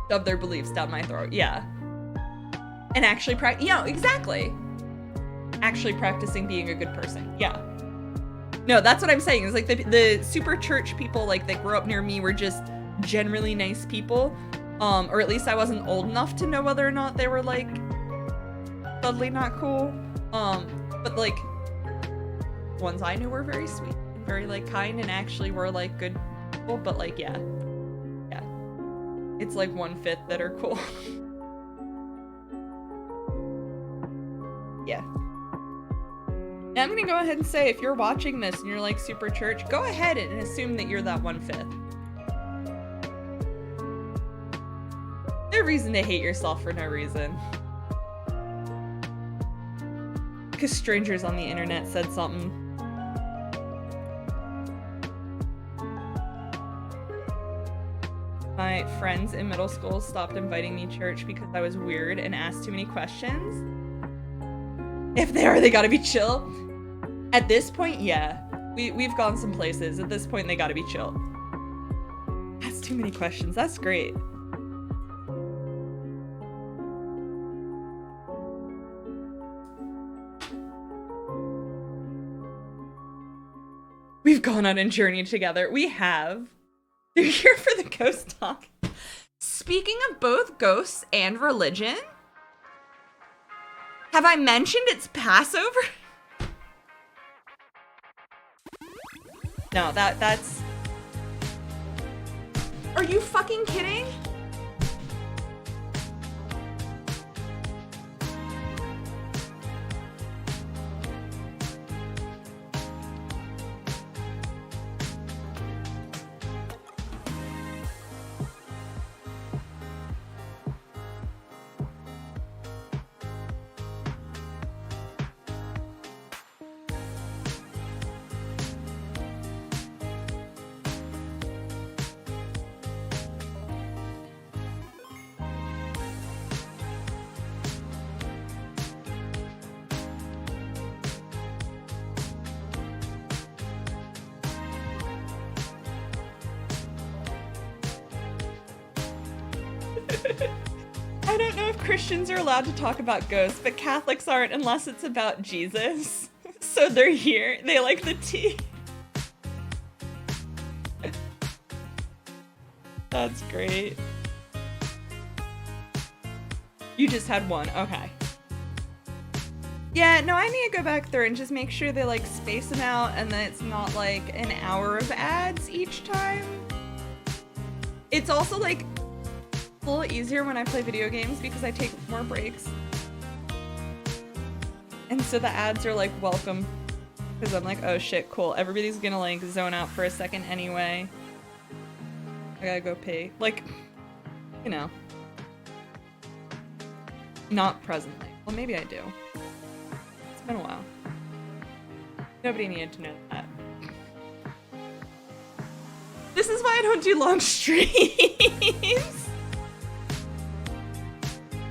shove their beliefs down my throat. Yeah. And actually exactly. Actually practicing being a good person. Yeah. No, that's what I'm saying. Is like the super church people like that grew up near me were just generally nice people. Or at least I wasn't old enough to know whether or not they were like totally not cool. But like ones I knew were very sweet and very like kind and actually were like good people, but like yeah. It's like 1/5 that are cool. Yeah. Now I'm gonna go ahead and say if you're watching this and you're like super church, go ahead and assume that you're that 1/5. No reason to hate yourself for no reason. Because strangers on the internet said something. My friends in middle school stopped inviting me to church because I was weird and asked too many questions. If they are, they gotta be chill. At this point, yeah. We've gone some places. At this point, they gotta be chill. That's too many questions. That's great. We've gone on a journey together. We have. You're here for the ghost talk. Speaking of both ghosts and religion, have I mentioned it's Passover? No, that's... Are you fucking kidding? I don't know if Christians are allowed to talk about ghosts, but Catholics aren't unless it's about Jesus. So they're here. They like the tea. That's great. You just had one. Okay. Yeah, no, I need to go back through and just make sure they like space them out and that it's not like an hour of ads each time. It's also like a little easier when I play video games because I take more breaks. And so the ads are like welcome because I'm like, oh shit, cool. Everybody's gonna like zone out for a second anyway. I gotta go pee. Like, you know. Not presently. Well, maybe I do. It's been a while. Nobody needed to know that. This is why I don't do long streams.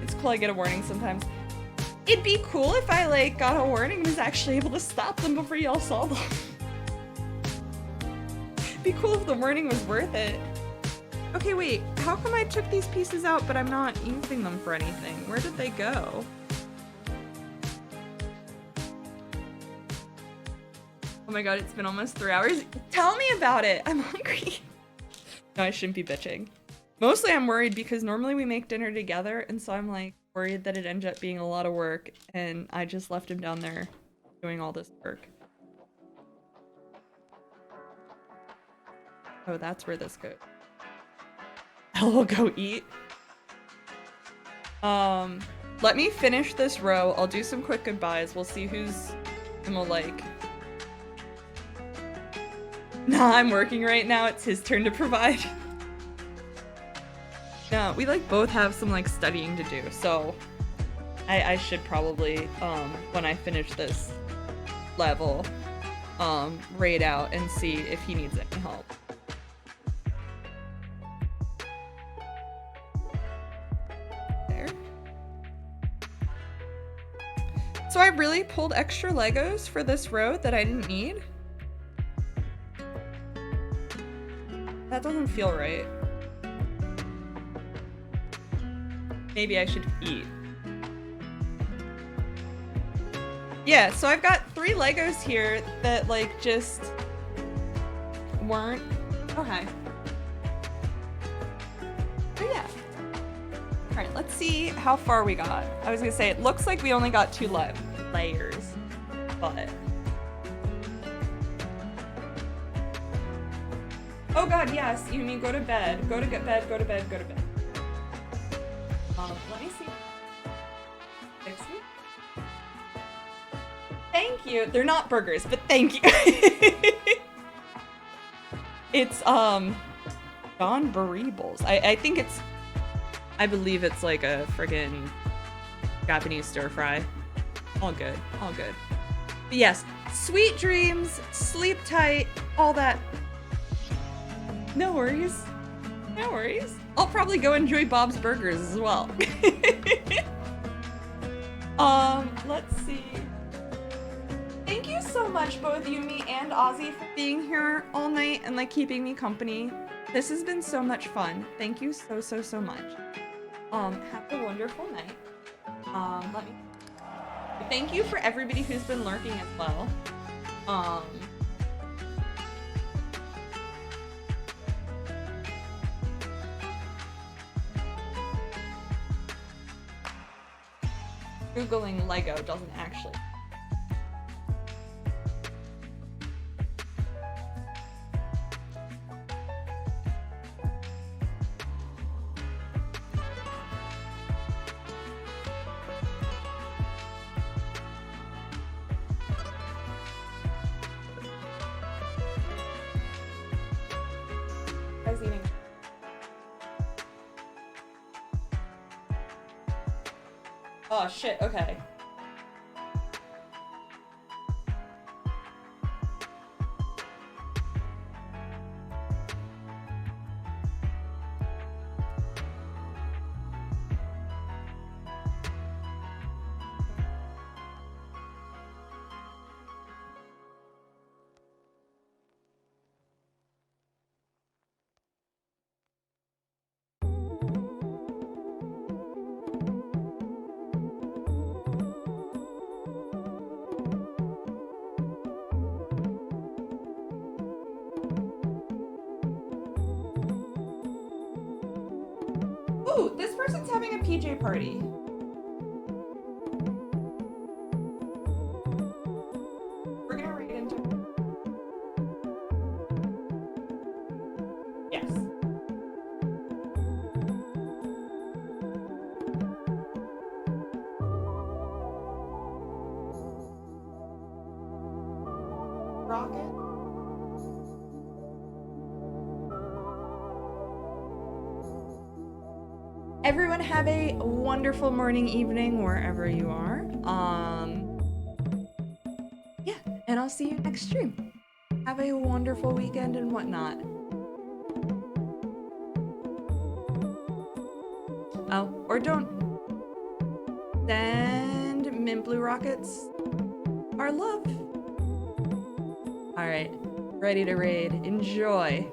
It's cool I get a warning sometimes. It'd be cool if I like got a warning and was actually able to stop them before y'all saw them. It'd be cool if the warning was worth it. Okay, wait, how come I took these pieces out but I'm not using them for anything? Where did they go? Oh my god, it's been almost 3 hours. Tell me about it. I'm hungry. No, I shouldn't be bitching. Mostly I'm worried because normally we make dinner together, and so I'm like worried that it ends up being a lot of work, and I just left him down there doing all this work. Oh, that's where this goes. I'll go eat. Let me finish this row. I'll do some quick goodbyes. We'll see who's... and we'll like... Nah, I'm working right now. It's his turn to provide. No, we like both have some like studying to do, so I should probably when I finish this level raid out and see if he needs any help. There. So I really pulled extra Legos for this road that I didn't need. That doesn't feel right. Maybe I should eat. Yeah, so I've got 3 Legos here that like just weren't. Okay. But yeah. Alright, let's see how far we got. I was gonna say, it looks like we only got 2 layers, but. Oh god, yes, you mean go to bed. Go to bed, go to bed, go to bed. Let me see. Fix me. Thank you. They're not burgers, but thank you. It's Don Burribles. I think it's, I believe it's like a friggin' Japanese stir fry. All good, all good. But yes, sweet dreams, sleep tight, all that. No worries. No worries. I'll probably go enjoy Bob's Burgers as well. Let's see. Thank you so much, both Yumi and Ozzy, for being here all night and like keeping me company. This has been so much fun. Thank you so, so, so much. Have a wonderful night. Let me. Thank you for everybody who's been lurking as well. Googling Lego doesn't actually. I was eating. Oh shit, okay. Ooh, this person's having a PJ party. We're gonna read into it. Yes. Rocket. Everyone have a wonderful morning, evening, wherever you are. Yeah, and I'll see you next stream. Have a wonderful weekend and whatnot. Oh, or don't. Send mint blue rockets our love. All right, ready to raid. Enjoy.